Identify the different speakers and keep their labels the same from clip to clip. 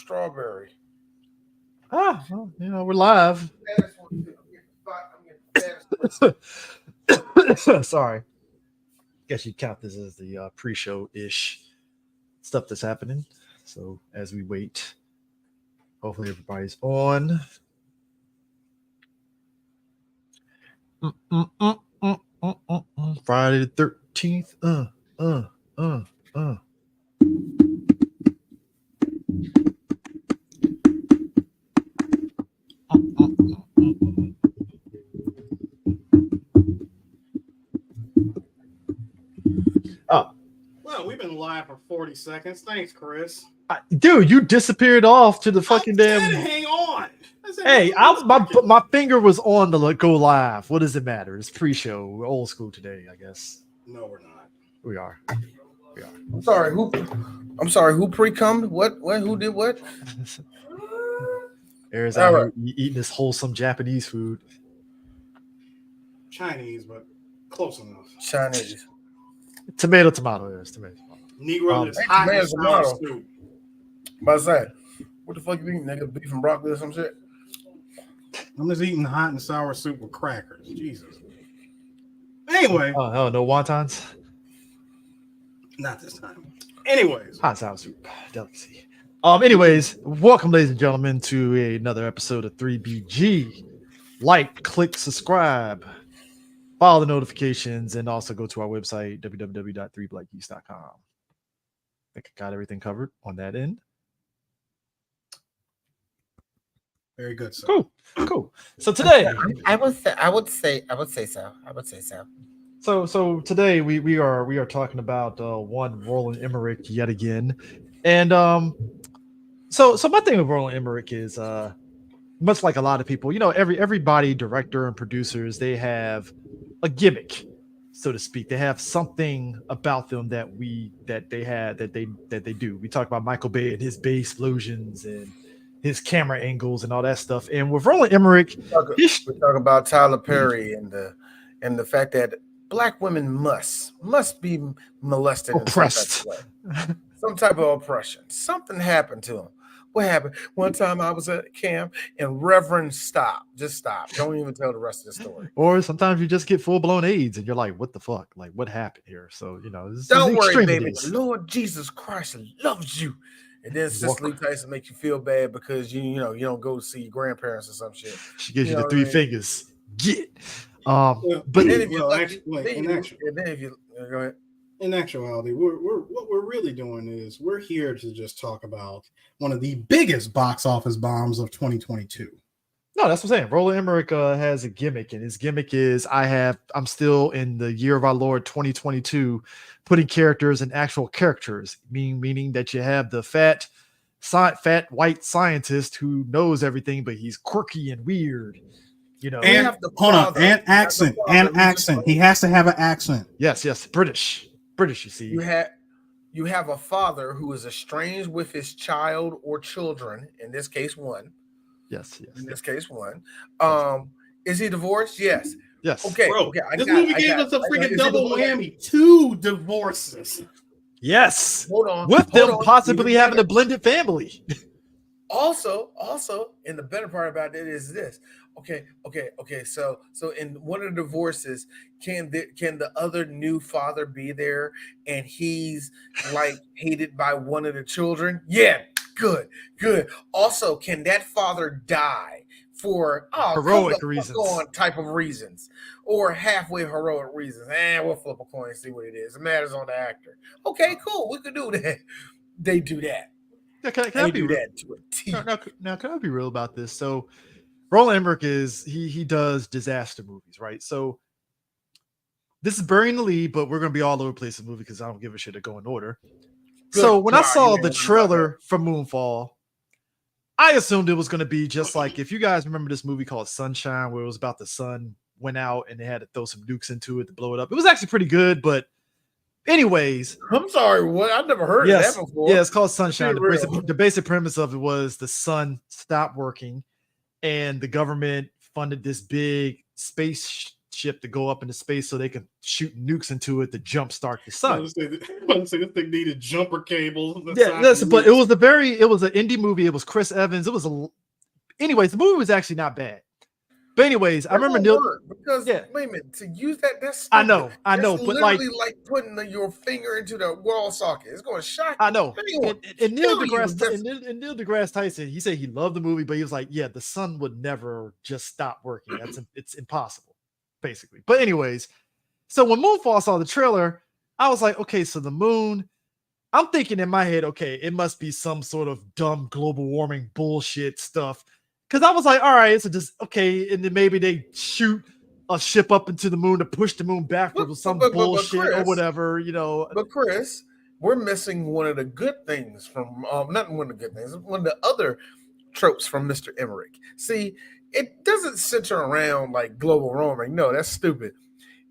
Speaker 1: strawberry.
Speaker 2: Well, we're live. Sorry. Guess you count this as the pre-show-ish stuff that's happening. So as we wait, hopefully everybody's on. Friday the 13th.
Speaker 3: Well, we've been live for 40 seconds. Thanks, Chris.
Speaker 2: Dude, you disappeared off to the fucking damn.
Speaker 3: Hang on.
Speaker 2: Hey, my finger was on the go live. What does it matter? It's pre-show. We're old school today, I guess.
Speaker 3: No, we're not.
Speaker 2: We are.
Speaker 1: I'm sorry. Who pre-cummed? What? Who did what?
Speaker 2: Arizona out eating this wholesome Japanese food.
Speaker 3: Chinese, but close enough.
Speaker 1: Chinese.
Speaker 2: Tomato. Yes, tomato.
Speaker 3: Negro is hot and sour soup.
Speaker 1: What's that? What the fuck you eating, nigga? Beef and broccoli or some shit?
Speaker 3: I'm just eating hot and sour soup with crackers. Jesus. Anyway.
Speaker 2: Oh, no wontons?
Speaker 3: Not this time. Anyways.
Speaker 2: Hot and sour soup. Delicacy. Anyways, welcome, ladies and gentlemen, to another episode of 3BG. Like, click, subscribe, follow the notifications, and also go to our website, www.3blackgeeks.com. I think I got everything covered on that end.
Speaker 3: Very good, sir.
Speaker 2: Cool. So today,
Speaker 1: I would say so.
Speaker 2: So today we are talking about one Roland Emmerich yet again, and so my thing with Roland Emmerich is much like a lot of people, everybody, director and producers, they have a gimmick, so to speak. They have something about them that they do. We talk about Michael Bay and his Bay explosions and his camera angles and all that stuff. And with Roland Emmerich,
Speaker 1: we talk about Tyler Perry and the fact that Black women must be molested,
Speaker 2: oppressed,
Speaker 1: in some type of oppression. Something happened to them. What happened? One time I was at camp and Reverend just stop. Don't even tell the rest of the story.
Speaker 2: Or sometimes you just get full-blown AIDS and you're like, what the fuck? Like, what happened here? So,
Speaker 1: don't worry, baby. The Lord Jesus Christ loves you. And then Cicely Tyson make you feel bad because you don't go see your grandparents or some shit.
Speaker 2: She gives you the three fingers. Get.
Speaker 3: In actuality, what we're really doing is we're here to just talk about one of the biggest box office bombs of 2022.
Speaker 2: No, that's what I'm saying. Roland Emmerich has a gimmick, and his gimmick is I'm still in the year of our Lord 2022, putting characters in actual characters, meaning that you have the fat white scientist who knows everything, but he's quirky and weird.
Speaker 3: And accent. He has to have an accent.
Speaker 2: Yes, British. You see,
Speaker 1: you have a father who is estranged with his child or children. In this case, one.
Speaker 2: Yes.
Speaker 1: In this case, one. Is he divorced? Yes.
Speaker 2: Okay.
Speaker 3: Bro, this movie gave us a freaking double whammy. 2 divorces.
Speaker 2: Yes.
Speaker 1: Hold on.
Speaker 2: With them possibly having a blended family.
Speaker 1: Also, and the better part about it is this. Okay. So in one of the divorces, can the other new father be there and he's like hated by one of the children? Yeah, good. Also, can that father die for
Speaker 2: heroic reasons,
Speaker 1: type of reasons, or halfway heroic reasons? We'll flip a coin and see what it is. It matters on the actor. Okay, cool. We could do that. They do that.
Speaker 2: Can I be real?
Speaker 1: That to a T.
Speaker 2: Now, can I be real about this? So, Roland Emmerich he does disaster movies, right? So, this is Burying the Lead, but we're going to be all over the place in the movie because I don't give a shit to go in order. So, when I saw the trailer for Moonfall, I assumed it was going to be just like, if you guys remember this movie called Sunshine, where it was about the sun went out and they had to throw some nukes into it to blow it up. It was actually pretty good, but anyways,
Speaker 1: I'm sorry, what? I've never heard of that before.
Speaker 2: Yeah, it's called Sunshine. The basic premise of it was the sun stopped working and the government funded this big space ship to go up into space so they can shoot nukes into it to jumpstart the sun.
Speaker 3: This thing needed jumper cables.
Speaker 2: Yeah, listen, but it was an indie movie. It was Chris Evans. Anyways, the movie was actually not bad. But anyways, I remember
Speaker 1: because wait a minute, to use that's stupid.
Speaker 2: I know,
Speaker 1: that's
Speaker 2: but
Speaker 1: literally like putting your finger into the wall socket. It's going to shock you.
Speaker 2: I know. And Neil deGrasse Tyson, he said he loved the movie, but he was like, yeah, the sun would never just stop working. It's impossible, basically. But anyways, so when Moonfall saw the trailer, I was like, okay, so the moon. I'm thinking in my head, okay, it must be some sort of dumb global warming bullshit stuff. Because I was like, all right, so just okay, and then maybe they shoot a ship up into the moon to push the moon backward with some bullshit Chris, or whatever,
Speaker 1: But Chris, we're missing one of the good things from not one of the good things, one of the other tropes from Mr. Emmerich. See, it doesn't center around like global warming. No, that's stupid.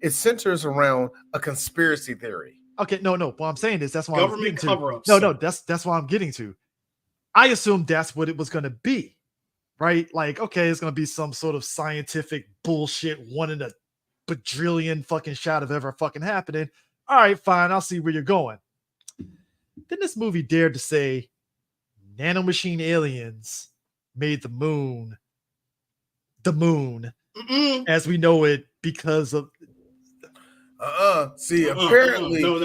Speaker 1: It centers around a conspiracy theory.
Speaker 2: Okay, no. What I'm saying is that's why
Speaker 3: government cover-ups.
Speaker 2: No, that's why I'm getting to. I assumed that's what it was going to be. Right? Like, okay, it's going to be some sort of scientific bullshit, one in a bajillion fucking shot of ever fucking happening. All right, fine. I'll see where you're going. Then this movie dared to say nanomachine aliens made the moon as we know it because of
Speaker 1: apparently,
Speaker 3: no.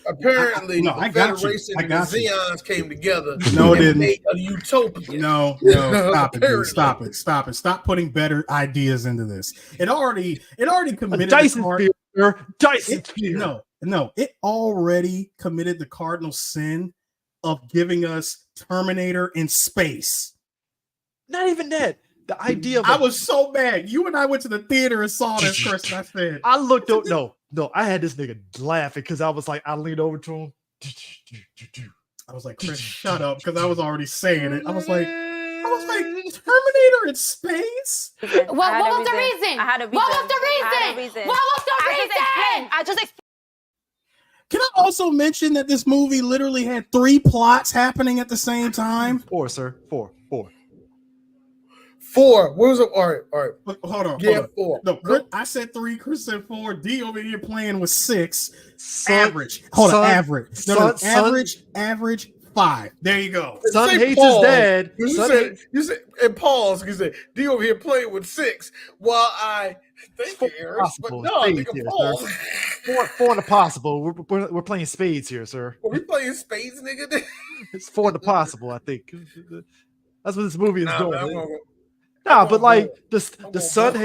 Speaker 1: Apparently,
Speaker 3: the
Speaker 1: Federation and the Zeons came together.
Speaker 3: No, it didn't.
Speaker 1: Made a utopia.
Speaker 3: No, stop it, dude. Stop it. Stop putting better ideas into this. It already committed
Speaker 2: Dyson sphere.
Speaker 3: No, it already committed the cardinal sin of giving us Terminator in space.
Speaker 2: Not even that. The idea of
Speaker 3: I was so mad. You and I went to the theater and saw this, Chris, and I said,
Speaker 2: I looked up. No, I had this nigga laughing because I was like, I leaned over to him.
Speaker 3: I was like, Chris, shut up, because I was already saying it. I was like, Terminator in space?
Speaker 4: What was the reason?
Speaker 5: What was the reason? I just explained.
Speaker 3: Can I also mention that this movie literally had 3 plots happening at the same time?
Speaker 2: 4, sir. 4.
Speaker 1: 4. What was it? All right.
Speaker 3: Hold on.
Speaker 1: Yeah, 4.
Speaker 3: No, Chris, I said 3. Chris said 4. D over here playing with 6. Average. Average. Average 5. There you go.
Speaker 2: Son hates his dad.
Speaker 1: You said and pause. You said D over here playing with 6 while I thank you, Eric. But no, nigga, pause.
Speaker 2: 4 in the possible. We're playing spades here, sir.
Speaker 1: Are we playing spades, nigga?
Speaker 2: It's 4 in the possible, I think. That's what this movie is doing. But like the son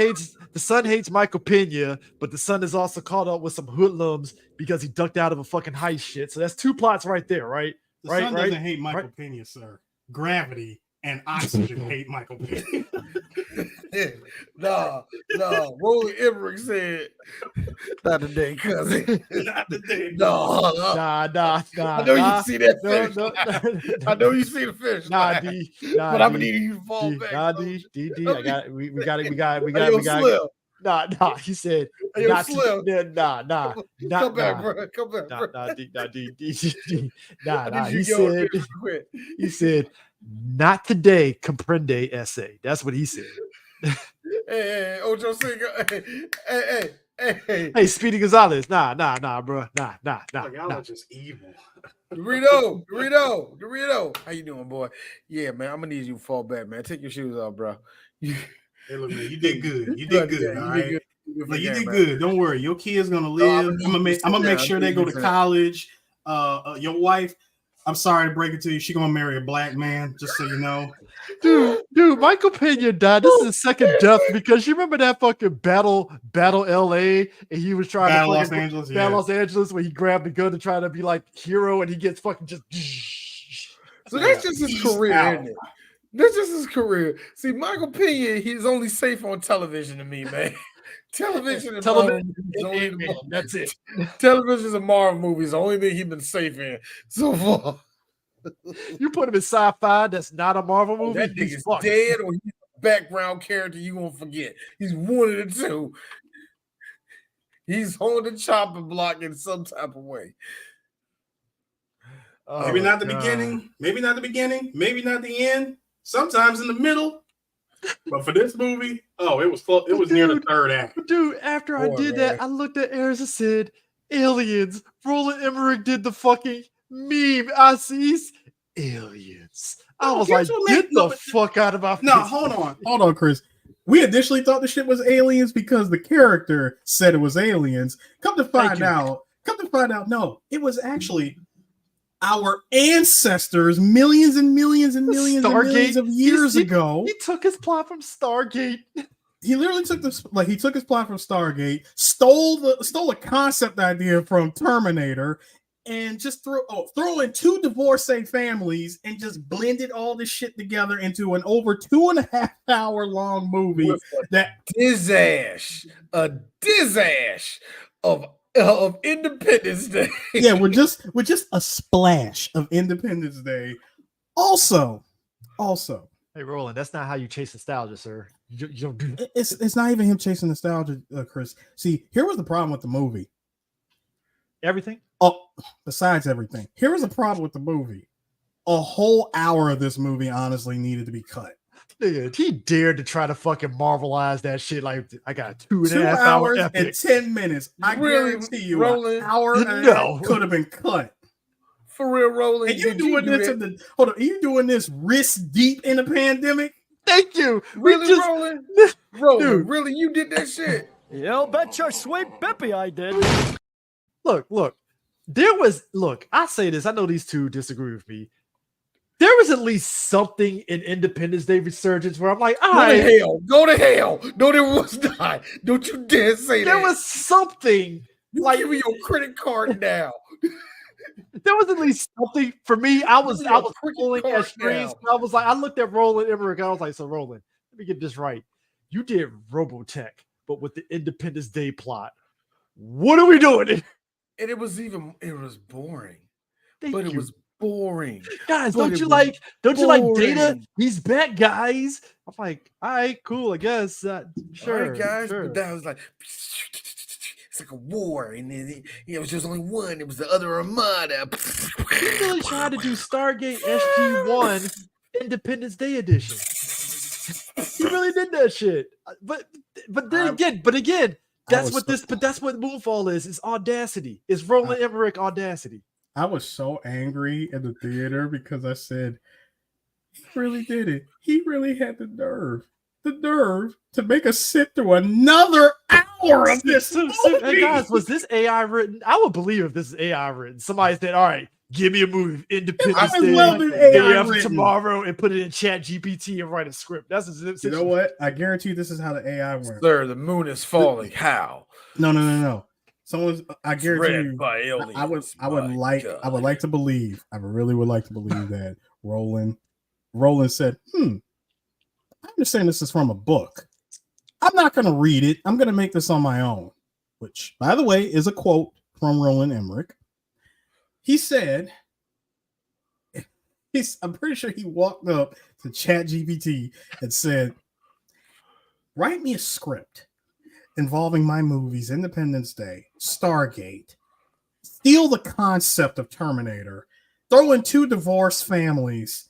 Speaker 2: hates Michael Pena, but the son is also caught up with some hoodlums because he ducked out of a fucking heist shit. So that's 2 plots right there, right?
Speaker 3: The son doesn't hate Michael Pena, sir. Gravity and oxygen hate Michael Pena.
Speaker 1: No. Roland Emmerich said, "Not today, cousin.
Speaker 3: Not today."
Speaker 2: Nah.
Speaker 1: I know you see that fish. I know you see the fish.
Speaker 2: D.
Speaker 1: But I'm gonna need you to fall back.
Speaker 2: D. We got it. Nah. He said,
Speaker 1: hey,
Speaker 2: not
Speaker 1: Slim.
Speaker 2: Nah.
Speaker 1: Come back, bro. Come back, bro.
Speaker 2: Nah. He said, not today, comprende essay. That's what he said.
Speaker 1: Hey, Ocho Cinco.
Speaker 2: Hey, Speedy Gonzalez. Nah, bro. Nah.
Speaker 3: Y'all are just evil.
Speaker 1: Dorito. How you doing, boy? Yeah, man. I'm gonna need you to fall back, man. Take your shoes off, bro.
Speaker 3: Hey, look, man, you did good. You did good. All right. You did good. Don't worry. Your kid's gonna live. I'm gonna make sure they go to college. Your wife, I'm sorry to break it to you, she's gonna marry a black man, just so you know.
Speaker 2: Dude, Michael Pena died. This is his second death because you remember that fucking battle LA, and he was trying
Speaker 3: Battle
Speaker 2: to
Speaker 3: Los Angeles,
Speaker 2: Los Angeles, where he grabbed the gun to try to be like hero, and he gets fucking just.
Speaker 1: So that's just his career, isn't it? That's just his career. See, Michael Pena, he's only safe on television to me, man. Television and Marvel movies,
Speaker 2: that's it.
Speaker 1: Television and Marvel movies, the only thing he's been safe in so far.
Speaker 2: You put him in sci-fi, that's not a Marvel movie.
Speaker 1: That nigga's dead, or he's a background character you won't forget. He's one of the two. He's on the chopping block in some type of way.
Speaker 3: Maybe not the beginning, maybe not the end. Sometimes in the middle. But for this movie, it was close. It was near the third act.
Speaker 2: Dude, after I did that, I looked at Eris and said, aliens. Roland Emmerich did the fucking meme. I see aliens. I was like, get the fuck out of my face.
Speaker 3: No, hold on, Chris. We initially thought the shit was aliens because the character said it was aliens. Come to find out, no, it was actually our ancestors millions and millions and millions and millions of years ago.
Speaker 2: He took his plot from Stargate.
Speaker 3: He literally took his plot from Stargate, stole a concept idea from Terminator, and just throw in two divorcee families and just blended all this shit together into an over 2.5 hour long movie that
Speaker 1: disash of Independence Day.
Speaker 3: Yeah, we're just a splash of Independence Day. Also,
Speaker 2: hey Roland, that's not how you chase nostalgia, sir. You don't do that.
Speaker 3: It's not even him chasing nostalgia, Chris. See, here was the problem with the movie.
Speaker 2: Everything?
Speaker 3: Oh, besides everything. Here was the problem with the movie. A whole hour of this movie honestly needed to be cut.
Speaker 2: Nigga, he dared to try to fucking marvelize that shit. Like, I got 2.5
Speaker 3: 2 hours
Speaker 2: hour
Speaker 3: and 10 minutes. I guarantee you, an hour could have been cut.
Speaker 1: For real, Roland.
Speaker 3: And you doing this hold on? Are you doing this wrist deep in the pandemic?
Speaker 2: Thank you.
Speaker 1: Really, Roland? Roland, really? You did that shit?
Speaker 4: You bet your sweet bippy I did.
Speaker 2: Look. I say this. I know these two disagree with me. There was at least something in Independence Day Resurgence where I'm like,
Speaker 1: go to hell. No, there was not. Don't you dare say that.
Speaker 2: There was something.
Speaker 1: You like, give me your credit card now.
Speaker 2: There was at least something for me. I was pulling at strings. I was like, I looked at Roland Emmerich. I was like, so Roland, let me get this right. You did Robotech, but with the Independence Day plot. What are we doing?
Speaker 1: And it was boring. It was boring.
Speaker 2: Guys, don't you like Data? He's back, guys. I'm like, all right, cool, I guess. Sure.
Speaker 1: All right, guys.
Speaker 2: Sure.
Speaker 1: But that was like, it's like a war. And then it was just only one. It was the other Armada.
Speaker 2: He really tried to do Stargate SG-1 Independence Day edition. He really did that shit. But again, that's what Moonfall is. It's audacity. It's Roland Emmerich audacity.
Speaker 3: I was so angry in the theater because I said, he really did it. He really had the nerve to make us sit through another hour of this movie.
Speaker 2: Hey guys, was this AI written? I would believe if this is AI written. Somebody said, all right, give me a movie, Independence Day after tomorrow, and put it in Chat GPT and write a script. That's
Speaker 3: you know what? I guarantee you this is how the AI works.
Speaker 1: Sir, the moon is falling. How?
Speaker 3: No. I guarantee you. I would like to believe. I really would like to believe that Roland said, I understand this is from a book. I'm not going to read it. I'm going to make this on my own, which, by the way, is a quote from Roland Emmerich. He said, I'm pretty sure he walked up to ChatGPT and said, write me a script involving my movies, Independence Day, Stargate, steal the concept of Terminator, throw in 2 divorced families.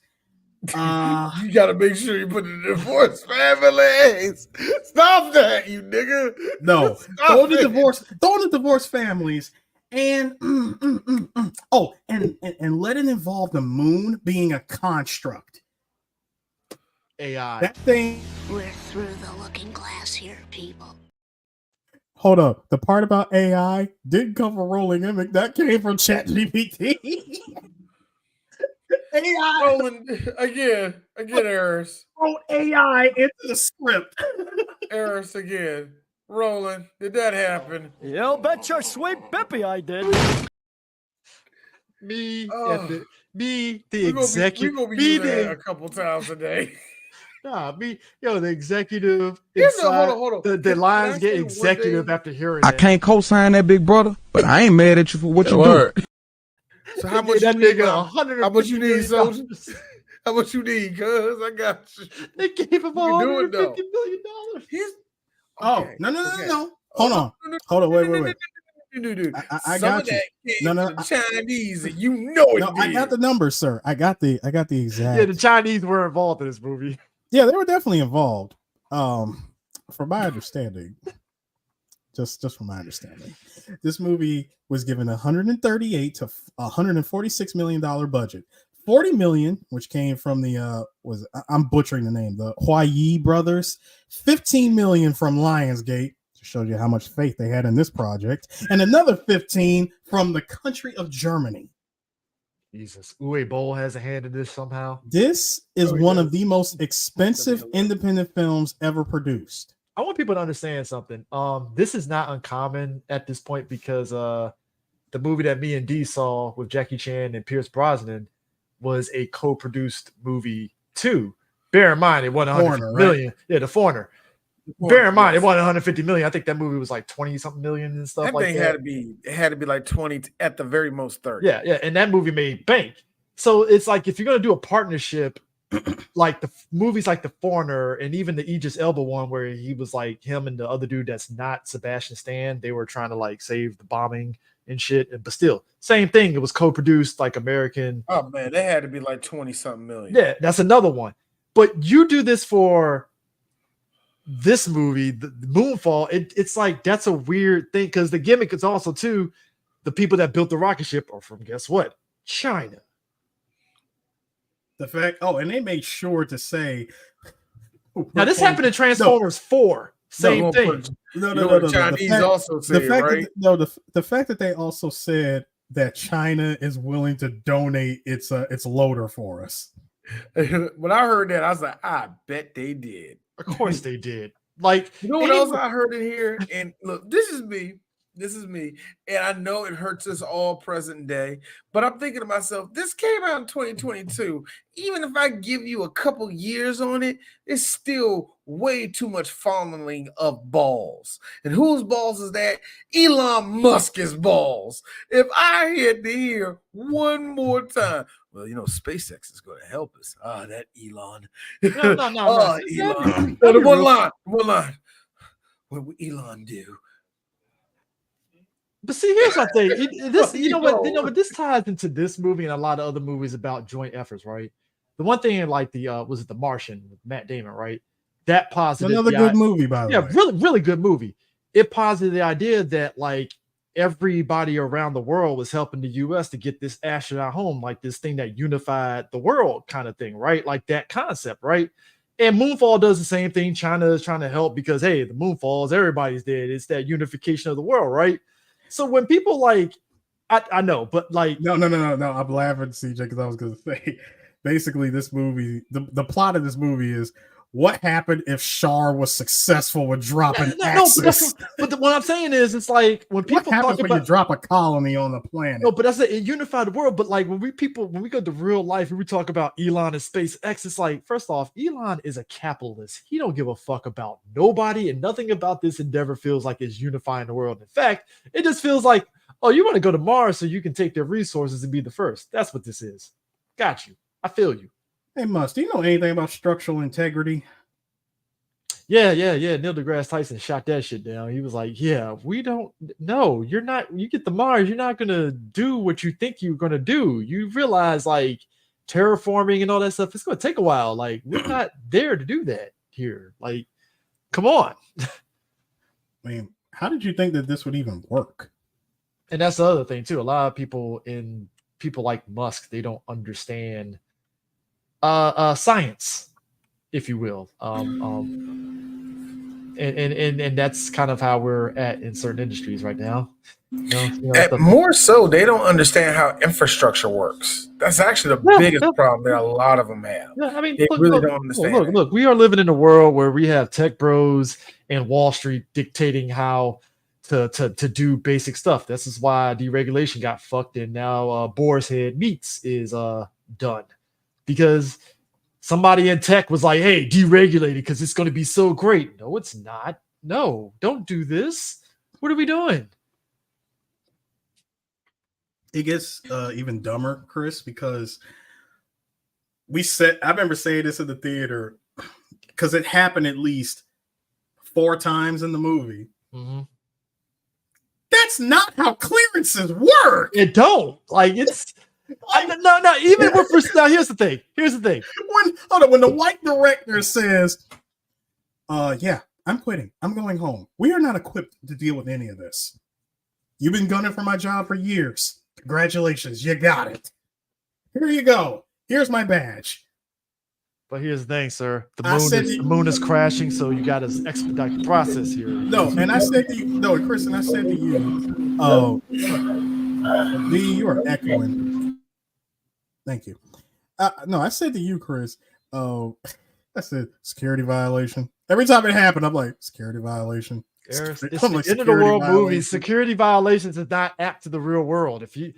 Speaker 1: You got to make sure you put the divorced families. Stop that, you nigga.
Speaker 3: No, throw the divorced families. And and let it involve the moon being a construct.
Speaker 2: AI.
Speaker 3: That thing.
Speaker 6: We're through the looking glass here, people.
Speaker 3: Hold up. The part about AI didn't come from Roland Emmerich. That came from ChatGPT. AI.
Speaker 1: Roland, again, errors.
Speaker 3: Wrote AI into the script.
Speaker 1: Errors again. Roland, did that happen?
Speaker 4: You bet your sweet bippy I did.
Speaker 2: The executive.
Speaker 1: We're gonna be using that a couple times a day.
Speaker 2: The executive.
Speaker 1: Hold on.
Speaker 2: The lines get executive after hearing
Speaker 7: I can't co-sign that, big brother, but I ain't mad at you for what you do.
Speaker 1: So how much you need? How much you need, soldier? How much you need? Cuz I got you.
Speaker 2: They gave him $150 million.
Speaker 3: No. Hold on. Wait.
Speaker 1: Dude.
Speaker 3: I got you.
Speaker 1: The Chinese, and you know it.
Speaker 3: No, I got the numbers, sir. I got the exact.
Speaker 2: Yeah, the Chinese were involved in this movie.
Speaker 3: Yeah, they were definitely involved. From my understanding, just from my understanding, this movie was given 138 to 146 $146 million budget. 40 million, which came from the I'm butchering the name, the Huayi brothers. 15 million from Lionsgate, to show you how much faith they had in this project, and another 15 from the country of Germany.
Speaker 2: Jesus, Uwe Boll has a hand in this somehow.
Speaker 3: This is one of the most expensive independent films ever produced.
Speaker 2: I want people to understand something. This is not uncommon at this point because the movie that me and D saw with Jackie Chan and Pierce Brosnan was a co-produced movie too. Bear in mind, it won 150 million. Right? Yeah, The Foreigner. Bear in mind, it won 150 million. I think that movie was like 20 something million and stuff like that.
Speaker 1: It had to be like 20 at the very most 30.
Speaker 2: Yeah, and that movie made bank. So it's like if you're gonna do a partnership, like the movies like The Foreigner and even the Idris Elba one where he was like him and the other dude that's not Sebastian Stan, they were trying to like save the bombing and shit, but still same thing. It was co-produced like American.
Speaker 1: Oh man, they had to be like 20 something million.
Speaker 2: Yeah, that's another one. But you do this for this movie, the Moonfall, it's like that's a weird thing because the gimmick is also too the people that built the rocket ship are from guess what? China.
Speaker 3: The fact, and they made sure to say.
Speaker 2: Now this happened in Transformers 4. Same thing.
Speaker 3: No.
Speaker 1: The Chinese also said, right?
Speaker 3: The fact that they also said that China is willing to donate its loader for us.
Speaker 1: When I heard that, I was like, I bet they did.
Speaker 2: Of course they did. Like,
Speaker 1: you know what else I heard in here? And look, this is me. And I know it hurts us all present day, but I'm thinking to myself, this came out in 2022. Even if I give you a couple years on it, it's still way too much fondling of balls. And whose balls is that? Elon Musk's balls. If I had to hear one more time, well, SpaceX is going to help us. That Elon.
Speaker 2: No.
Speaker 1: Elon. The one line. What will Elon do?
Speaker 2: But see, here's my thing. This ties into this movie and a lot of other movies about joint efforts, right? The one thing like was it The Martian with Matt Damon, right? That posited
Speaker 3: another good movie, by the way.
Speaker 2: Yeah, really, really good movie. It posited the idea that like everybody around the world was helping the US to get this astronaut home, like this thing that unified the world kind of thing, right? Like that concept, right? And Moonfall does the same thing. China is trying to help because, hey, the moon falls, everybody's dead. It's that unification of the world, right? So when people like, I know, but like,
Speaker 3: no. I'm laughing, CJ, because I was going to say, basically, this movie, the plot of this movie is what happened if Shar was successful with dropping Axis.
Speaker 2: But what I'm saying is, it's like when people
Speaker 3: talk about you drop a colony on the planet.
Speaker 2: No, but that's it unified the world. But like when we go to real life and we talk about Elon and SpaceX, it's like first off, Elon is a capitalist. He don't give a fuck about nobody, and nothing about this endeavor feels like it's unifying the world. In fact, it just feels like, oh, you want to go to Mars so you can take their resources and be the first. That's what this is. Got you. I feel you.
Speaker 3: Hey, Mus, do you know anything about structural integrity?
Speaker 2: Yeah. Neil deGrasse Tyson shot that shit down. He was like, yeah, we don't know. You're not, you get to Mars, you're not going to do what you think you're going to do. You realize like terraforming and all that stuff, it's going to take a while. Like we're not there to do that here. Like, come on.
Speaker 3: I mean, how did you think that this would even work?
Speaker 2: And that's the other thing too. A lot of people like Musk, they don't understand science, if you will. And that's kind of how we're at in certain industries right now.
Speaker 1: More so, they don't understand how infrastructure works. That's actually the biggest problem that a lot of them have.
Speaker 2: Yeah, I mean,
Speaker 1: they really don't understand.
Speaker 2: Look, we are living in a world where we have tech bros and Wall Street dictating how to do basic stuff. This is why deregulation got fucked, and now Boar's Head Meats is done because somebody in tech was like, hey, deregulate it because it's going to be so great. No, it's not. No, don't do this. What are we doing?
Speaker 3: It gets even dumber, Chris, because I remember saying this in the theater because it happened at least 4 times in the movie.
Speaker 2: Mm-hmm.
Speaker 3: That's not how clearances work.
Speaker 2: It don't. Like it's No. Even with now, here's the thing.
Speaker 3: When the white director says, yeah, I'm quitting. I'm going home. We are not equipped to deal with any of this. You've been gunning for my job for years. Congratulations, you got it. Here you go. Here's my badge.
Speaker 2: But here's the thing, sir. The moon is crashing, so you got to expedite the process here.
Speaker 3: No, and I said to you, Chris, and I said to you, D, you are echoing. Thank you. No, I said to you, Chris, I said security violation. Every time it happened, I'm like, security violation.
Speaker 2: It's the end of the world movie. Security violations is not apt to the real world. If you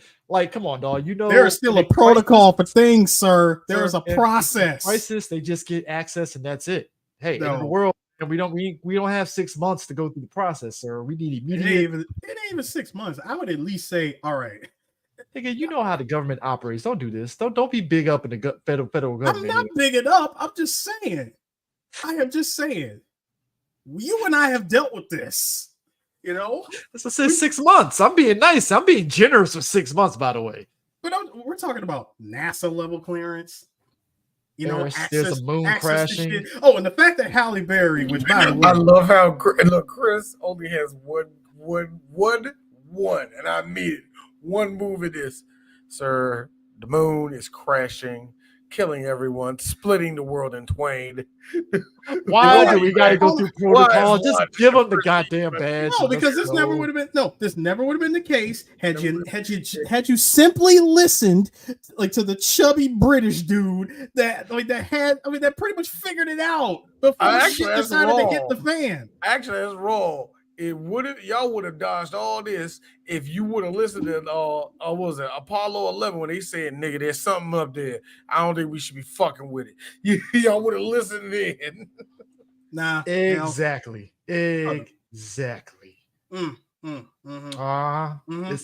Speaker 2: come on, dog.
Speaker 3: There is still a protocol for things, sir. There is a process.
Speaker 2: Crisis, they just get access and that's it. Hey, in the world, and we don't have 6 months to go through the process, sir. We need immediate.
Speaker 3: It ain't even 6 months. I would at least say, all right.
Speaker 2: Nigga, you know how the government operates. Don't do this. Don't be big up in the federal government.
Speaker 3: I'm not bigging up. I'm just saying. I am just saying. You and I have dealt with this,
Speaker 2: Let's say 6 months. I'm being nice. I'm being generous with 6 months, by the way.
Speaker 3: But we're talking about NASA level clearance.
Speaker 2: There's a moon crashing.
Speaker 3: Oh, and the fact that Halle Berry, which by the way,
Speaker 1: I love how Chris only has one, and I mean it. One move it is, sir. The moon is crashing, killing everyone, splitting the world in twain.
Speaker 2: Why do we got to go through protocol? Just give them the goddamn badge.
Speaker 3: No, because this never would have been the case had you simply listened to the chubby British dude that pretty much figured it out before shit decided to hit the fan.
Speaker 1: Actually, that's wrong. Y'all would have dodged all this if you would have listened to what was it, Apollo 11 when they said, "Nigga, there's something up there. I don't think we should be fucking with it." Y'all would have listened in.
Speaker 3: Nah,
Speaker 2: exactly. It's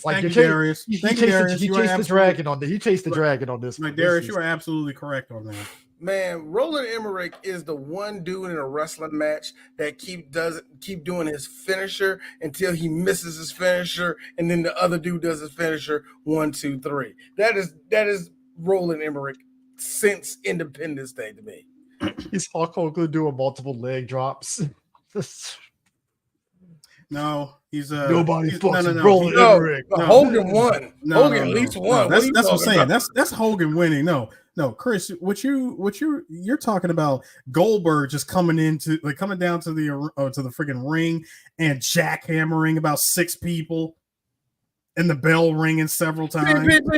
Speaker 2: like
Speaker 3: he chased
Speaker 2: the dragon on this. He chased the dragon on this.
Speaker 3: Like Darius, you are absolutely correct on that.
Speaker 1: Man, Roland Emmerich is the one dude in a wrestling match that keep doing his finisher until he misses his finisher, and then the other dude does his finisher 1, 2, 3. That is Roland Emmerich since Independence Day to me.
Speaker 2: He's Hulk Hogan doing multiple leg drops.
Speaker 3: No, he's
Speaker 2: nobody fucks
Speaker 3: Roland
Speaker 1: Emmerich. Hogan won. Hogan at least won.
Speaker 3: That's what I'm saying. That's Hogan winning. No, Chris, what you're talking about Goldberg just coming down to the freaking ring and jackhammering about 6 people and the bell ringing several times.
Speaker 1: Wait a minute.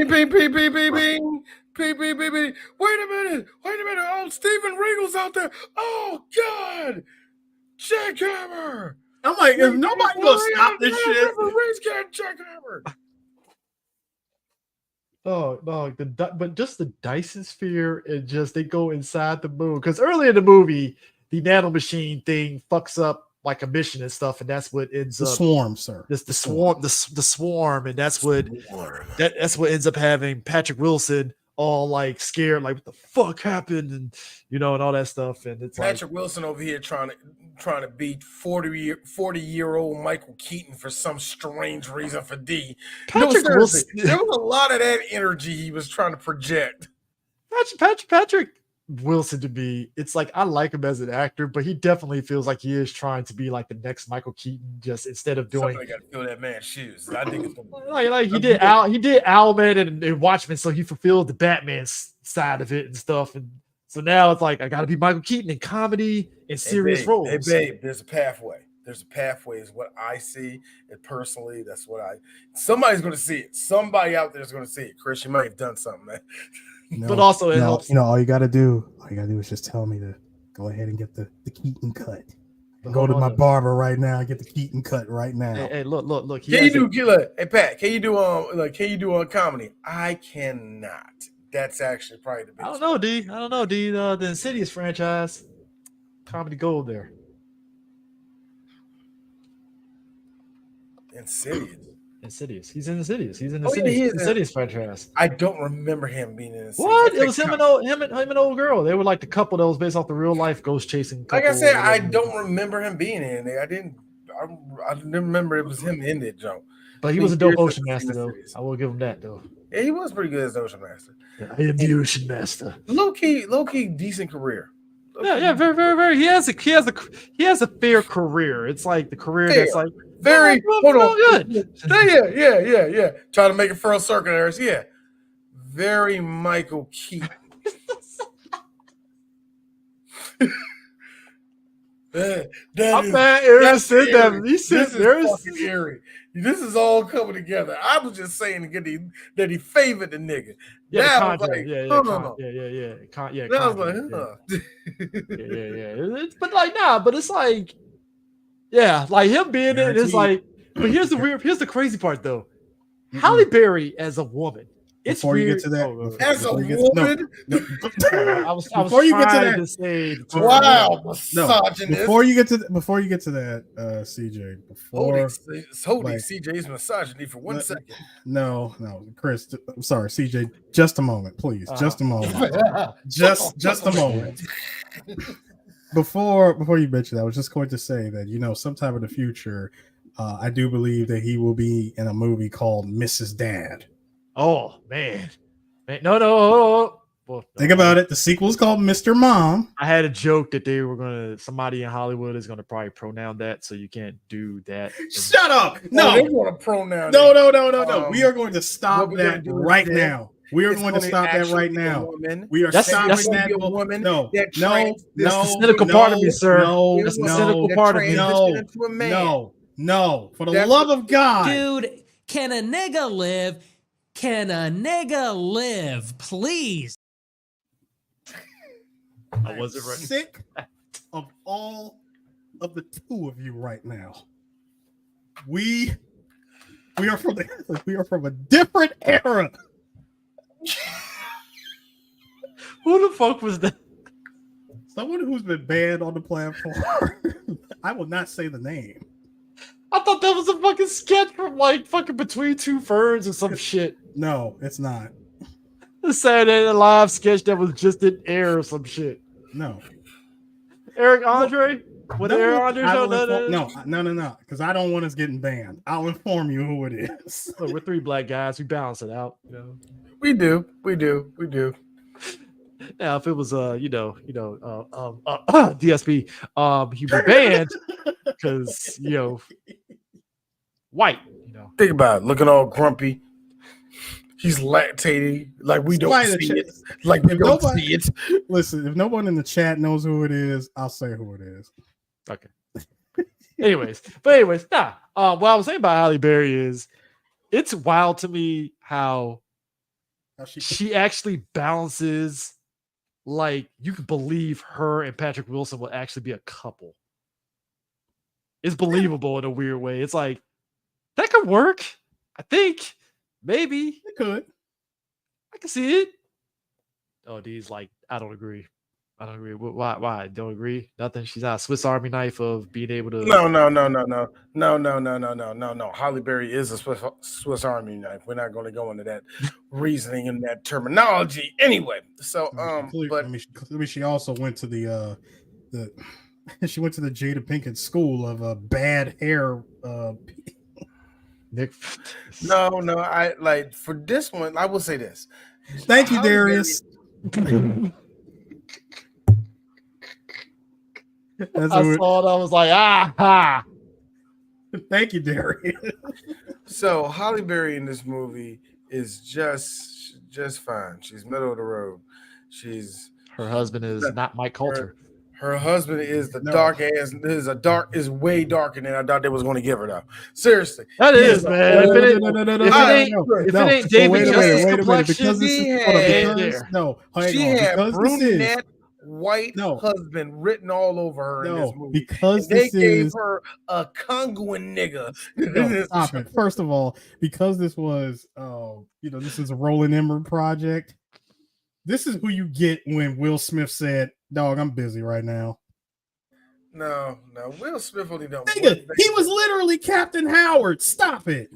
Speaker 1: Oh, Steven Regal's out there. Oh God, jackhammer.
Speaker 3: I'm like, if nobody gonna stop this shit.
Speaker 1: Reigns got jackhammer.
Speaker 2: Oh no! But just the Dyson sphere and just they go inside the moon because early in the movie the nanomachine thing fucks up like a mission and stuff, and that's what ends up
Speaker 3: the swarm, sir.
Speaker 2: This the swarm, and that's what ends up having Patrick Wilson all like scared, like what the fuck happened, and and all that stuff. And it's
Speaker 1: Patrick Wilson over here trying to beat 40-year-old Michael Keaton for some strange reason for D.
Speaker 2: Patrick Wilson.
Speaker 1: There was a lot of that energy he was trying to project.
Speaker 2: Patrick Wilson to me, it's like I like him as an actor, but he definitely feels like he is trying to be like the next Michael Keaton, just instead of doing.
Speaker 1: Somebody got to fill that man's shoes. I think it's
Speaker 2: like he did Owlman and Watchmen, so he fulfilled the Batman side of it and stuff, and so now it's like I got to be Michael Keaton in comedy and serious roles.
Speaker 1: Hey babe, there's a pathway. There's a pathway is what I see, and personally, that's what somebody's going to see it. Somebody out there is going to see it. Chris, you might have done something, man.
Speaker 2: But also it helps.
Speaker 3: All you gotta do is just tell me to go ahead and get the Keaton cut. Go to my barber right now and get the Keaton cut right now.
Speaker 2: Hey, look.
Speaker 1: Can you do Pat? Can you do comedy? I cannot. That's actually probably the biggest.
Speaker 2: I don't know, D. The Insidious franchise, comedy gold there. Insidious. He's in Insidious. He's in the Insidious franchise.
Speaker 1: I don't remember him being in Insidious.
Speaker 2: What? It was him and old girl. They were like the couple that was based off the real life ghost chasing couple.
Speaker 1: Like I said, I don't remember him being in there. I didn't remember it was him in that joke.
Speaker 2: But he was a dope motion master though. I will give him that though.
Speaker 1: Yeah, he was pretty good as the Ocean Master.
Speaker 2: I am the Ocean Master.
Speaker 1: Low key, decent career.
Speaker 2: Yeah, very. He has a fair career. It's like the career that's like
Speaker 1: very hold on.
Speaker 2: Good.
Speaker 1: Yeah. Try to make it full circle there. Yeah. Very Michael Keaton.
Speaker 2: Aaron said that. He said
Speaker 1: this is fucking eerie. This is all coming together. I was just saying that he favored the nigga.
Speaker 2: Yeah,
Speaker 1: now I was like,
Speaker 2: yeah.
Speaker 1: Now I was like, huh.
Speaker 2: Yeah. But like, nah, but it's like, yeah, like him being in it is like, but here's the crazy part though. Halle Berry as a woman. It's
Speaker 3: before
Speaker 2: weird.
Speaker 3: You get to that,
Speaker 1: as a woman,
Speaker 2: I was before you get to that, to say,
Speaker 1: wow, misogynist.
Speaker 3: Before you get to that, CJ.
Speaker 1: Holding CJ's misogyny for 1 second.
Speaker 3: No, Chris. I'm sorry, CJ. Just a moment, please. Just a moment. just a moment. Before you mention that, I was just going to say that sometime in the future, I do believe that he will be in a movie called Mrs. Dad.
Speaker 2: Oh man. No. Well,
Speaker 3: think about it. The sequel is called Mr. Mom.
Speaker 2: I had a joke that somebody in Hollywood is gonna probably pronoun that, so you can't do that.
Speaker 3: Shut up! No,
Speaker 1: they want to pronoun.
Speaker 3: No. We are going to stop that right now. We are going to stop that right now. We are stopping that.
Speaker 1: Woman
Speaker 3: no.
Speaker 2: That's the cynical part of me, sir. That's the cynical part of me.
Speaker 3: No. For the love of God,
Speaker 8: dude. Can a nigga live? Can a nigga live, please?
Speaker 2: I wasn't ready.
Speaker 3: Sick of all of the two of you right now. We are from a different era.
Speaker 2: Who the fuck was that?
Speaker 3: Someone who's been banned on the platform. I will not say the name.
Speaker 2: I thought that was a fucking sketch from like fucking Between Two Ferns or some shit.
Speaker 3: No, it's not.
Speaker 2: The Saturday Night Live sketch that was just in air or some shit.
Speaker 3: No.
Speaker 2: Eric Andre? Eric Andre
Speaker 3: No. Because I don't want us getting banned. I'll inform you who it is.
Speaker 2: Look, we're three black guys. We balance it out.
Speaker 1: We do.
Speaker 2: Now, if it was DSP, he would be banned because white.
Speaker 1: Think about it. Looking all grumpy. He's lactating like we don't see it. Like we don't see it.
Speaker 3: Listen, if no one in the chat knows who it is, I'll say who it is.
Speaker 2: Okay. anyways, nah. What I was saying about Halle Berry is, it's wild to me how she actually balances. Like, you can believe her and Patrick Wilson will actually be a couple. It's believable in a weird way. It's like, that could work. I think. Maybe.
Speaker 3: It could.
Speaker 2: I can see it. Oh, D's like, I don't agree. Why? Don't agree? Nothing. She's not a Swiss Army knife of being able to.
Speaker 1: No. Halle Berry is a Swiss Army knife. We're not going to go into that reasoning and that terminology anyway. So,
Speaker 3: she also went to the she went to the Jada Pinkett School of bad hair.
Speaker 2: Nick.
Speaker 1: No. I like for this one. I will say this.
Speaker 3: Thank you, Darius.
Speaker 2: I saw it. I was like, ah.
Speaker 3: Thank you, Darius.
Speaker 1: So Halle Berry in this movie is just fine. She's middle of the road.
Speaker 2: Her husband is not Mike Coulter.
Speaker 1: Her husband is is way darker than I thought they was going to give her though. Seriously,
Speaker 2: that is, man. If it ain't David Justice complexion,
Speaker 1: she had brunette white husband written all over her in this movie
Speaker 3: because
Speaker 1: they gave her a Congoan nigga.
Speaker 3: Stop it. First of all, because this was this is a Roland Emmerich project. This is who you get when Will Smith said, "Dog, I'm busy right now."
Speaker 1: No, Will Smith only done.
Speaker 3: Nigga, he was literally Captain Howard. Stop it.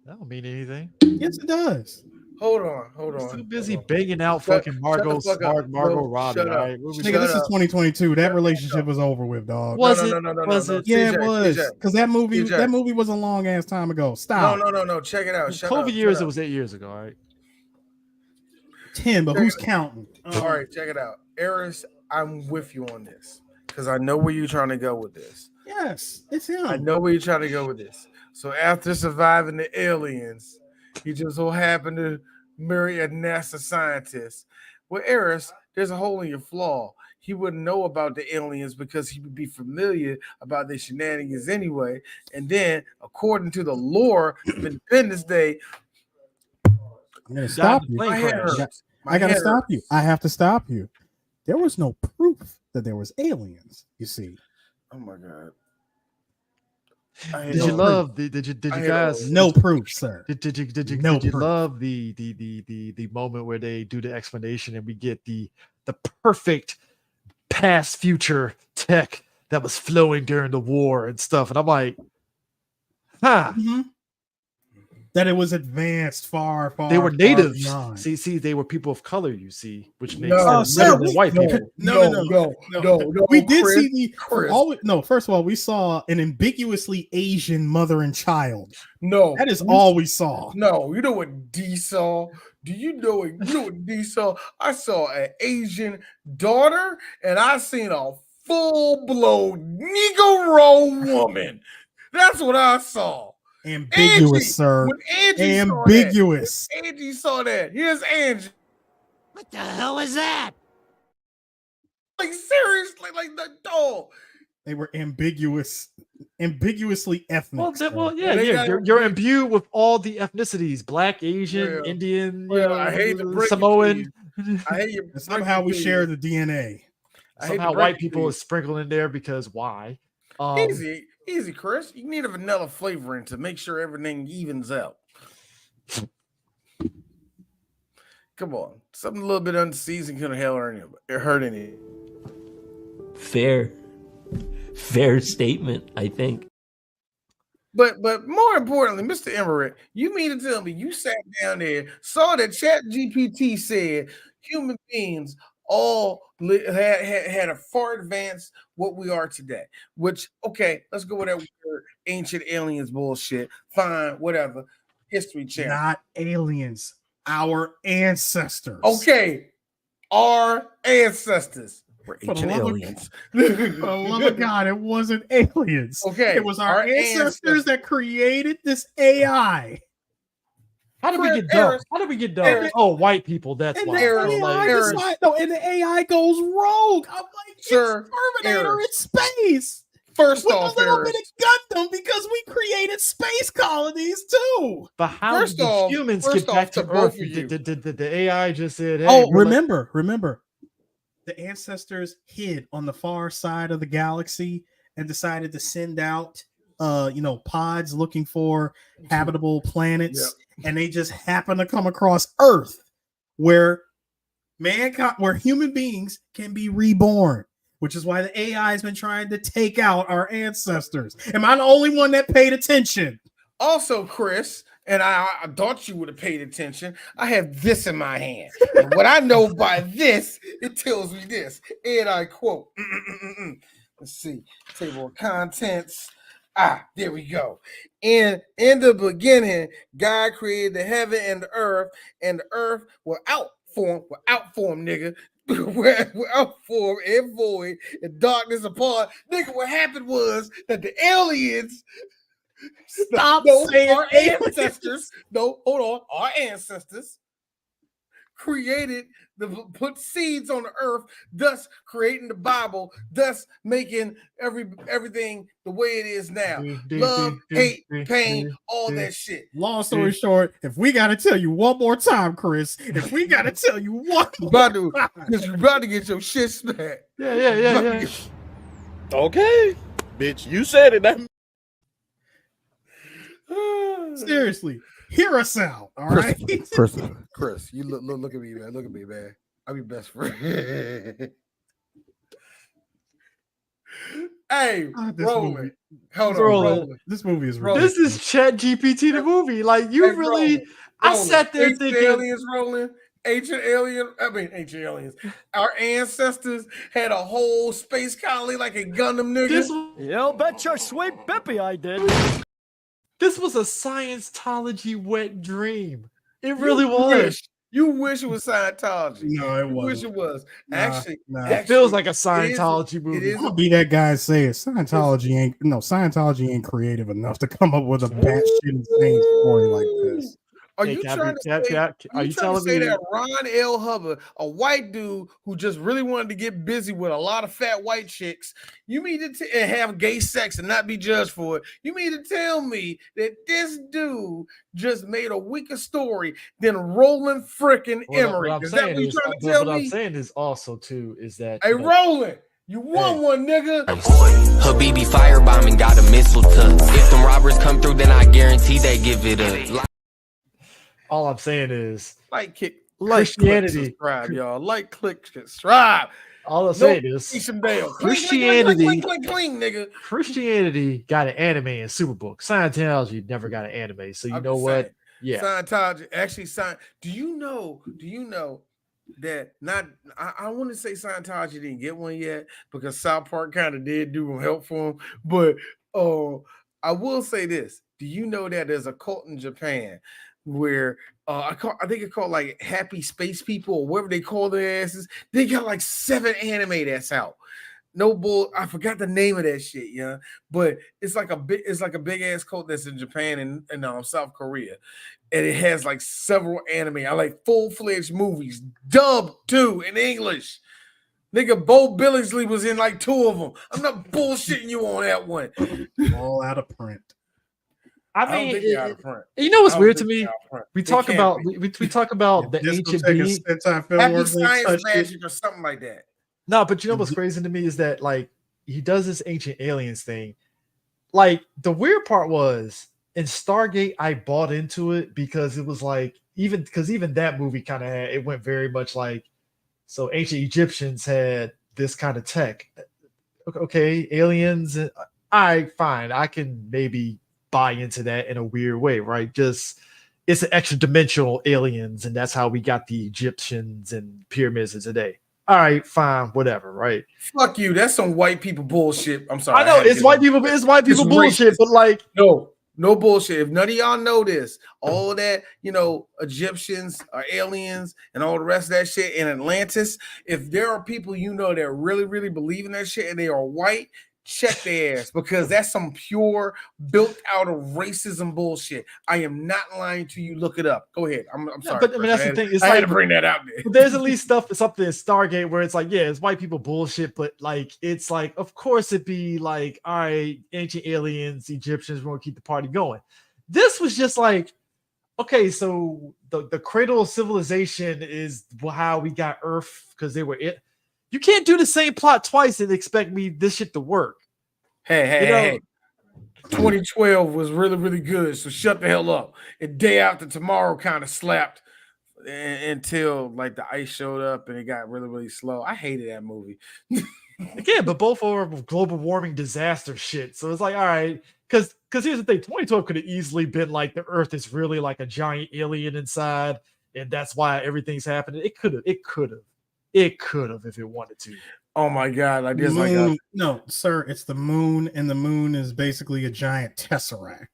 Speaker 2: That don't mean anything.
Speaker 3: Yes, it does.
Speaker 1: Hold on.
Speaker 2: He's too busy banging out fucking Margot Robbie.
Speaker 1: Shut
Speaker 2: All
Speaker 1: up.
Speaker 2: right, what we
Speaker 3: Nigga,
Speaker 2: doing?
Speaker 3: this is 2022. That relationship was over with, dog.
Speaker 2: Was
Speaker 1: No.
Speaker 2: it? Was it?
Speaker 3: Yeah, it
Speaker 1: TJ,
Speaker 3: was. Because that movie
Speaker 1: TJ.
Speaker 3: was a long ass time ago. Stop.
Speaker 1: No. Check it out. Shut
Speaker 2: COVID
Speaker 1: up.
Speaker 2: years.
Speaker 1: Shut
Speaker 2: It
Speaker 1: up.
Speaker 2: was 8 years ago. All right.
Speaker 3: 10, but who's counting?
Speaker 1: All right, check it out. Eris, I'm with you on this because I know where you're trying to go with this.
Speaker 3: Yes, it's him.
Speaker 1: I know where you're trying to go with this. So after surviving the aliens, he just so happened to marry a NASA scientist. Well, Eris, there's a hole in your flaw. He wouldn't know about the aliens because he would be familiar about their shenanigans anyway. And then, according to the lore of Independence Day,
Speaker 3: I'm gonna stop you.
Speaker 1: my head hurts.
Speaker 3: I gotta stop you. I have to stop you. There was no proof that there was aliens. You see.
Speaker 1: Oh my god.
Speaker 2: Did you guys
Speaker 3: no proof, sir?
Speaker 2: Did you love the moment where they do the explanation and we get the perfect past future tech that was flowing during the war and stuff, and I'm like,
Speaker 3: that it was advanced far.
Speaker 2: They were natives.
Speaker 3: Beyond.
Speaker 2: See, they were people of color. You see, which makes
Speaker 3: sense.
Speaker 2: better than white people.
Speaker 3: No. We did
Speaker 1: Chris,
Speaker 3: see first of all, we saw an ambiguously Asian mother and child.
Speaker 1: No,
Speaker 3: that is all we saw.
Speaker 1: No, you know what D saw? Do you know what D saw? I saw an Asian daughter, and I seen a full-blown Negro woman. That's what I saw.
Speaker 3: Ambiguous,
Speaker 1: Angie,
Speaker 3: sir.
Speaker 1: Ambiguous. Angie saw that. Here's Angie.
Speaker 6: What the hell is that?
Speaker 1: Like seriously, like the dog.
Speaker 3: They were ambiguously ethnic.
Speaker 2: You're imbued with all the ethnicities: Black, Asian, Indian,
Speaker 1: I hate
Speaker 2: Samoan.
Speaker 1: I hate you.
Speaker 3: Somehow we share the DNA.
Speaker 2: Somehow white people is sprinkled in there because why?
Speaker 1: Easy, Chris. You need a vanilla flavoring to make sure everything evens out. Come on, something a little bit unseasoned couldn't hurt any.
Speaker 9: Fair statement, I think.
Speaker 1: But more importantly, Mr. Emmerich, you mean to tell me you sat down there, saw that ChatGPT said human beings all had a far advanced what we are today, which, okay, let's go with that weird ancient aliens bullshit. Fine, whatever. History channel.
Speaker 3: Not aliens, our ancestors.
Speaker 1: Okay, our ancestors were ancient aliens.
Speaker 3: For the love of God, it wasn't aliens.
Speaker 1: Okay,
Speaker 3: it was our ancestors that created this AI.
Speaker 2: How did we get dumb? Oh, white people. That's why.
Speaker 3: And the AI goes rogue. I'm like, it's Terminator in space.
Speaker 1: First
Speaker 3: with
Speaker 1: off,
Speaker 3: a little bit of Gundam because we created space colonies too.
Speaker 2: But how did the humans get back to Earth? Did the AI just said,
Speaker 3: "Hey"? Remember, the ancestors hid on the far side of the galaxy and decided to send out, pods looking for habitable planets. Yep. And they just happen to come across Earth, where human beings can be reborn, which is why the AI has been trying to take out our ancestors. Am I the only one that paid attention?
Speaker 1: Also, Chris, and I thought you would have paid attention, I have this in my hand. And what I know by this, it tells me this. And I quote, let's see, table of contents. There we go. In the beginning, God created the heaven and the earth will outform, nigga. Without form and void and darkness apart. Nigga, what happened was that the aliens our ancestors created put seeds on the earth, thus creating the Bible, thus making everything the way it is now. Love, hate, pain, all that shit.
Speaker 3: Long story short, if we gotta tell you one more time, Chris, because you're about
Speaker 1: to get your shit smacked.
Speaker 2: Yeah.
Speaker 10: Okay, bitch, you said it.
Speaker 3: Seriously, hear us out, all right?
Speaker 1: Chris, you look at me, man. Look at me, man. I'm your best friend. Hey,
Speaker 3: Roland. This movie is
Speaker 2: ridiculous. This is ChatGPT the movie. Like you I sat there
Speaker 1: ancient
Speaker 2: thinking
Speaker 1: aliens rolling. Ancient aliens. Our ancestors had a whole space colony like a Gundam, nigga.
Speaker 4: You bet your sweet bippy I did.
Speaker 2: This was a Scientology wet dream. It really was.
Speaker 1: You wish it was Scientology.
Speaker 3: No, it
Speaker 1: You wish
Speaker 3: wasn't.
Speaker 1: it was.
Speaker 3: Nah,
Speaker 1: Actually,
Speaker 2: It feels like a Scientology movie.
Speaker 3: I'm gonna be that guy and say it. Scientology ain't creative enough to come up with a batshit insane story like this.
Speaker 1: Are you trying to say that Ron L. Hubbard, a white dude who just really wanted to get busy with a lot of fat white chicks, you mean to and have gay sex and not be judged for it? You mean to tell me that this dude just made a weaker story than Roland frickin' Emmerich? Is that what you're trying to tell me?
Speaker 2: What I'm saying is also too is that
Speaker 1: hey, Roland, you won one, nigga.
Speaker 11: Habibi firebombing got a missile tuck. If them robbers come through, then I guarantee they give it up.
Speaker 2: All I'm saying is
Speaker 1: Christianity. Click, subscribe, y'all. Click, subscribe.
Speaker 2: All I'm saying is
Speaker 1: Christianity. Cling, nigga.
Speaker 2: Christianity got an anime and Superbook. Scientology never got an anime. So you know what?
Speaker 1: Yeah. Scientology actually Do you know that I want to say Scientology didn't get one yet because South Park kind of did do help for them, but I will say this. Do you know that there's a cult in Japan where I think it's called like Happy Space People or whatever they call their asses? They got like 7 anime that's out. No bull. I forgot the name of that shit, yeah. But it's like a big ass cult that's in Japan and South Korea, and it has like several anime. I like full-fledged movies, dubbed too in English. Nigga, Bo Billingsley was in like 2 of them. I'm not bullshitting you on that one.
Speaker 3: All out of print.
Speaker 2: I mean, you know what's weird to me? We talk about the ancient being.
Speaker 1: Happy Science Magic or something like that.
Speaker 2: No, but you know what's crazy to me is that like he does this ancient aliens thing. Like the weird part was in Stargate, I bought into it because it was like even that movie kind of had it went very much like so ancient Egyptians had this kind of tech. Okay, aliens. All right, fine. I can maybe buy into that in a weird way, right? Just it's an extra dimensional aliens, and that's how we got the Egyptians and pyramids of today. All right, fine, whatever, right?
Speaker 1: Fuck you. That's some white people bullshit. I'm sorry.
Speaker 2: I know it's white people bullshit, but like
Speaker 1: no bullshit. If none of y'all know this, all of that, Egyptians are aliens and all the rest of that shit in Atlantis. If there are people that really, really believe in that shit and they are white, check their ass because that's some pure built out of racism bullshit. I am not lying to you. Look it up. Go ahead. I'm sorry.
Speaker 2: But I mean, that's the thing.
Speaker 1: I had to bring that out there.
Speaker 2: But there's at least something in Stargate where it's like, yeah, it's white people bullshit, but like it's like, of course it'd be like, all right, ancient aliens, Egyptians, we're gonna keep the party going. This was just like, okay, so the cradle of civilization is how we got Earth because they were it. You can't do the same plot twice and expect this shit to work.
Speaker 1: Hey. 2012 was really, really good. So shut the hell up. And Day After Tomorrow kind of slapped until like the ice showed up and it got really, really slow. I hated that movie.
Speaker 2: Again, but both are global warming disaster shit. So it's like, all right, because here's the thing: 2012 could have easily been like the Earth is really like a giant alien inside, and that's why everything's happening. It could have if it wanted to.
Speaker 1: Oh my god! Like this,
Speaker 3: no, sir. It's the moon, and the moon is basically a giant tesseract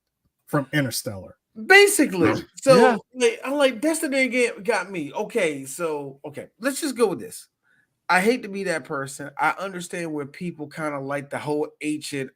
Speaker 3: from Interstellar.
Speaker 1: Basically, so I'm like, that's the thing got me. Okay, let's just go with this. I hate to be that person. I understand where people kind of like the whole ancient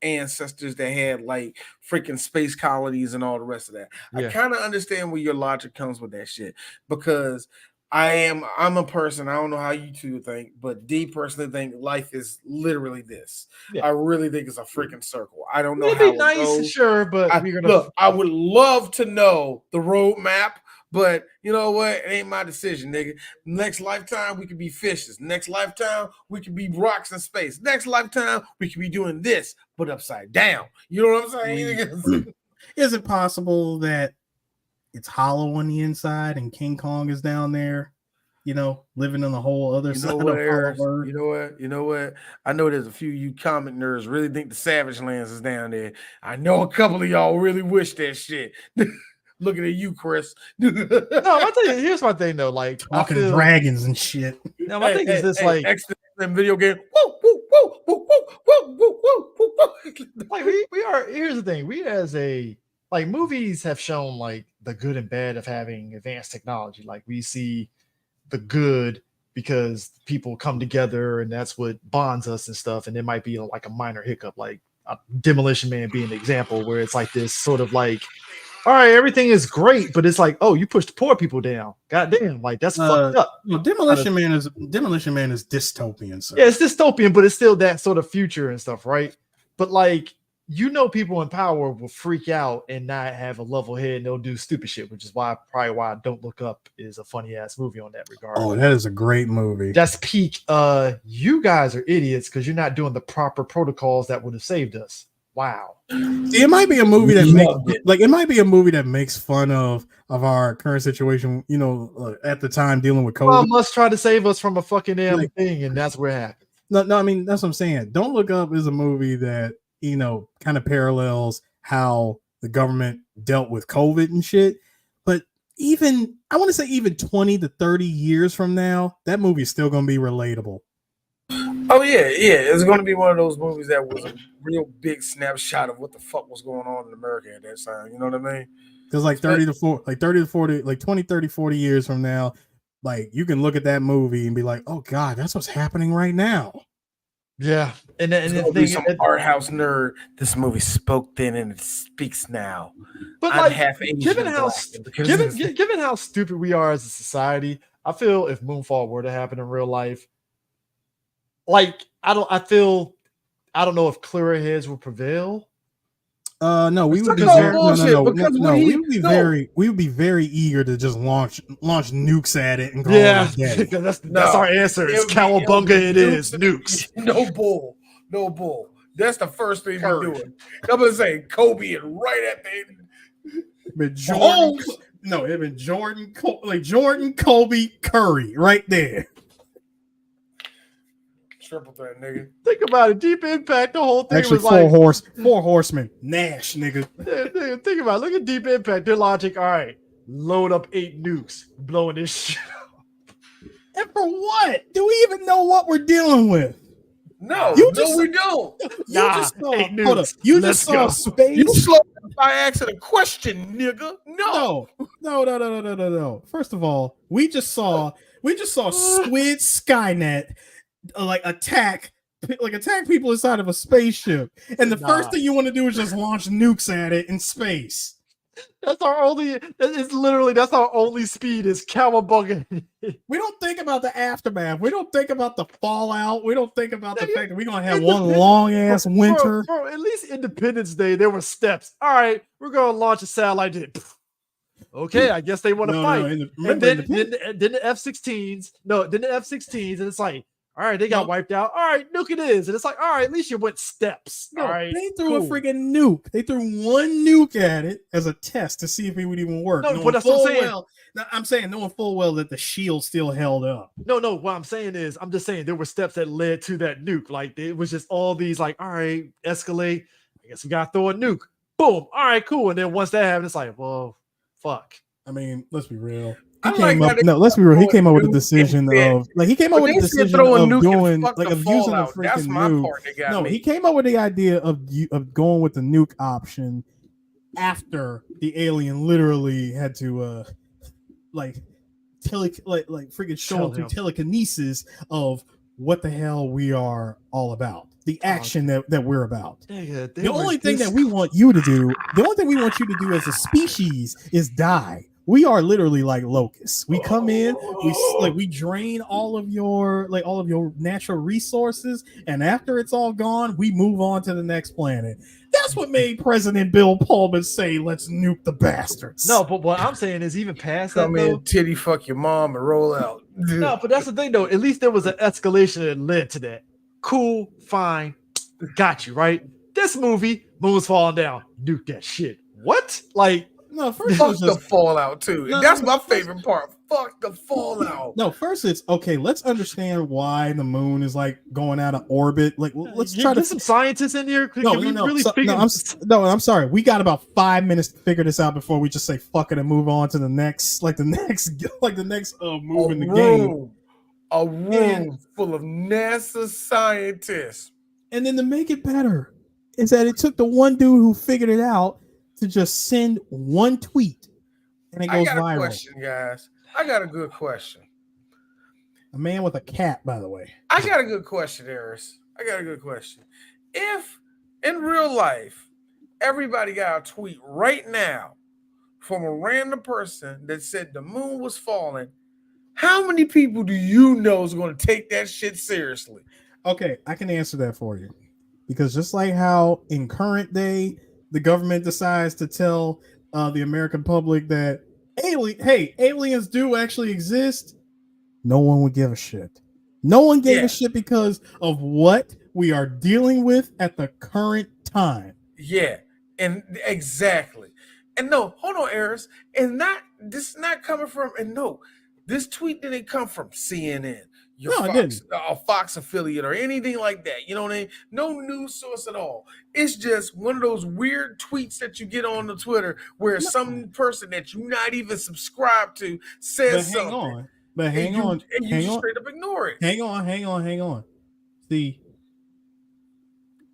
Speaker 1: ancestors that had like freaking space colonies and all the rest of that. Yeah. I kind of understand where your logic comes with that shit because I'm a person. I don't know how you two think, but D personally think life is literally this. Yeah. I really think it's a freaking circle. I don't know how
Speaker 2: it goes. Sure, but
Speaker 1: I would love to know the roadmap. But you know what? It ain't my decision, nigga. Next lifetime, we could be fishes. Next lifetime, we could be rocks in space. Next lifetime, we could be doing this, but upside down. You know what I'm saying?
Speaker 3: Is it possible that it's hollow on the inside and King Kong is down there, living on the whole other side of Earth?
Speaker 1: You know what? I know there's a few you comic nerds really think the Savage Lands is down there. I know a couple of y'all really wish that shit. looking at you, Chris.
Speaker 2: No, I'll tell you. Here's my thing though. Like
Speaker 3: talking dragons and shit.
Speaker 2: Now my thing is this: like
Speaker 1: X-Men video game. Woo, woo, woo, woo, woo, woo, woo, woo, woo.
Speaker 2: Like we are. Here's the thing: we as a like movies have shown like the good and bad of having advanced technology. Like we see the good because people come together and that's what bonds us and stuff. And it might be like a minor hiccup, like Demolition Man being an example where it's like this sort of like, all right, everything is great, but it's like, oh, you pushed poor people down. God damn, like that's fucked up.
Speaker 3: Well, Demolition Man is dystopian. So.
Speaker 2: Yeah, it's dystopian, but it's still that sort of future and stuff, right? But like, people in power will freak out and not have a level head and they'll do stupid shit, which is why Don't Look Up is a funny ass movie on that regard.
Speaker 3: Oh, that is a great movie.
Speaker 2: That's peak. You guys are idiots because you're not doing the proper protocols that would have saved us. Wow.
Speaker 3: See, it might be a movie that makes fun of our current situation. You know, at the time dealing with COVID.
Speaker 2: Well, must try to save us from a fucking damn thing, and that's where it happened.
Speaker 3: No, I mean that's what I'm saying. Don't Look Up is a movie that kind of parallels how the government dealt with COVID and shit. But even 20 to 30 years from now, that movie is still going to be relatable.
Speaker 1: Oh yeah, it's going to be one of those movies that was a real big snapshot of what the fuck was going on in America at that time. You know what I mean?
Speaker 3: Because 20, 30, 40 years from now, like you can look at that movie and be like, oh God, that's what's happening right now.
Speaker 2: Yeah, and the
Speaker 1: thing, some art house nerd. This movie spoke then and it speaks now.
Speaker 2: But
Speaker 1: I'm
Speaker 2: like,
Speaker 1: half Asian
Speaker 2: given how stupid we are as a society, I feel if Moonfall were to happen in real life, like I don't know if clearer heads will prevail.
Speaker 3: No, we would be very eager to just launch nukes at it and go.
Speaker 2: Yeah, that's our answer. It's cowabunga. It is nukes.
Speaker 1: No bull. That's the first thing we're doing. I'm gonna say Kobe and right at the
Speaker 3: but Jordan. No, it'd been Jordan, Kobe, Curry, right there.
Speaker 1: Triple threat, nigga.
Speaker 2: Think about it. Deep Impact. The whole thing
Speaker 3: actually
Speaker 2: was
Speaker 3: four horsemen. Nash, nigga.
Speaker 2: Think about it. Look at Deep Impact. Their logic. All right, load up 8 nukes, blowing this shit up.
Speaker 3: And for what? Do we even know what we're dealing with?
Speaker 1: No, we don't.
Speaker 3: You just saw space.
Speaker 1: You slowed by accident. Question, nigga. No.
Speaker 3: First of all, we just saw Squid Skynet. Attack people inside of a spaceship, and the first thing you want to do is just launch nukes at it in space.
Speaker 2: That's our only speed is cowabunga.
Speaker 3: We don't think about the aftermath. We don't think about the fallout. We don't think about the fact that we're gonna have one long ass winter.
Speaker 2: Bro, at least Independence Day, there were steps. All right, we're gonna launch a satellite. Okay, I guess they want to fight. And then the F-16s. Then the F-16s, and it's like, all right, they got wiped out. All right, nuke it is. And it's like, all right, at least you went steps. All right,
Speaker 3: they threw a freaking nuke. They threw one nuke at it as a test to see if it would even work.
Speaker 2: No, but that's what I'm saying.
Speaker 3: I'm saying knowing full well that the shield still held up.
Speaker 2: No, what I'm saying is, I'm just saying there were steps that led to that nuke. Like, it was just all these, like, all right, escalate. I guess we got to throw a nuke. Boom. All right, cool. And then once that happened, it's like, well, fuck.
Speaker 3: I mean, let's be real. He came up with the decision of using a freaking nuke. No, he came up with the idea of going with the nuke option after the alien literally had to freaking show through telekinesis of what the hell we are all about. The action that we're about. The only thing we want you to do as a species is die. We are literally like locusts. We come in, we drain all of your natural resources, and after it's all gone, we move on to the next planet. That's what made President Bill Pullman say, "Let's nuke the bastards."
Speaker 2: No, but what I'm saying is, even past that,
Speaker 1: come in, titty fuck your mom, and roll out.
Speaker 2: No, but that's the thing, though. At least there was an escalation that led to that. Cool, fine, got you right. This movie, moon's falling down, nuke that shit. What? Like.
Speaker 3: No, first
Speaker 1: fuck
Speaker 3: it was just,
Speaker 1: the fallout too.
Speaker 3: No,
Speaker 1: That's
Speaker 3: no,
Speaker 1: my
Speaker 3: first-
Speaker 1: favorite part. Fuck the fallout.
Speaker 3: No, first it's okay. Let's understand why the moon is like going out of orbit. Like, let's try to
Speaker 2: get some scientists in here.
Speaker 3: I'm sorry. We got about 5 minutes to figure this out before we just say fuck it and move on to the next move in the game.
Speaker 1: A room full of NASA scientists.
Speaker 3: And then to make it better is that it took the one dude who figured it out to just send one tweet and it goes
Speaker 1: I got
Speaker 3: viral.
Speaker 1: a question, guys. I got a good question.
Speaker 3: A man with a cat, by the way.
Speaker 1: I got a good question, Eris. I got a good question. If in real life everybody got a tweet right now from a random person that said the moon was falling, how many people do you know is going to take that shit seriously?
Speaker 3: Okay, I can answer that for you. Because just like how in current day, the government decides to tell the American public that aliens do actually exist, no one would give a shit. No one gave a shit because of what we are dealing with at the current time.
Speaker 1: Yeah, and exactly. And no, hold on, Eris. And this is not coming from, and no, this tweet didn't come from CNN, Fox affiliate, or anything like that. You know what I mean? No news source at all. It's just one of those weird tweets that you get on the Twitter where some person that you're not even subscribed to says something.
Speaker 3: Hang on.
Speaker 1: And you just straight up ignore it.
Speaker 3: Hang on. See,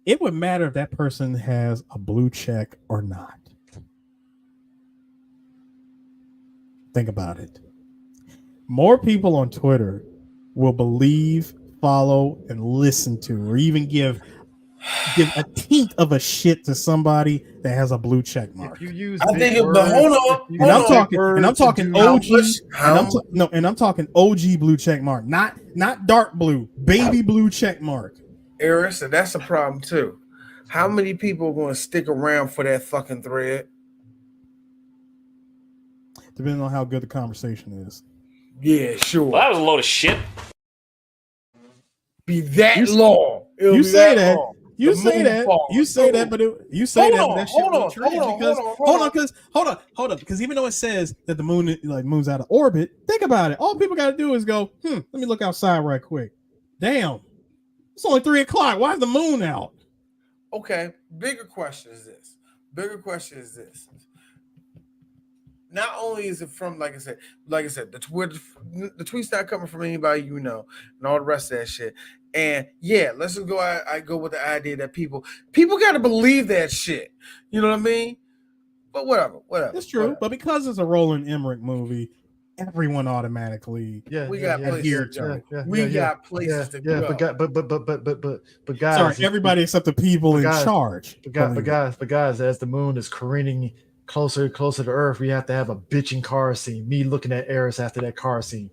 Speaker 3: it would matter if that person has a blue check or not. Think about it. More people on Twitter will believe, follow, and listen to, or even give a teeth of a shit to somebody that has a blue check mark.
Speaker 2: If you use
Speaker 1: I'm talking
Speaker 3: OG blue check mark, not dark blue, baby blue check mark.
Speaker 1: Eris, and that's a problem too. How many people are going to stick around for that fucking thread?
Speaker 3: Depending on how good the conversation is.
Speaker 1: Yeah, sure.
Speaker 12: Well, that was a load of shit.
Speaker 1: Be that long.
Speaker 3: You say that. You say that. You say that, but that shit will trash because hold on. Because even though it says that the moon moon's out of orbit, think about it. All people got to do is go, let me look outside right quick. Damn, it's only 3:00. Why is the moon out?
Speaker 1: Okay. Bigger question is this. Not only is it from, like I said, the tweet's not coming from anybody you know, and all the rest of that shit. And yeah, let's just go. I go with the idea that people got to believe that shit. You know what I mean? But whatever.
Speaker 3: It's true. But because it's a Roland Emmerich movie, everyone automatically
Speaker 1: we got places to go. We got places to go.
Speaker 2: But guys,
Speaker 3: sorry, everybody except the people in charge.
Speaker 2: But guys, as the moon is careening closer to Earth, we have to have a bitching car scene. Me looking at Eris after that car scene.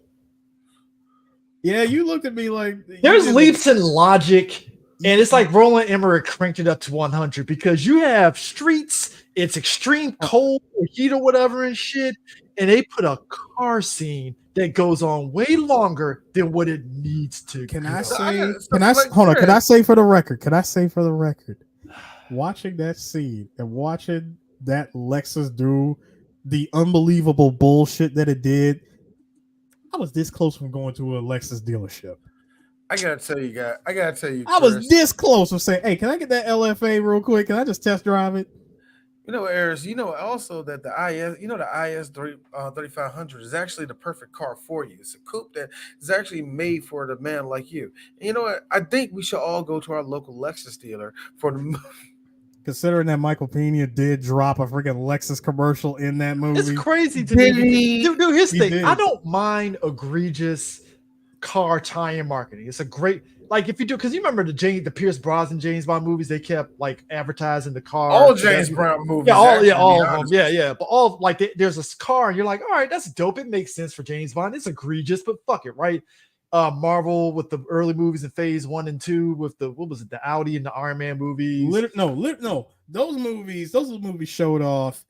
Speaker 3: Yeah, you looked at me like
Speaker 2: there's leaps in logic, and it's like Roland Emmerich cranked it up to 100 because you have streets, it's extreme cold or heat or whatever and shit, and they put a car scene that goes on way longer than what it needs to.
Speaker 3: Can I say for the record, watching that scene and watching that Lexus do the unbelievable bullshit that it did, I was this close from going to a Lexus dealership.
Speaker 1: I gotta tell you, guys. Chris,
Speaker 3: I was this close from saying, "Hey, can I get that LFA real quick? Can I just test drive it?"
Speaker 1: You know, Eris, you know also that the IS 3500 is actually the perfect car for you. It's a coupe that is actually made for the man like you. And you know what? I think we should all go to our local Lexus dealer for the.
Speaker 3: Considering that Michael Pena did drop a freaking Lexus commercial in that movie.
Speaker 2: It's crazy to me. Dude, here's the thing. I don't mind egregious car tie-in marketing. It's a great, like, if you do, because you remember the Pierce Brosnan James Bond movies, they kept like advertising the car.
Speaker 1: All James Brown movies.
Speaker 2: All of them. Yeah. But all like there's a car, and you're like, all right, that's dope. It makes sense for James Bond. It's egregious, but fuck it, right? Marvel with the early movies in phase 1 and 2 with the Audi and the Iron Man movies.
Speaker 3: No, those movies showed off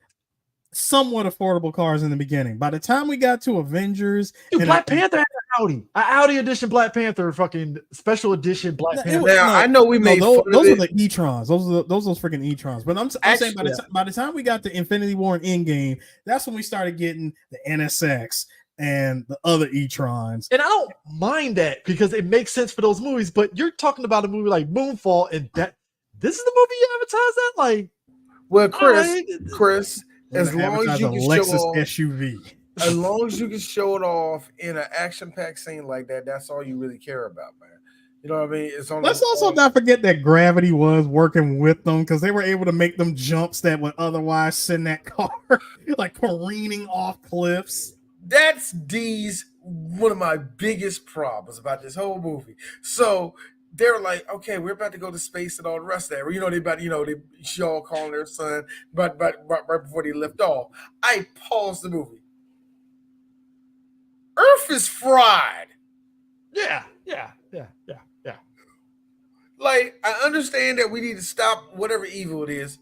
Speaker 3: somewhat affordable cars in the beginning. By the time we got to Avengers,
Speaker 2: dude, Black Panther had an Audi edition Black Panther, fucking special edition Black Panther.
Speaker 1: Now I know we made
Speaker 3: those
Speaker 1: fun of
Speaker 3: are
Speaker 1: it.
Speaker 3: the e-trons. Those are freaking e-trons. But I'm saying by the time we got to Infinity War and Endgame, that's when we started getting the NSX and the other e-trons.
Speaker 2: And I don't mind that because it makes sense for those movies. But you're talking about a movie like Moonfall, and this is the movie you advertise that? Like,
Speaker 1: well, Chris, as long as you can
Speaker 3: Lexus
Speaker 1: show off,
Speaker 3: SUV,
Speaker 1: as long as you can show it off in an action-packed scene like that, that's all you really care about, man. You know what I mean?
Speaker 3: Let's also not forget that gravity was working with them because they were able to make them jumps that would otherwise send that car like careening off cliffs.
Speaker 1: That's one of my biggest problems about this whole movie. So they're like, okay, we're about to go to space and all the rest of that. You know, she all calling their son, but right before they lift off, I paused the movie. Earth is fried.
Speaker 2: Yeah.
Speaker 1: Like, I understand that we need to stop whatever evil it is.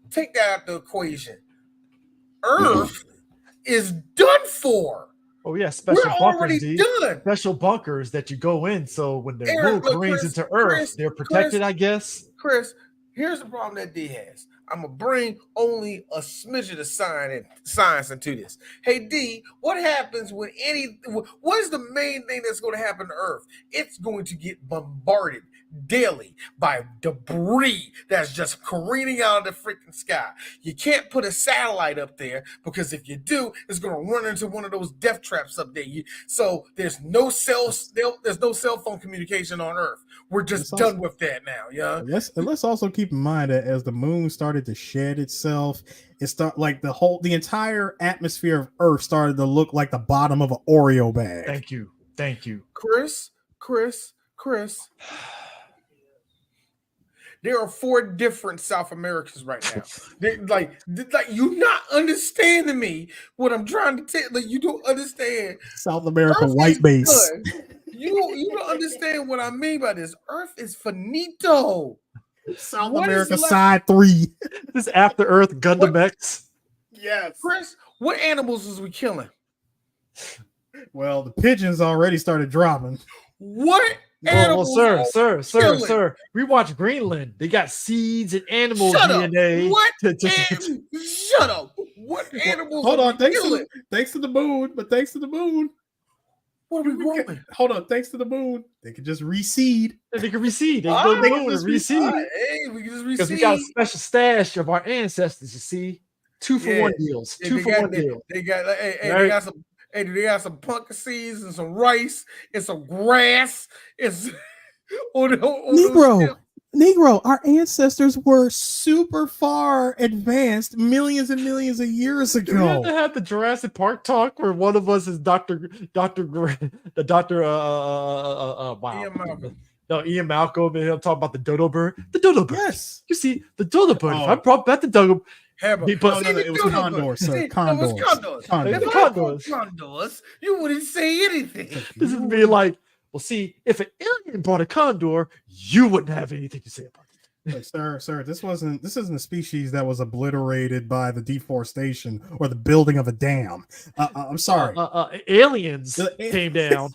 Speaker 1: Take that out the equation. Earth is done for.
Speaker 2: Oh yeah, special
Speaker 1: We're
Speaker 2: bunkers,
Speaker 1: already done.
Speaker 2: Special bunkers that you go in, so when the moon careens into Earth, they're protected, I guess.
Speaker 1: Chris, here's the problem that D has. I'm gonna bring only a smidget of science into this. Hey D, what happens what is the main thing that's going to happen to Earth? It's going to get bombarded daily by debris that's just careening out of the freaking sky. You can't put a satellite up there because if you do, it's going to run into one of those death traps up there. So there's no cell phone communication on Earth. We're just done with that now, yeah.
Speaker 3: Let's also keep in mind that as the moon started to shed itself, the entire atmosphere of Earth started to look like the bottom of an Oreo bag.
Speaker 2: Thank you,
Speaker 1: Chris. There are 4 different South Americans right now. Like you're not understanding me. What I'm trying to tell, like you don't understand.
Speaker 3: South America white base.
Speaker 1: You don't understand what I mean by this. Earth is finito.
Speaker 3: South America side 3.
Speaker 2: This after Earth Gundam X.
Speaker 3: Yes,
Speaker 1: Chris. What animals was we killing?
Speaker 3: Well, the pigeons already started dropping.
Speaker 1: What?
Speaker 2: Well, sir. We watch Greenland. They got seeds and animal DNA.
Speaker 1: What? Shut up. What animals?
Speaker 3: Hold on. Thanks to the moon. But thanks to the moon.
Speaker 1: What are we growing?
Speaker 3: Hold on. Thanks to the moon, they can just reseed.
Speaker 2: They can reseed. They can go to the moon and reseed.
Speaker 1: Hey, we can just reseed.
Speaker 2: Because we got a special stash of our ancestors. You see, 2-for-1 deals. 2-for-1 deals.
Speaker 1: They got they got some. Hey, they got some pumpkin seeds and some rice and some grass. It's
Speaker 3: Negro, our ancestors were super far advanced millions and millions of years ago.
Speaker 2: Do we have to have the Jurassic Park talk where one of us is Ian Malcolm, and he'll talk about the dodo bird. The dodo bird.
Speaker 3: Yes.
Speaker 2: You see, the dodo bird. If I brought back the dodo
Speaker 3: it was condors, sir.
Speaker 1: Condors. You wouldn't say anything.
Speaker 2: This would be like, well, see, if an alien brought a condor, you wouldn't have anything to say about it.
Speaker 3: Sir, this isn't a species that was obliterated by the deforestation or the building of a dam. I'm sorry.
Speaker 2: Aliens came down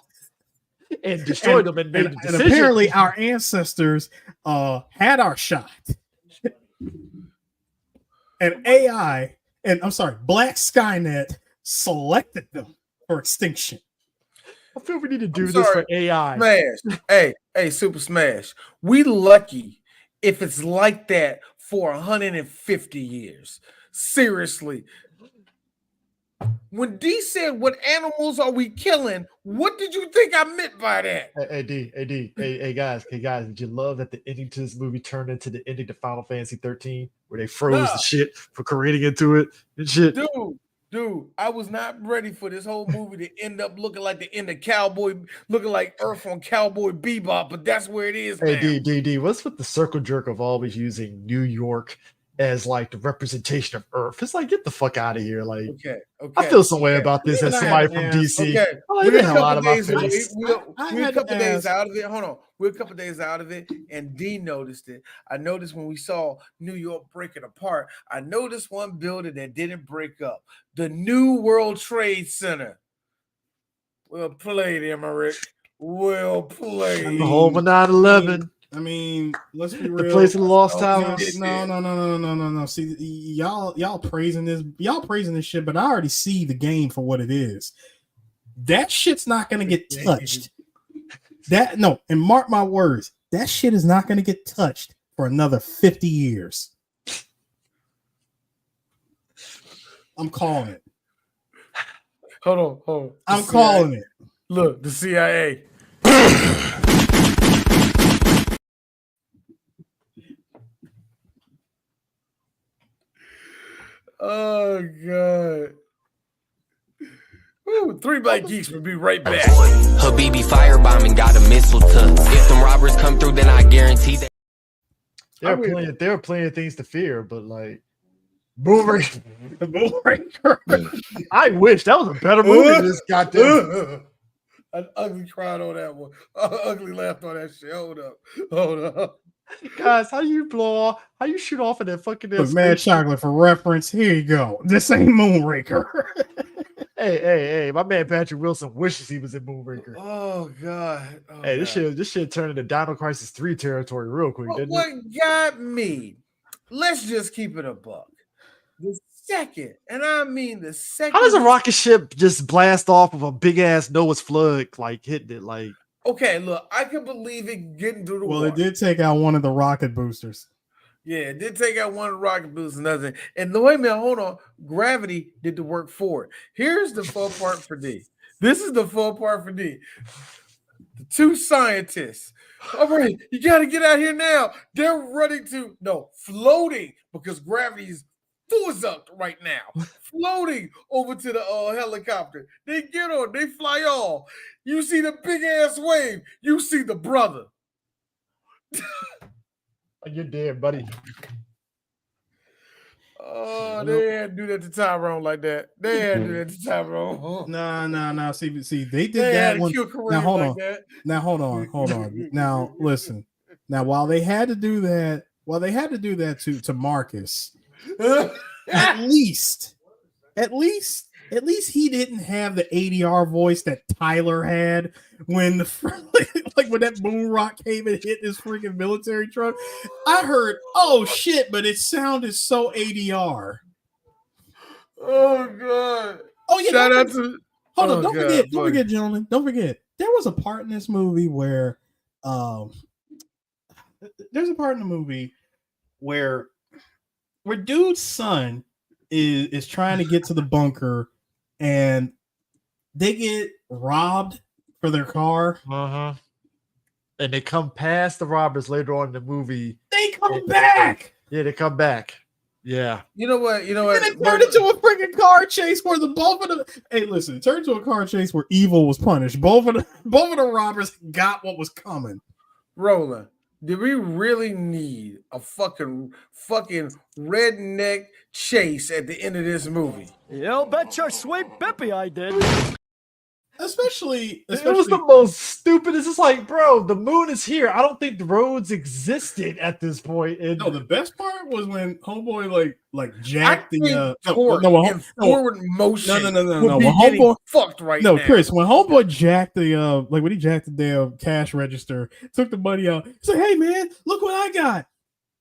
Speaker 2: and destroyed them and made a decision.
Speaker 3: And apparently our ancestors had our shot. And Black Skynet selected them for extinction.
Speaker 2: I feel we need to do this for AI.
Speaker 1: Smash. Hey, Super Smash. We lucky if it's like that for 150 years. Seriously. When D said, what animals are we killing? What did you think I meant by that?
Speaker 2: Hey, guys, did you love that the ending to this movie turned into the ending to Final Fantasy 13, where they froze the shit for careening into it and shit?
Speaker 1: Dude, I was not ready for this whole movie to end up looking like the end of looking like Earth on Cowboy Bebop, but that's where it is now.
Speaker 2: Hey, D, what's with the circle jerk of always using New York as like the representation of Earth. It's like, get the fuck out of here. Like,
Speaker 1: Okay.
Speaker 2: I feel some way about this as somebody from DC.
Speaker 1: Okay,
Speaker 2: We're a couple days away.
Speaker 1: We're a couple days out of it. Hold on, we're a couple days out of it, and D noticed it. I noticed when we saw New York breaking apart. I noticed one building that didn't break up. The New World Trade Center. Well played, Emmerich. Well played.
Speaker 2: The home of 9/11.
Speaker 3: I mean, let's be real.
Speaker 2: The place of the lost towers.
Speaker 3: No. See, y'all praising this shit, but I already see the game for what it is. That shit's not gonna get touched. And mark my words, that shit is not gonna get touched for another 50 years. I'm calling it.
Speaker 1: Hold on.
Speaker 3: I'm calling it.
Speaker 1: Look, the CIA. Oh God. Woo, 3 Black Geeks will be right back.
Speaker 11: Habibi firebombing got a missile to. If them robbers come through, then I guarantee that.
Speaker 2: There are plenty of things to fear, but like Moonraker. I wish that was a better movie than this goddamn.
Speaker 1: An ugly cried on that one. Ugly laughed on that shit. Hold up.
Speaker 2: Guys, how you shoot off of that fucking
Speaker 3: Mad Chocolate for reference. Here you go. This ain't Moonraker.
Speaker 2: Hey, my man Patrick Wilson wishes he was in Moonraker.
Speaker 1: Oh God.
Speaker 2: Hey, this shit turned into Dino Crisis 3 territory real quick, didn't
Speaker 1: what
Speaker 2: it?
Speaker 1: got me? Let's just keep it a buck. The second, and I mean the second.
Speaker 2: How does a rocket ship just blast off of a big ass Noah's flood, like hitting it? Like,
Speaker 1: okay, look, I can believe it getting through the
Speaker 3: Well,
Speaker 1: water.
Speaker 3: it did take out one of the rocket boosters.
Speaker 1: Yeah, it did take out one of the rocket boosters and nothing. And the wait a minute, hold on. Gravity did the work for it. Here's the fun part for D. This is the fun part for D. The two scientists. All right, you got to get out here now. They're floating because gravity is full up right now. Floating over to the helicopter. They get on, they fly off. You see the big ass wave. You see the brother.
Speaker 2: you're dead, buddy.
Speaker 1: Oh, they had to do that to Tyrone like that. They had to do that to Tyrone.
Speaker 3: No. See, they did that one. Now hold on. Now hold on. Now listen. Now while they had to do that, to Marcus, at least he didn't have the ADR voice that Tyler had when when that boom rock came and hit this freaking military truck. I heard, oh shit, but it sounded so ADR.
Speaker 1: Oh God.
Speaker 3: Oh yeah.
Speaker 1: Shout out to
Speaker 3: don't forget, gentlemen. Don't forget. There was a part in this movie where where dude's son is trying to get to the bunker and they get robbed for their car.
Speaker 2: And they come past the robbers later on in the movie.
Speaker 3: They come back.
Speaker 2: Yeah, they come back. Yeah.
Speaker 1: You know what?
Speaker 3: And it turned into a freaking car chase where it turned into a car chase where evil was punished. Both of the robbers got what was coming.
Speaker 1: Roland, did we really need a fucking redneck chase at the end of this movie?
Speaker 4: You bet your sweet Bippy I did.
Speaker 3: Especially
Speaker 2: it was the most stupid. It's just like, bro, the moon is here. I don't think the roads existed at this point. And
Speaker 3: no, the best part was when homeboy like jacked
Speaker 1: forward motion.
Speaker 3: No.
Speaker 1: When homeboy fucked right now.
Speaker 3: No, Chris, when homeboy jacked when he jacked the damn cash register, took the money out. He's like, hey man, look what I got.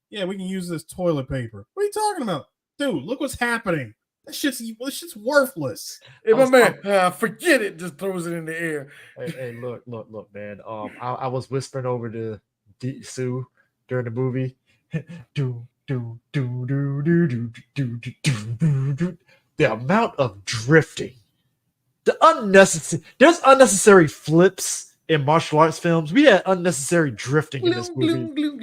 Speaker 3: Yeah, we can use this toilet paper. What are you talking about, dude? Look what's happening. This shit's worthless.
Speaker 1: Hey, my man, forget it. Just throws it in the air.
Speaker 2: Hey, look, man. I was whispering over to Sue during the movie. The amount of drifting, there's unnecessary flips in martial arts films. We had unnecessary drifting in this movie.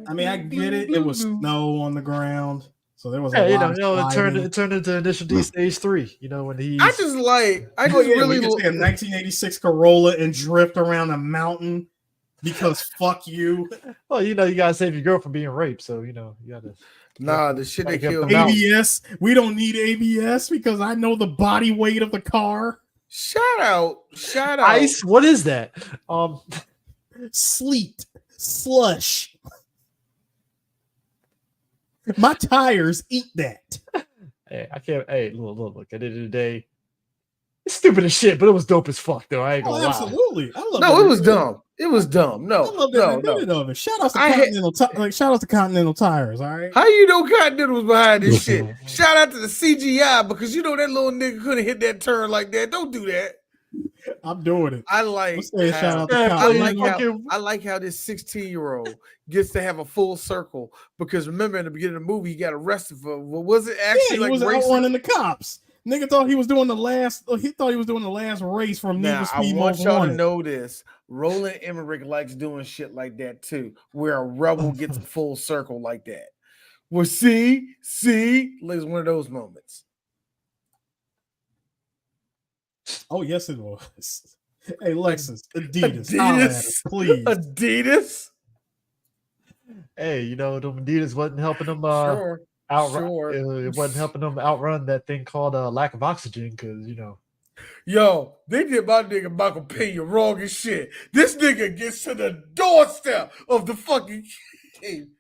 Speaker 3: I mean, I get it. It was snow on the ground. So there was
Speaker 2: it turned into Initial D Stage 3. You know, when he
Speaker 3: we could take a 1986 Corolla and drift around a mountain. because fuck you.
Speaker 2: Well, you gotta save your girl from being raped, so you gotta.
Speaker 1: Nah, the shit they killed.
Speaker 3: ABS. We don't need ABS because I know the body weight of the car.
Speaker 1: Shout out.
Speaker 2: Ice. What is that?
Speaker 3: Sleet, slush. My tires eat that.
Speaker 2: Hey, I can't. Hey, look. At the end of the day, it's stupid as shit, but it was dope as fuck, though. I ain't gonna lie.
Speaker 3: Absolutely.
Speaker 1: No, it was dumb. It was dumb. No,
Speaker 3: I love that minute of it. Shout out to Continental Tires. All right.
Speaker 1: How you know Continental was behind this shit? Shout out to the CGI because that little nigga couldn't hit that turn like that. Don't do that.
Speaker 3: I'm doing it.
Speaker 1: I like how this 16-year-old gets to have a full circle because remember in the beginning of the movie he got arrested for what was it actually
Speaker 3: he was outrunning the cops. Nigga thought he was doing the last. He thought he was doing the last race from Need for Speed.
Speaker 1: I want y'all to know this. Roland Emmerich likes doing shit like that too, where a rebel gets a full circle like that. Well, see, it's one of those moments.
Speaker 3: Oh yes, it was. Hey, Lexus, Adidas, please.
Speaker 1: Adidas.
Speaker 2: Hey, them Adidas wasn't helping them. It wasn't helping them outrun that thing called lack of oxygen because
Speaker 1: Yo, they did my nigga Michael Pena wrong as shit. This nigga gets to the doorstep of the fucking game.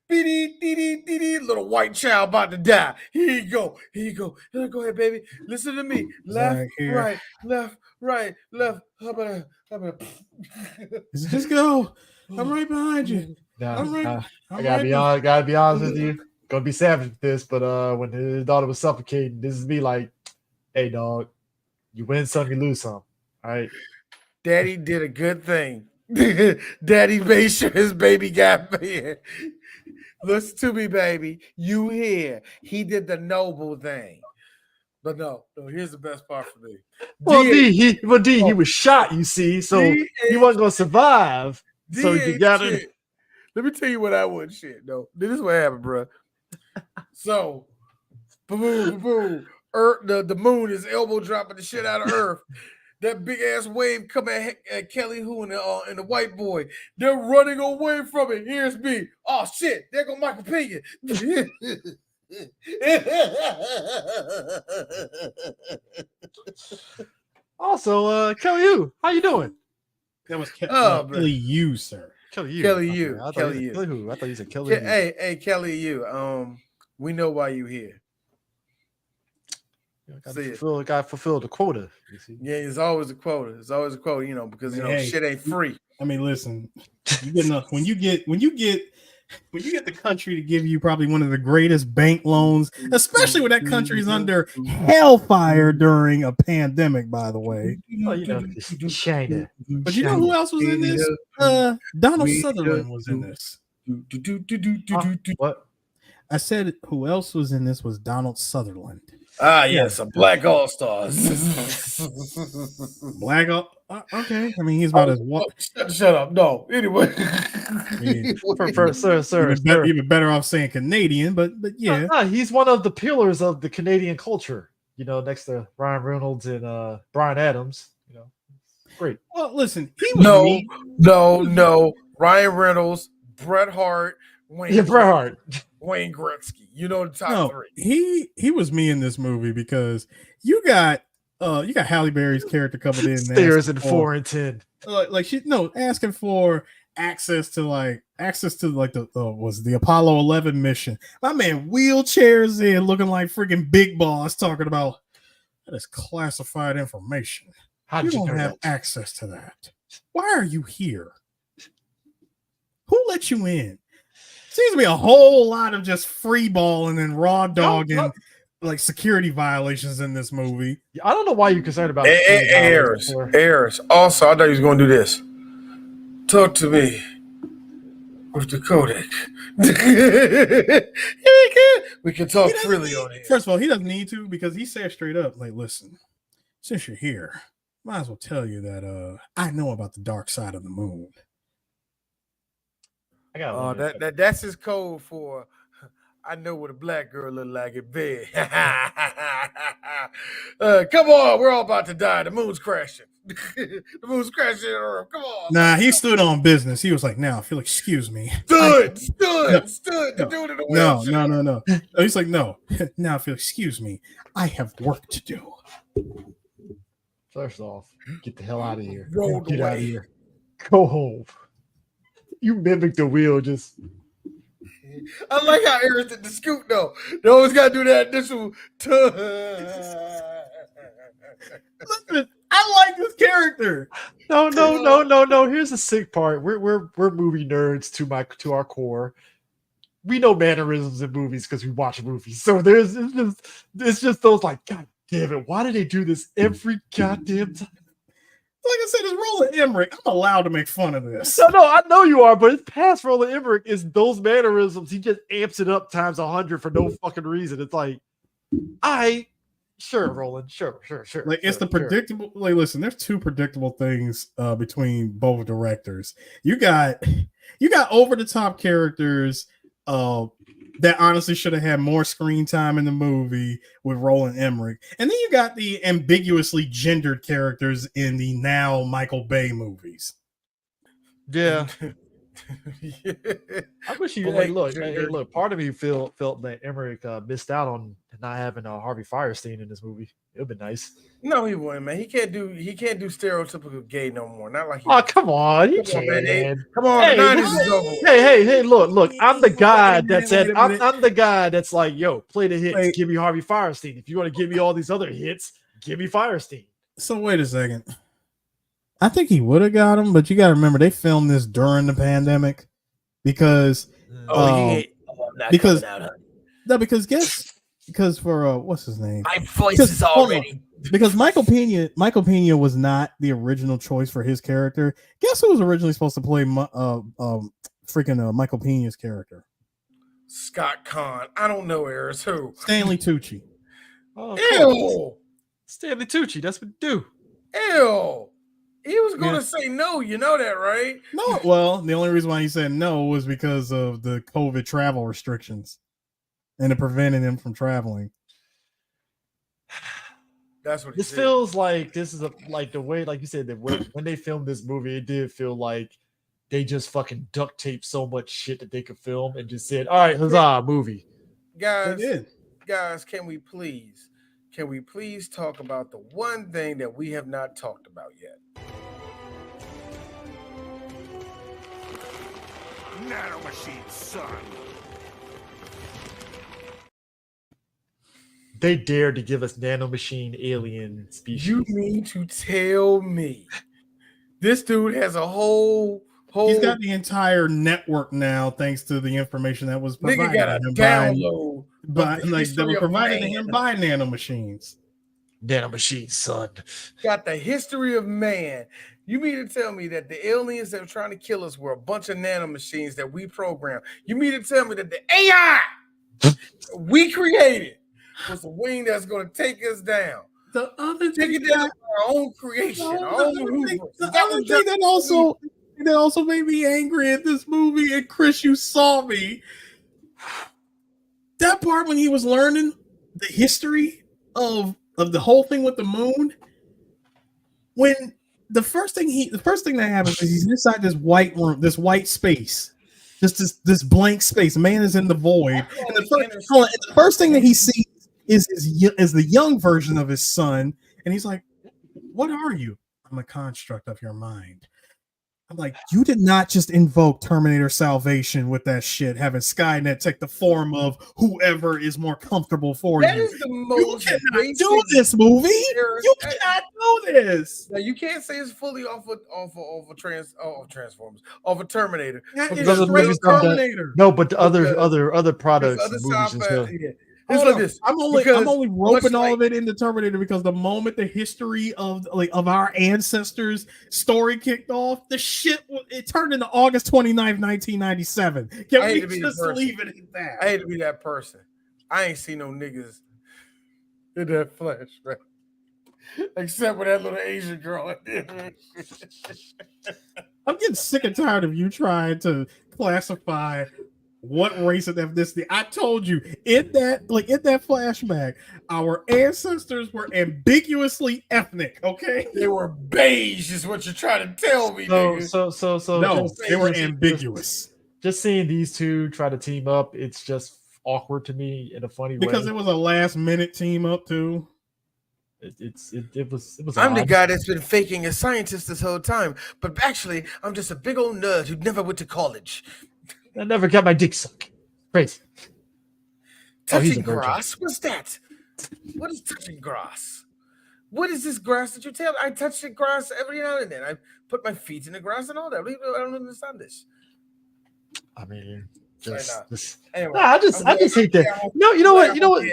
Speaker 1: Little white child about to die. Here you go. Go ahead, baby. Listen to me. Left, right. How about
Speaker 3: just go. I'm right behind you.
Speaker 2: I gotta be honest with you. Gonna be savage with this, but when his daughter was suffocating, this is me like, hey dog, you win some, you lose some. All right.
Speaker 1: Daddy did a good thing. Daddy made sure his baby got here. Listen to me, baby. You here. He did the noble thing. But no, here's the best part for me.
Speaker 2: He was shot, you see, so he wasn't gonna survive. So you got it.
Speaker 1: Let me tell you what I would shit. No, this is what happened, bro. So, boom. The moon is elbow dropping the shit out of Earth. That big ass wave coming at Kelly Hu and the white boy. They're running away from it. Here's me. Oh shit! There go Michael Pena.
Speaker 2: Also, Kelly Hu, how you doing?
Speaker 3: That was Kelly Hu, sir.
Speaker 2: Kelly Hu.
Speaker 1: Kelly Hu.
Speaker 2: I thought you said Kelly Hu.
Speaker 1: Hey, Kelly Hu. We know why you here.
Speaker 2: Got fulfilled the quota. You see?
Speaker 1: Yeah, it's always a quota. Because shit ain't free.
Speaker 3: I mean, listen, you get enough when you get the country to give you probably one of the greatest bank loans, especially when that country's under hellfire during a pandemic, by the way.
Speaker 2: China.
Speaker 3: But you know who else was in this? Donald Sutherland was in this.
Speaker 2: What?
Speaker 3: I said who else was in this was Donald Sutherland.
Speaker 1: Yes, a black all-stars.
Speaker 3: Black all okay. I mean, he's about as what?
Speaker 1: Shut up. No. Anyway.
Speaker 2: Sir.
Speaker 3: Even better off saying Canadian, but yeah.
Speaker 2: He's one of the pillars of the Canadian culture, next to Ryan Reynolds and Bryan Adams. Great.
Speaker 3: Well, listen, he was
Speaker 1: No. Ryan Reynolds, Bret Hart,
Speaker 2: Bret Hart.
Speaker 1: Wayne Gretzky. The top three.
Speaker 3: He was me in this movie because you got Halle Berry's character coming in
Speaker 2: stairs in 4 and 10.
Speaker 3: Asking for access to the Apollo 11 mission. My man wheelchairs in looking like freaking Big Boss talking about that is classified information. You don't have access to that. Why are you here? Who let you in? Seems to be a whole lot of just free balling and raw dogging like security violations in this movie.
Speaker 2: I don't know why you're concerned about
Speaker 1: errors. Also, I thought he was going to do this. Talk to me with the codec. We can talk freely on here.
Speaker 3: First of all, he doesn't need to because he said straight up, like, listen, since you're here, might as well tell you that I know about the dark side of the moon.
Speaker 1: That's his code for I know what a black girl look like in bed. Come on, we're all about to die. The moon's crashing. The moon's crashing in the room. Come on.
Speaker 3: Nah, he stood on business. He was like, "Now, Phil, excuse me."
Speaker 1: Stood.
Speaker 3: No,
Speaker 1: The dude in the
Speaker 3: no,
Speaker 1: wheelchair.
Speaker 3: no. He's like, "No, now, Phil, excuse me. I have work to do."
Speaker 2: First off, you get the hell out of here.
Speaker 1: Rolled
Speaker 2: Get
Speaker 1: away.
Speaker 2: out of here. Go home. You mimic the wheel. Just.
Speaker 1: I like how Eric did the scoot though. They always gotta do that initial.
Speaker 3: Listen, I like this character.
Speaker 2: No. Here's the sick part. We're movie nerds to our core. We know mannerisms in movies because we watch movies. So it's just those like, God damn it, why do they do this every goddamn time?
Speaker 3: Like I said, it's Roland Emmerich. I'm allowed to make fun of this.
Speaker 2: No, I know you are, but it's past Roland Emmerich. Is those mannerisms? He just amps it up times 100 for no fucking reason. It's like, sure, Roland, sure.
Speaker 3: Like it's the predictable. Like, listen, there's two predictable things between both directors. You got over the top characters that honestly should have had more screen time in the movie with Roland Emmerich, and then you got the ambiguously gendered characters in the now Michael Bay movies.
Speaker 2: Yeah. I wish you. Hey, look. Part of me felt that Emmerich missed out on not having Harvey Firestein in this movie. It would be nice.
Speaker 1: No, he wouldn't, man. He can't do stereotypical gay no more. Not like he.
Speaker 2: Oh, come on, he can.
Speaker 1: Man. Come on, hey, the 90s is over.
Speaker 2: Hey, look. I'm the guy that said I'm the guy that's like, yo, play the hits. Give me Harvey Firestein. If you want to give me all these other hits, give me Firestein.
Speaker 3: So wait a second. I think he would have got him, but you got to remember they filmed this during the pandemic because because for what's his name?
Speaker 1: My voice is already
Speaker 3: because Michael Pena was not the original choice for his character. Guess who was originally supposed to play Michael Pena's character?
Speaker 1: Scott Conn. I don't know, Eris. Who?
Speaker 3: Stanley Tucci.
Speaker 2: Oh, ew. Stanley Tucci. That's what do.
Speaker 1: Ew. He was going to say no. You know that, right?
Speaker 3: No. Well, the only reason why he said no was because of the COVID travel restrictions and it prevented him from traveling.
Speaker 1: That's what
Speaker 2: this feels like. This is like the way, like you said, that when they filmed this movie, it did feel like they just fucking duct taped so much shit that they could film and just said, "All right, huzzah, movie."
Speaker 1: Guys, can we please talk about the one thing that we have not talked about yet?
Speaker 6: Nanomachine, son.
Speaker 2: They dared to give us nanomachine alien species.
Speaker 1: You mean to tell me this dude has a whole
Speaker 3: He's got the entire network now, thanks to the information that was provided to him that was provided to him by nanomachines.
Speaker 2: Nanomachine, son.
Speaker 1: Got the history of man. You mean to tell me that the aliens that were trying to kill us were a bunch of nanomachines that we programmed? You mean to tell me that the AI we created was a wing that's going to take us down?
Speaker 3: The other thing
Speaker 1: our own creation,
Speaker 3: the other thing that also made me angry at this movie, and Chris, you saw me. That part when he was learning the history of the whole thing with the moon, when the first thing that happens is he's inside this white room, this white space, just this blank space. Man is in the void, and the first thing that he sees is the young version of his son, and he's like, "What are you?" "I'm a construct of your mind." I'm like, you did not just invoke Terminator Salvation with that shit, having Skynet take the form of whoever is more comfortable for you.
Speaker 1: That is the most.
Speaker 3: You cannot do this, movie. You cannot do this.
Speaker 1: Now you can't say it's fully off of Transformers, off of Terminator.
Speaker 3: It's straight Terminator.
Speaker 2: No, but the other products, and movies and stuff.
Speaker 3: I'm only roping all of it into Terminator because the moment the history of our ancestors story kicked off, the shit it turned into August 29th, 1997. Can we just leave it at that?
Speaker 1: I hate to be that person. I ain't seen no niggas in that flesh, right? Except for that little Asian girl.
Speaker 3: I'm getting sick and tired of you trying to classify what race and ethnicity. I told you in that flashback, our ancestors were ambiguously ethnic. Okay,
Speaker 1: they were beige, is what you're trying to tell me, nigga.
Speaker 2: So
Speaker 3: no, they were ambiguous.
Speaker 2: Just seeing these two try to team up, it's just awkward to me in a funny way.
Speaker 3: Because it was a last minute team up too.
Speaker 2: It was.
Speaker 1: I'm the
Speaker 2: odd.
Speaker 1: guy that's been faking a scientist this whole time, but actually, I'm just a big old nerd who never went to college.
Speaker 2: I never got my dick sucked. Crazy.
Speaker 1: Touching grass? What's that? What is touching grass? What is this grass that you tell? I touch the grass every now and then. I put my feet in the grass and all that. I don't understand this.
Speaker 2: I mean,
Speaker 1: anyway,
Speaker 2: I just hate that. No, you know what? You know what?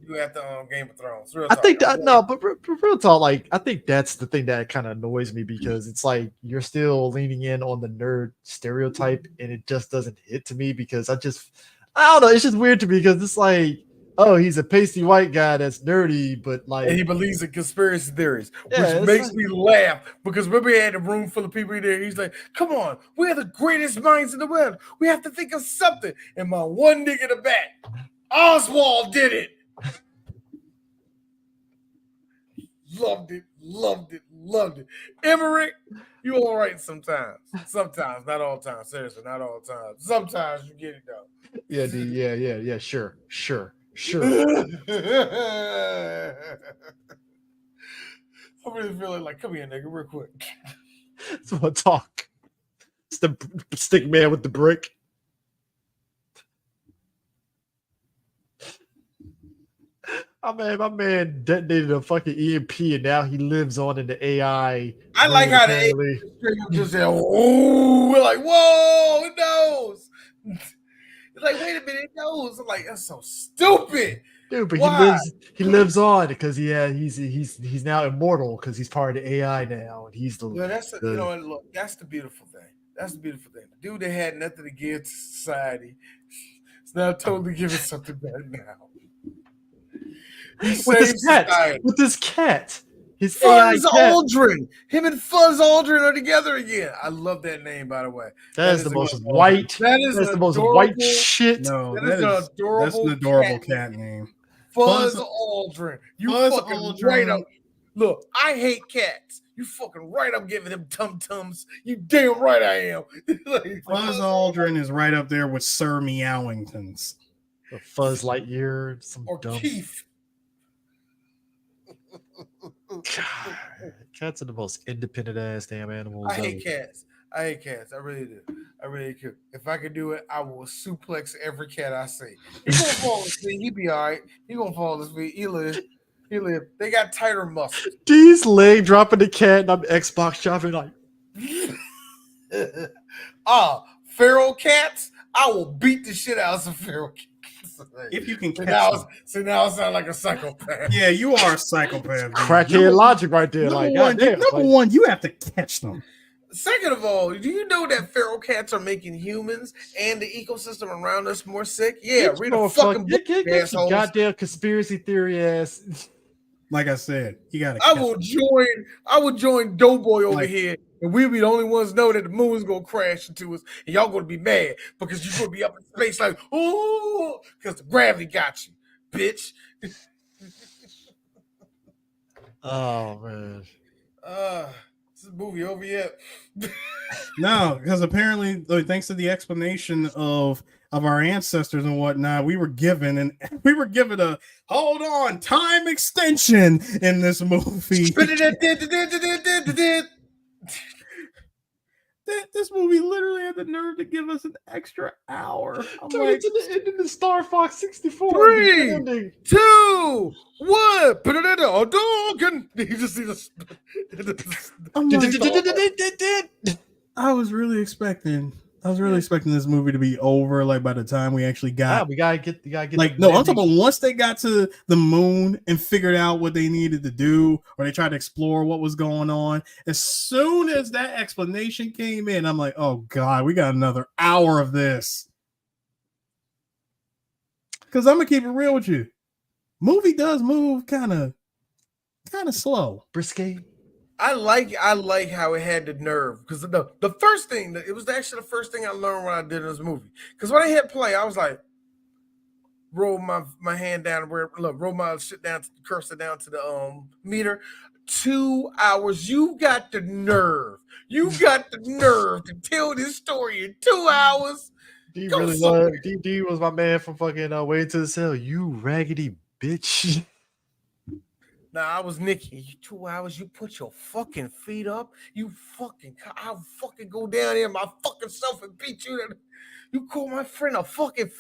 Speaker 1: Do at the Game of Thrones.
Speaker 2: I think that but real talk, like I think that's the thing that kind of annoys me because it's like you're still leaning in on the nerd stereotype, and it just doesn't hit to me because I don't know. It's just weird to me because it's like, oh, he's a pasty white guy that's nerdy, but like
Speaker 1: and he believes in conspiracy theories, which makes me laugh because remember he had a room full of people there. He's like, "Come on, we're the greatest minds in the world. We have to think of something." And my one nigga in the back, Oswald, did it. Loved it. Emmerich, you all right sometimes. Sometimes, not all times. Seriously, not all times. Sometimes you get it though.
Speaker 2: Yeah, dude. Yeah. Sure.
Speaker 1: I'm really feeling like, come here, nigga, real quick.
Speaker 2: So I talk. It's the stick man with the brick. My man detonated a fucking EMP and now he lives on in the AI.
Speaker 1: I like how the AI just said, "Oh," we're like, "Whoa, it knows." It's like, wait a minute, it knows. I'm like, that's so stupid.
Speaker 2: Dude, but he lives on because he's now immortal because he's part of the AI now, and he's the.
Speaker 1: Yeah, look, that's the beautiful thing. That's the beautiful thing. The dude that had nothing to give to society is now totally giving something back now.
Speaker 2: With his cat. His
Speaker 1: Fuzz
Speaker 2: AI cat.
Speaker 1: Aldrin. Him and Fuzz Aldrin are together again. I love that name, by the way.
Speaker 2: That is the most white. That's the most white shit.
Speaker 3: No, that's an adorable cat name.
Speaker 1: Fuzz Aldrin. You
Speaker 3: Fuzz
Speaker 1: fucking
Speaker 3: Aldrin.
Speaker 1: right up. Look, I hate cats. You fucking right up giving them tum-tums. You damn right I am.
Speaker 3: Fuzz Aldrin is right up there with Sir Meowingtons.
Speaker 2: The Fuzz Lightyear. Some
Speaker 1: or
Speaker 2: dumb.
Speaker 1: Keith.
Speaker 2: God, cats are the most independent ass damn animals.
Speaker 1: I hate cats. I really do. I really could. If I could do it, I will suplex every cat I see. He's gonna fall asleep. He be all right. He gonna fall asleep. He live. They got tighter muscles.
Speaker 2: D's leg dropping the cat and I'm Xbox dropping like.
Speaker 1: Feral cats. I will beat the shit out of some feral cats.
Speaker 3: If you can catch
Speaker 1: now I sound like a psychopath.
Speaker 3: Yeah, you are a psychopath.
Speaker 2: Crackhead logic right there.
Speaker 3: Number one, you have to catch them.
Speaker 1: Second of all, do you know that feral cats are making humans and the ecosystem around us more sick? Yeah, read a fucking book, assholes.
Speaker 2: Goddamn conspiracy theory ass.
Speaker 3: Like I said, you gotta.
Speaker 1: I will join Doughboy over here, and we'll be the only ones know that the moon's gonna crash into us, and y'all gonna be mad because you're gonna be up in space like, oh, because the gravity got you, bitch.
Speaker 2: Oh man.
Speaker 1: Is this movie over yet?
Speaker 3: No, because apparently, thanks to the explanation of our ancestors and whatnot, we were given a hold on time extension in this movie. This movie literally had the nerve to give us an extra hour.
Speaker 2: Turn it to the end of the Star Fox 64.
Speaker 1: 3, 2, 1. Put it in a dog, and you just see this.
Speaker 3: I was really expecting this movie to be over. Like by the time we actually got,
Speaker 2: we gotta get.
Speaker 3: Like no, I'm talking about once they got to the moon and figured out what they needed to do, or they tried to explore what was going on. As soon as that explanation came in, I'm like, oh god, we got another hour of this. Because I'm gonna keep it real with you, movie does move kind of slow.
Speaker 2: Brisket.
Speaker 1: I like how it had the nerve because the first thing it was actually the first thing I learned when I did this movie. Because when I hit play, I was like, roll my hand down, roll my shit down, cursor down to the meter. 2 hours. You got the nerve. You got the nerve to tell this story in 2 hours.
Speaker 2: D really was. D was my man from fucking Way to the Cell. You raggedy bitch.
Speaker 1: Nah, I was Nikki. 2 hours. You put your fucking feet up. I'll fucking go down there my fucking self and beat you. You call my friend a fucking.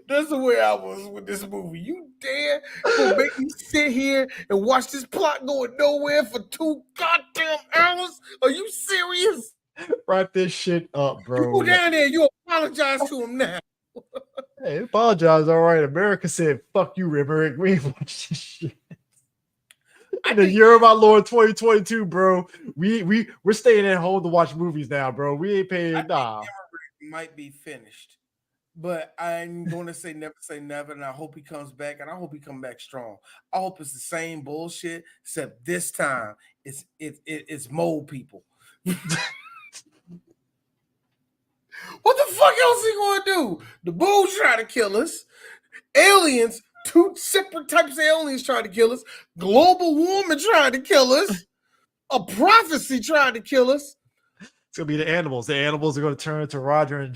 Speaker 1: That's the way I was with this movie. You dare go make me sit here and watch this plot going nowhere for 2 goddamn hours? Are you serious?
Speaker 2: Wrap this shit up, bro.
Speaker 1: You go down there, you apologize to him now.
Speaker 2: Hey, apologize, all right. America said, fuck you, Emmerich. We ain't watch this shit. In the year of our Lord 2022, bro. We're staying at home to watch movies now, bro. We ain't paying. Nah.
Speaker 1: Might be finished. But I'm going to say never, and I hope he comes back, and I hope he comes back strong. I hope it's the same bullshit, except this time it's mole people. What the fuck else he going to do? The bulls trying to kill us. Aliens, 2 separate types of aliens trying to kill us. Global warming trying to kill us. A prophecy trying to kill us.
Speaker 2: It's gonna be the animals. The animals are gonna turn into Roger and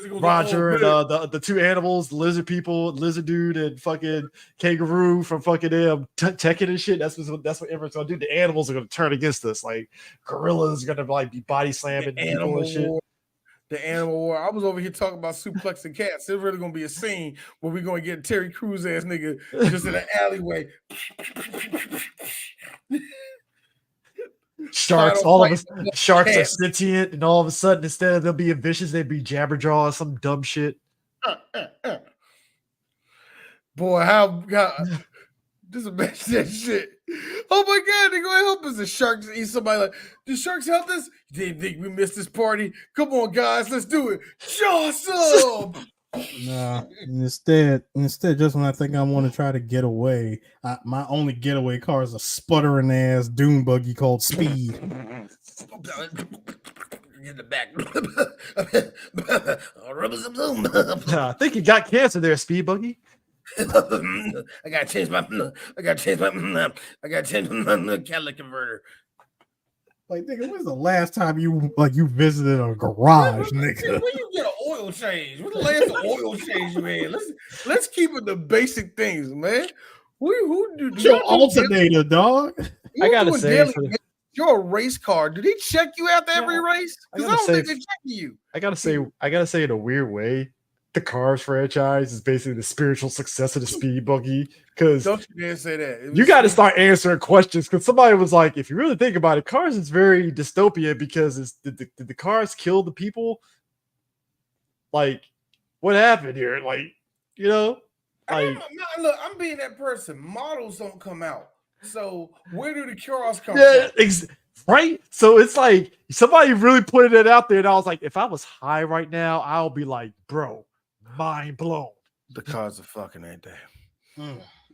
Speaker 2: the 2 animals, the lizard people, lizard dude, and fucking kangaroo from fucking Tekken and shit. That's what everyone's gonna do. The animals are gonna turn against us. Like gorillas are gonna like be body slamming people and shit.
Speaker 1: The animal war. I was over here talking about suplexing cats. There's really gonna be a scene where we're gonna get Terry Crews ass nigga just in an alleyway.
Speaker 2: Sharks, sharks are sentient, and all of a sudden, instead of them being vicious, they'd be Jabberjaw or some dumb shit.
Speaker 1: Boy, just imagine that shit. Oh my god, they're gonna help us. The sharks eat somebody like the sharks help us. They think we missed this party. Come on, guys, let's do it. Awesome.
Speaker 3: Nah, instead, just when I think I want to try to get away, my only getaway car is a sputtering ass dune buggy called Speed.
Speaker 1: In the back.
Speaker 2: I think you got cancer there, Speed Buggy.
Speaker 1: I gotta change my catalytic converter.
Speaker 3: Like, nigga, when's the last time you visited a garage, nigga?
Speaker 1: When you get an oil change? When's the last oil change you had? Let's keep it the basic things, man. Who do
Speaker 3: your alternator, dog?
Speaker 2: I gotta say,
Speaker 1: you're a race car. Do they check you after every race? Because I don't think they're checking you.
Speaker 2: I gotta say, in a weird way, the Cars franchise is basically the spiritual successor to Speed Buggy. Because
Speaker 1: don't you dare say that.
Speaker 2: You got to start answering questions. Because somebody was like, if you really think about it, Cars is very dystopian because did the cars kill the people? Like, what happened here? Like, look,
Speaker 1: I'm being that person. Models don't come out. So where do the cars come
Speaker 2: from? Right? So it's like somebody really put it out there, and I was like, if I was high right now, I'll be like, bro, mind blown.
Speaker 1: The cars are fucking, ain't they?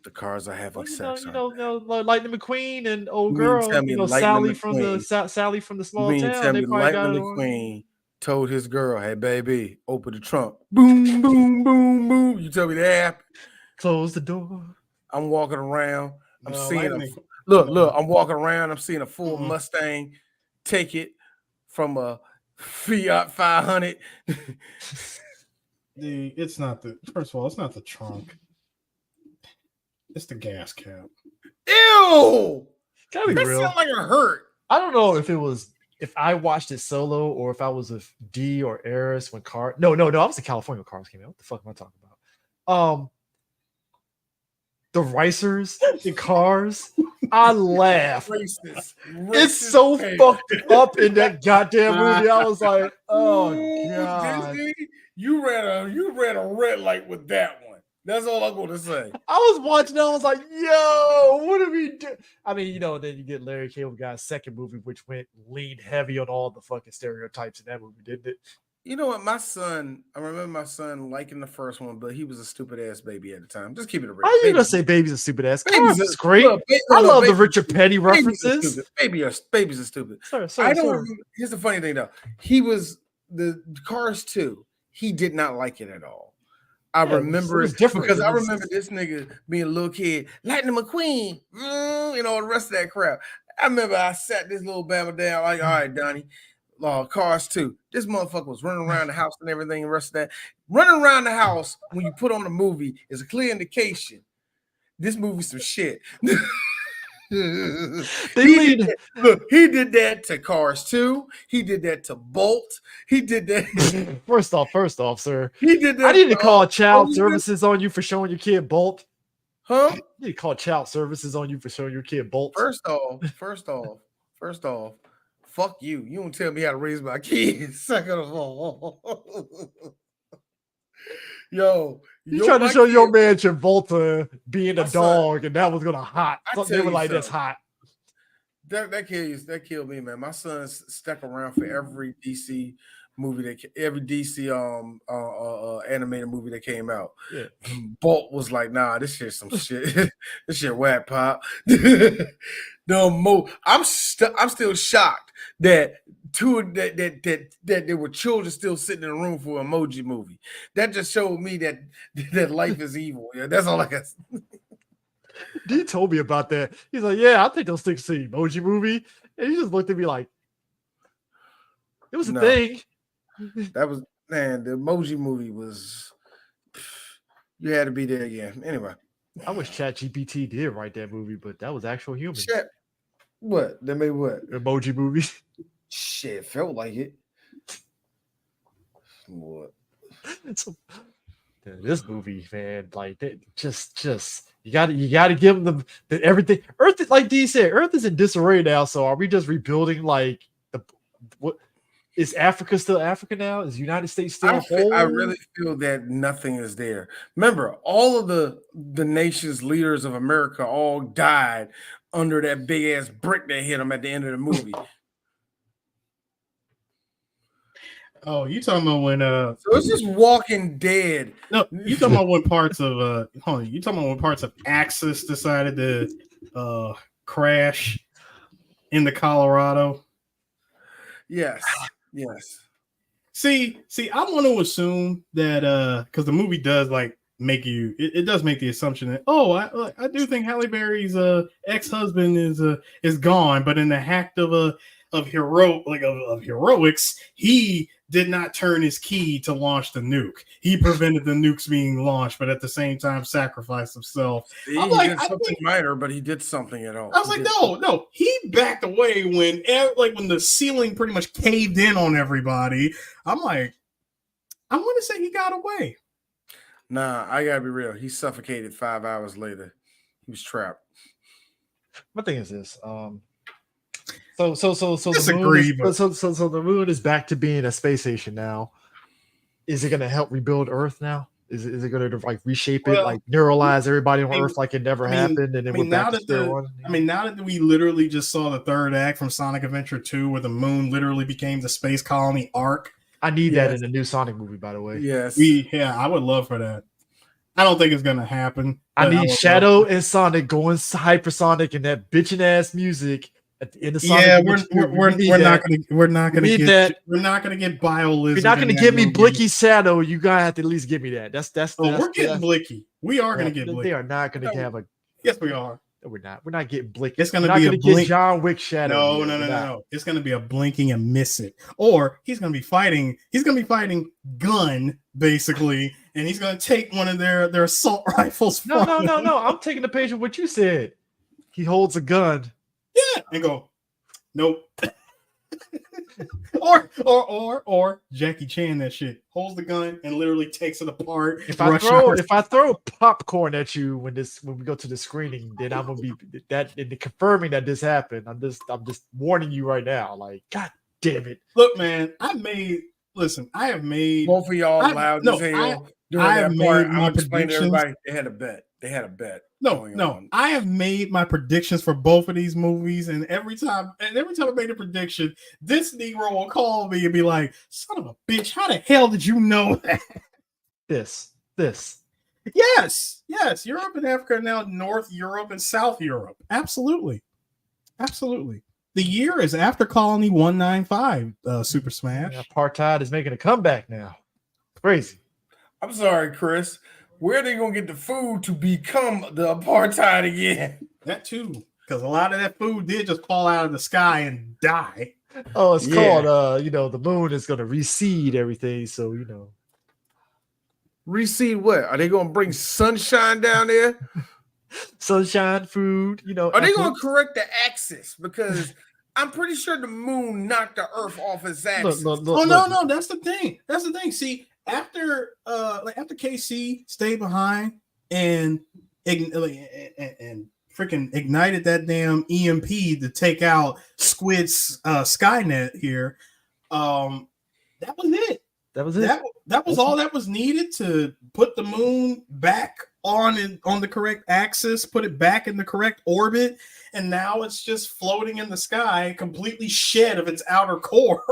Speaker 1: The cars are having sex.
Speaker 2: Lightning McQueen and old girl, Sally from the small town.
Speaker 1: Tell me Lightning McQueen told his girl, "Hey, baby, open the trunk." Boom, boom, boom, boom. You tell me that happened.
Speaker 2: Close the door.
Speaker 1: I'm walking around. I'm seeing look. I'm walking around. I'm seeing a full Mustang. Take it from a Fiat 500.
Speaker 3: It's not first of all, it's not the trunk. It's the gas cap.
Speaker 1: Ew!
Speaker 2: Gotta be real.
Speaker 1: That sounds like it hurt.
Speaker 2: I don't know if I watched it solo or if I was with D or Eris when Cars. No, I was in California when Cars came out. What the fuck am I talking about? The Ricers in Cars. I laugh.
Speaker 1: Racist.
Speaker 2: It's so fucked up in that goddamn movie. I was like, oh god.
Speaker 1: Disney, you ran a red light with that one. That's all I'm going to say.
Speaker 2: I was watching. I was like, "Yo, what do we do?" I mean, then you get Larry Cable Guy's second movie, which leaned heavy on all the fucking stereotypes in that movie, didn't it?
Speaker 1: You know what? My son, I remember my son liking the first one, but he was a stupid ass baby at the time. Just keep it real.
Speaker 2: How you gonna say baby's a stupid ass?
Speaker 1: Baby's
Speaker 2: Cars is great. I love the Richard Petty references.
Speaker 1: Babies are stupid.
Speaker 2: Sir,
Speaker 1: I don't remember. Here's the funny thing though. He was the Cars 2. He did not like it at all. I remember it different because I remember this nigga being a little kid, Lightning McQueen, and all the rest of that crap. I remember I sat this little bama down, like, all right, Donnie, Cars 2. This motherfucker was running around the house and everything, and the rest of that. Running around the house when you put on a movie is a clear indication this movie's some shit. He did that to Cars 2. He did that to Bolt. He did that.
Speaker 2: First off, sir.
Speaker 1: He did that.
Speaker 2: I need to call child services on you for showing your kid Bolt.
Speaker 1: Huh?
Speaker 2: You need to call child services on you for showing your kid Bolt.
Speaker 1: First off, fuck you. You don't tell me how to raise my kids. Second of all. Yo,
Speaker 2: you trying to show your man Travolta being a dog, and that was gonna hot. They were like, "That's hot."
Speaker 1: That killed me, man. My son stuck around for every DC movie every DC animated movie that came out.
Speaker 2: Yeah.
Speaker 1: Bolt was like, "Nah, this shit's some shit. This shit whack pop." I'm still shocked that that there were children still sitting in a room for an Emoji Movie. That just showed me that life is evil. Yeah, that's all I got.
Speaker 2: D told me about that. He's like, "Yeah, I think they'll stick to the Emoji Movie," and he just looked at me like, "It was a thing."
Speaker 1: That was, man. The Emoji Movie was. You had to be there again. Anyway,
Speaker 2: I wish ChatGPT did write that movie, but that was actual humans.
Speaker 1: What? They made what?
Speaker 2: Emoji Movie.
Speaker 1: Shit, felt like it. What?
Speaker 2: So, this movie, man, like just you got to give them the everything. Earth, like D said, Earth is in disarray now. So are we just rebuilding? Like what is Africa still Africa now? Is the United States still whole?
Speaker 1: I really feel that nothing is there. Remember, all of the nation's leaders of America all died under that big ass brick that hit them at the end of the movie.
Speaker 3: Oh, you talking about when
Speaker 1: so it's just Walking Dead.
Speaker 3: No, you talking about when parts of you talking about when parts of Axis decided to crash in the Colorado?
Speaker 1: Yes.
Speaker 3: See, I want to assume that because the movie does like make you it does make the assumption that I do think Halle Berry's ex-husband is gone, but in the act of heroics, he did not turn his key to launch the nuke. He prevented the nukes being launched, but at the same time sacrificed himself.
Speaker 1: He did something minor, but he did something at all.
Speaker 3: I was like, no, he backed away when the ceiling pretty much caved in on everybody. I'm like, I want to say he got away.
Speaker 1: Nah, I gotta be real. He suffocated 5 hours later. He was trapped.
Speaker 2: My thing is this. So
Speaker 3: Disagree,
Speaker 2: the moon is back to being a space station now. Is it going to help rebuild Earth now? Is it going to like reshape it, like neuralize everybody on Earth like it never happened, and then we're back to square one?
Speaker 3: Now that we literally just saw the third act from Sonic Adventure 2, where the moon literally became the space colony arc.
Speaker 2: I need that in the new Sonic movie, by the way.
Speaker 1: Yes,
Speaker 3: I would love for that. I don't think it's going to happen.
Speaker 2: I need Shadow and Sonic going hypersonic and that bitching ass music. At the end of Sonic,
Speaker 3: we're not gonna get BioLizard.
Speaker 2: You're not gonna give me Blicky Shadow. You gotta have to at least give me that.
Speaker 3: We're getting Blicky. We are gonna get Blicky.
Speaker 2: They are not gonna have a.
Speaker 3: Yes, we are.
Speaker 2: No, we're not. We're not getting Blicky.
Speaker 3: It's gonna be a
Speaker 2: get John Wick Shadow.
Speaker 3: No. It's gonna be a blinking and miss it. Or he's gonna be fighting. He's gonna be fighting Gun basically, and he's gonna take one of their assault rifles.
Speaker 2: No. I'm taking the page of what you said. He holds a gun.
Speaker 3: Yeah, and go, nope. or Jackie Chan that shit holds the gun and literally takes it apart.
Speaker 2: If I throw popcorn at you when we go to the screening, then I'm gonna be confirming that this happened. I'm just warning you right now. Like, God damn it!
Speaker 3: Look, man, I have made
Speaker 1: both of y'all loud as hell. during that part, I'm explaining to
Speaker 3: predictions.
Speaker 1: everybody they had a bet. They had a bet.
Speaker 3: No. I have made my predictions for both of these movies, and every time I made a prediction, this Negro will call me and be like, "Son of a bitch, how the hell did you know that?"
Speaker 2: This.
Speaker 3: Yes. Europe and Africa are now North Europe and South Europe. Absolutely. The year is after Colony 195, Super Smash.
Speaker 2: Apartheid is making a comeback now. Crazy.
Speaker 1: I'm sorry, Chris. Where are they gonna get the food to become the apartheid again?
Speaker 3: That too, because a lot of that food did just fall out of the sky and die.
Speaker 2: Oh, it's called the moon is gonna reseed everything, so
Speaker 1: Reseed what? Are they gonna bring sunshine down there?
Speaker 2: Sunshine, food,
Speaker 1: Are they gonna correct the axis? Because I'm pretty sure the moon knocked the earth off its axis.
Speaker 3: No, that's the thing. See, after KC stayed behind and freaking ignited that damn EMP to take out Squid's Skynet here, that was it.
Speaker 2: That was it.
Speaker 3: That was all that was needed to put the moon back on the correct axis, put it back in the correct orbit, and now it's just floating in the sky, completely shed of its outer core.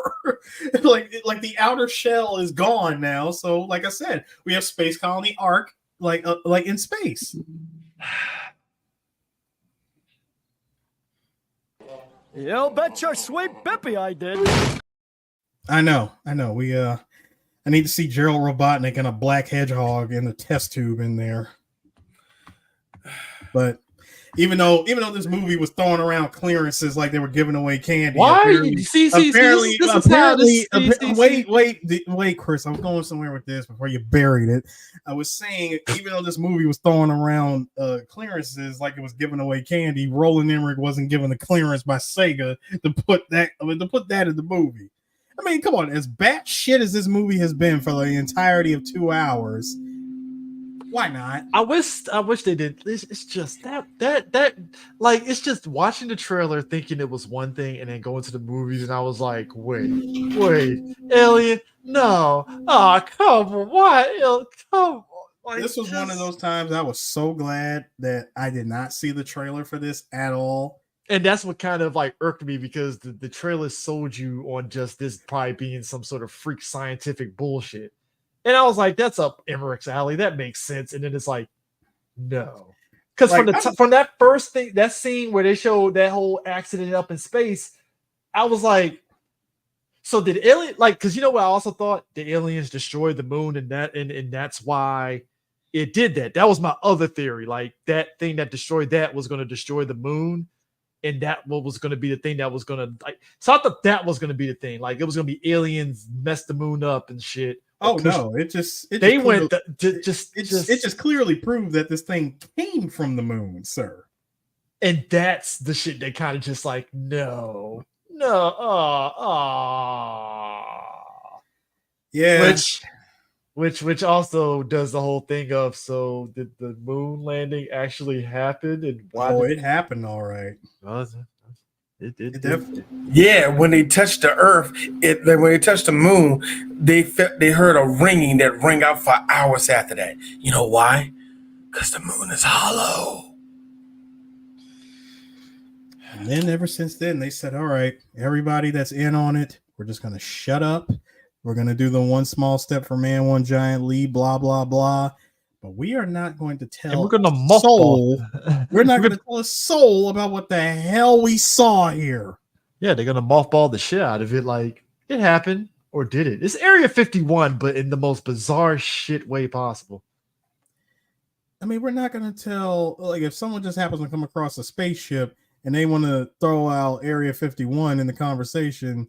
Speaker 3: like the outer shell is gone now. So, like I said, we have Space Colony Ark, like in space.
Speaker 4: You bet your sweet Bippy I did.
Speaker 3: I know. I need to see Gerald Robotnik and a black hedgehog in the test tube in there. But even though this movie was throwing around clearances like they were giving away candy, wait, Chris, I'm going somewhere with this before you buried it. I was saying, even though this movie was throwing around clearances like it was giving away candy, Roland Emmerich wasn't given the clearance by Sega to put that in the movie. I mean, come on, as bad shit as this movie has been for the entirety of 2 hours, why not?
Speaker 2: I wish they did. It's just that like it's just watching the trailer thinking it was one thing and then going to the movies and I was like, wait, Alien, no, come on, why, come on. Like,
Speaker 3: this was one of those times I was so glad that I did not see the trailer for this at all.
Speaker 2: And that's what kind of like irked me because the trailer sold you on just this probably being some sort of freak scientific bullshit. And I was like, that's up Emmerich's alley. That makes sense. And then it's like, no. Because from that first thing, that scene where they showed that whole accident up in space, I was like, so did alien, like, because you know what I also thought? The aliens destroyed the moon and that's why it did that. That was my other theory. Like that thing that destroyed that was going to destroy the moon. And that was going to be the thing that was going to like. So I thought that was going to be the thing. Like it was going to be aliens mess the moon up and shit.
Speaker 3: Oh no! It just clearly proved that this thing came from the moon, sir.
Speaker 2: And that's the shit they kind of just like yeah. Which also does the whole thing of, so did the moon landing actually happen and why?
Speaker 3: Oh, it happened all right.
Speaker 2: It
Speaker 1: Yeah, when they touched the Earth, when they touched the moon, they heard a ringing that rang out for hours after that. You know why? Because the moon is hollow.
Speaker 3: And then ever since then, they said, all right, everybody that's in on it, we're just going to shut up. We're going to do the one small step for man, one giant leap, blah, blah, blah. But we are not going to tell
Speaker 2: we're going to soul.
Speaker 3: We're not going to tell a soul about what the hell we saw here.
Speaker 2: Yeah, they're going to mothball the shit out of it. Like, it happened, or did it? It's Area 51, but in the most bizarre shit way possible.
Speaker 3: I mean, we're not going to tell, like, if someone just happens to come across a spaceship and they want to throw out Area 51 in the conversation,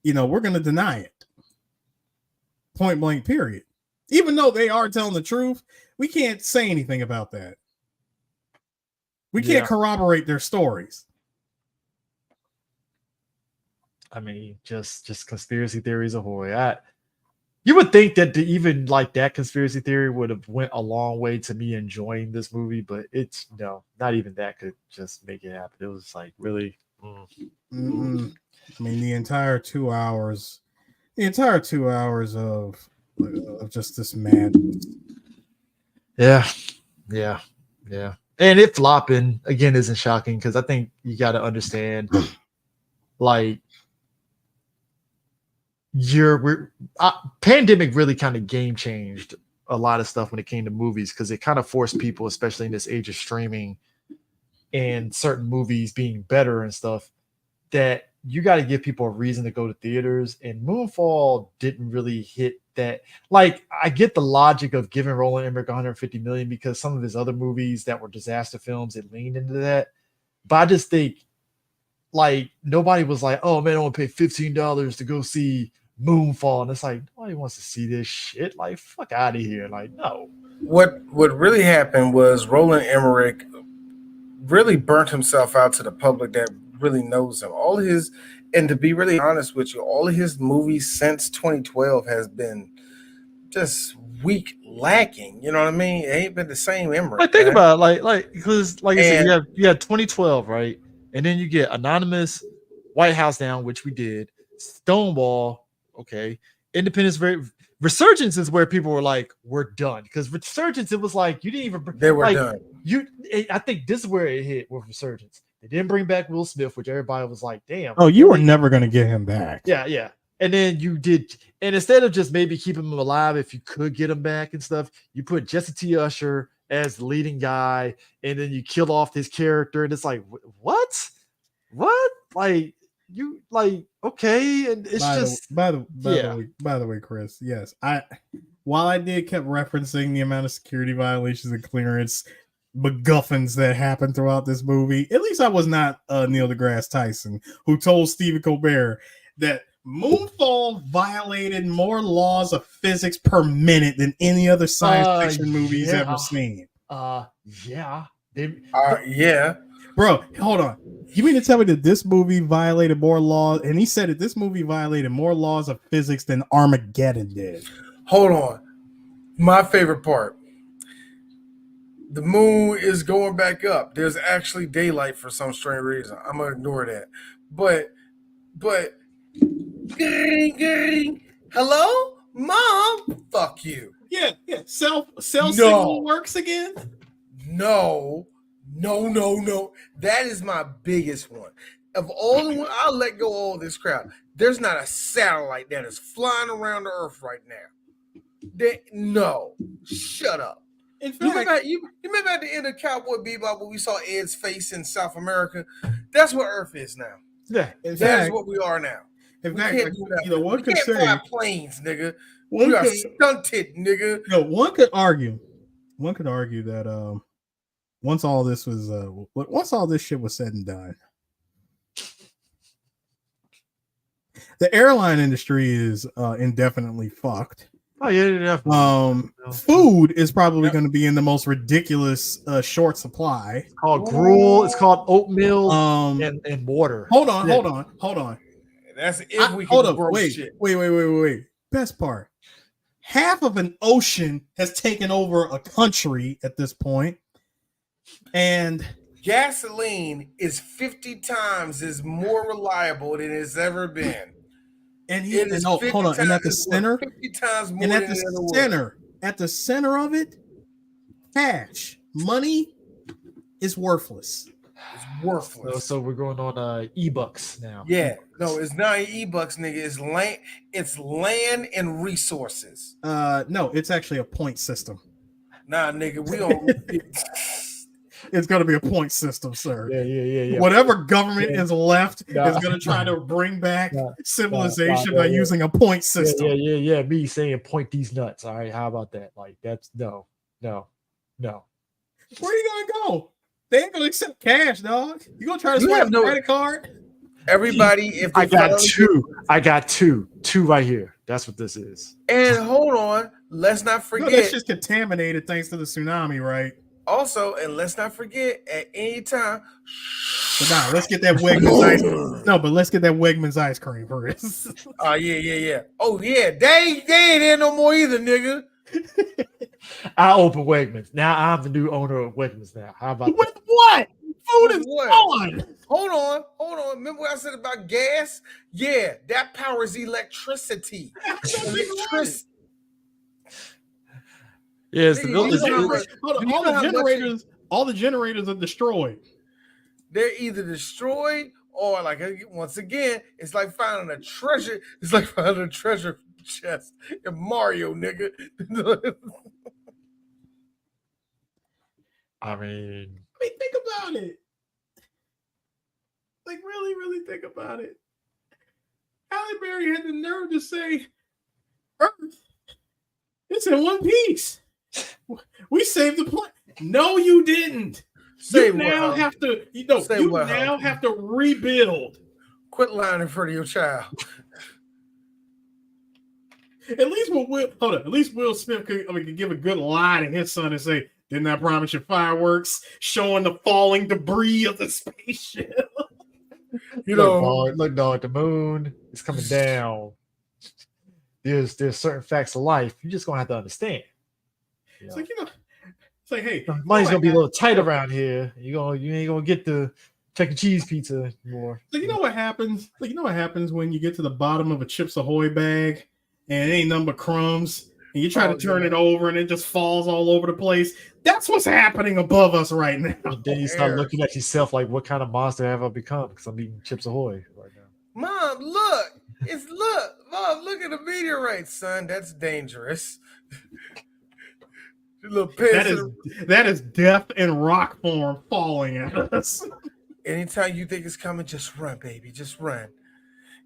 Speaker 3: we're going to deny it. Point blank, period. Even though they are telling the truth, we can't say anything about that. We can't corroborate their stories.
Speaker 2: I mean, just conspiracy theories ahoy. You would think that even like that conspiracy theory would have went a long way to me enjoying this movie, but it's not even that could just make it happen. It was like really.
Speaker 3: I mean, the entire 2 hours of just this madness
Speaker 2: Yeah, and it flopping again isn't shocking because I think you got to understand, like, pandemic really kind of game changed a lot of stuff when it came to movies because it kind of forced people, especially in this age of streaming and certain movies being better and stuff, that you got to give people a reason to go to theaters. And Moonfall didn't really hit that. Like, I get the logic of giving Roland Emmerich 150 million because some of his other movies that were disaster films, it leaned into that. But I just think, like, nobody was like, oh man, I want to pay $15 to go see Moonfall. And it's like, nobody wants to see this shit. Like, fuck out of here. Like, no.
Speaker 1: What really happened was Roland Emmerich really burnt himself out to the public that really knows him. All his, and to be really honest with you, all of his movies since 2012 has been just weak, lacking. You know what I mean? It ain't been the same Emmerich.
Speaker 2: I think about it, like because like I said, you have 2012, right? And then you get Anonymous, White House Down, which we did, Stonewall, okay, Independence, Resurgence is where people were like, we're done. Because Resurgence, it was like you didn't even
Speaker 1: they were done.
Speaker 2: I think this is where it hit with Resurgence. They didn't bring back Will Smith, which everybody was like, damn.
Speaker 3: Oh, you were never gonna get him back.
Speaker 2: Yeah. And then you did, and instead of just maybe keeping him alive, if you could get him back and stuff, you put Jesse T. Usher as the leading guy, and then you kill off his character, and it's like, what? Like, you like, okay, and it's
Speaker 3: by the way, Chris, yes, while I did kept referencing the amount of security violations and clearance MacGuffins that happened throughout this movie, at least I was not Neil deGrasse Tyson, who told Stephen Colbert that Moonfall violated more laws of physics per minute than any other science fiction movie he's ever seen.
Speaker 2: Yeah.
Speaker 3: Bro, hold on. You mean to tell me that this movie violated more laws? And he said that this movie violated more laws of physics than Armageddon did.
Speaker 1: Hold on. My favorite part. The moon is going back up. There's actually daylight for some strange reason. I'm gonna ignore that. But gang. Hello? Mom? Fuck you.
Speaker 3: Yeah. Cell signal works again?
Speaker 1: No. That is my biggest one. Of all the ones, I'll let go of all this crap. There's not a satellite that is flying around the earth right now. No. Shut up. You remember at the end of Cowboy Bebop when we saw Ed's face in South America? That's what Earth is now.
Speaker 2: Yeah.
Speaker 1: That's what we are now.
Speaker 3: In fact, we can't
Speaker 1: fly planes, nigga. We are stunted, nigga.
Speaker 3: No, one could argue that once all this shit was said and done, the airline industry is indefinitely fucked.
Speaker 2: Oh yeah, definitely.
Speaker 3: Food is probably going to be in the most ridiculous short supply.
Speaker 2: It's called gruel. It's called oatmeal and water.
Speaker 3: Hold on.
Speaker 1: That's if we can grow shit.
Speaker 3: Wait. Best part. Half of an ocean has taken over a country at this point, and
Speaker 1: gasoline is 50 times more reliable than it's ever been.
Speaker 3: And at the center,
Speaker 1: 50 times more.
Speaker 3: And at the center of it, cash, money is worthless.
Speaker 1: It's worthless.
Speaker 2: So we're going on e-bucks now.
Speaker 1: Yeah, no, it's not e-bucks, nigga. It's land. It's land and resources.
Speaker 3: No, it's actually a point system.
Speaker 1: Nah, nigga, we don't.
Speaker 3: It's going to be a point system, sir.
Speaker 2: Yeah.
Speaker 3: Whatever government is left is going to try to bring back civilization by using a point system.
Speaker 2: Yeah. Me saying point these nuts. All right, how about that? Like, that's no.
Speaker 3: Where are you going to go? They ain't going to accept cash, dog. You going to try to swipe a credit card?
Speaker 1: Everybody, if
Speaker 2: I got two right here. That's what this is.
Speaker 1: And hold on, let's not forget.
Speaker 3: No, that's just contaminated thanks to the tsunami, right?
Speaker 1: Also, and let's not forget, at any time.
Speaker 3: But nah, let's get that Wegmans ice. No, but let's get that Wegmans ice cream first.
Speaker 1: Oh yeah. Oh yeah, they ain't there no more either, nigga.
Speaker 2: I open Wegmans. Now I'm the new owner of Wegmans now. How about
Speaker 3: with what? Food is gone.
Speaker 1: Hold on. Remember what I said about gas? Yeah, that powers electricity.
Speaker 2: Yes,
Speaker 3: all the generators are destroyed.
Speaker 1: They're either destroyed or, like, once again, it's like finding a treasure. It's like finding a treasure chest in Mario, nigga.
Speaker 2: I mean,
Speaker 3: think about it. Like, really, really think about it. Halle Berry had the nerve to say, Earth, it's in one piece. We saved the planet. No, you didn't. You now have to rebuild.
Speaker 1: Quit lying in front of your child.
Speaker 3: At least Will Smith could give a good lie to his son and say, "Didn't I promise you fireworks?" Showing the falling debris of the spaceship.
Speaker 2: Look, dog, the moon is coming down. There's certain facts of life you're just gonna have to understand.
Speaker 3: It's like, hey,
Speaker 2: money's gonna be a little tight around here. You ain't gonna get the Chuck E. Cheese pizza anymore.
Speaker 3: So you know what happens? Like, you know what happens when you get to the bottom of a Chips Ahoy bag and it ain't nothing but crumbs, and you try to turn it over and it just falls all over the place. That's what's happening above us right now.
Speaker 2: And then you start looking at yourself like, what kind of monster have I become? Because I'm eating Chips Ahoy right now.
Speaker 1: Mom, look. Mom, look at the meteorite, son. That's dangerous.
Speaker 3: That is death in rock form falling at us.
Speaker 1: Anytime you think it's coming, just run, baby. Just run.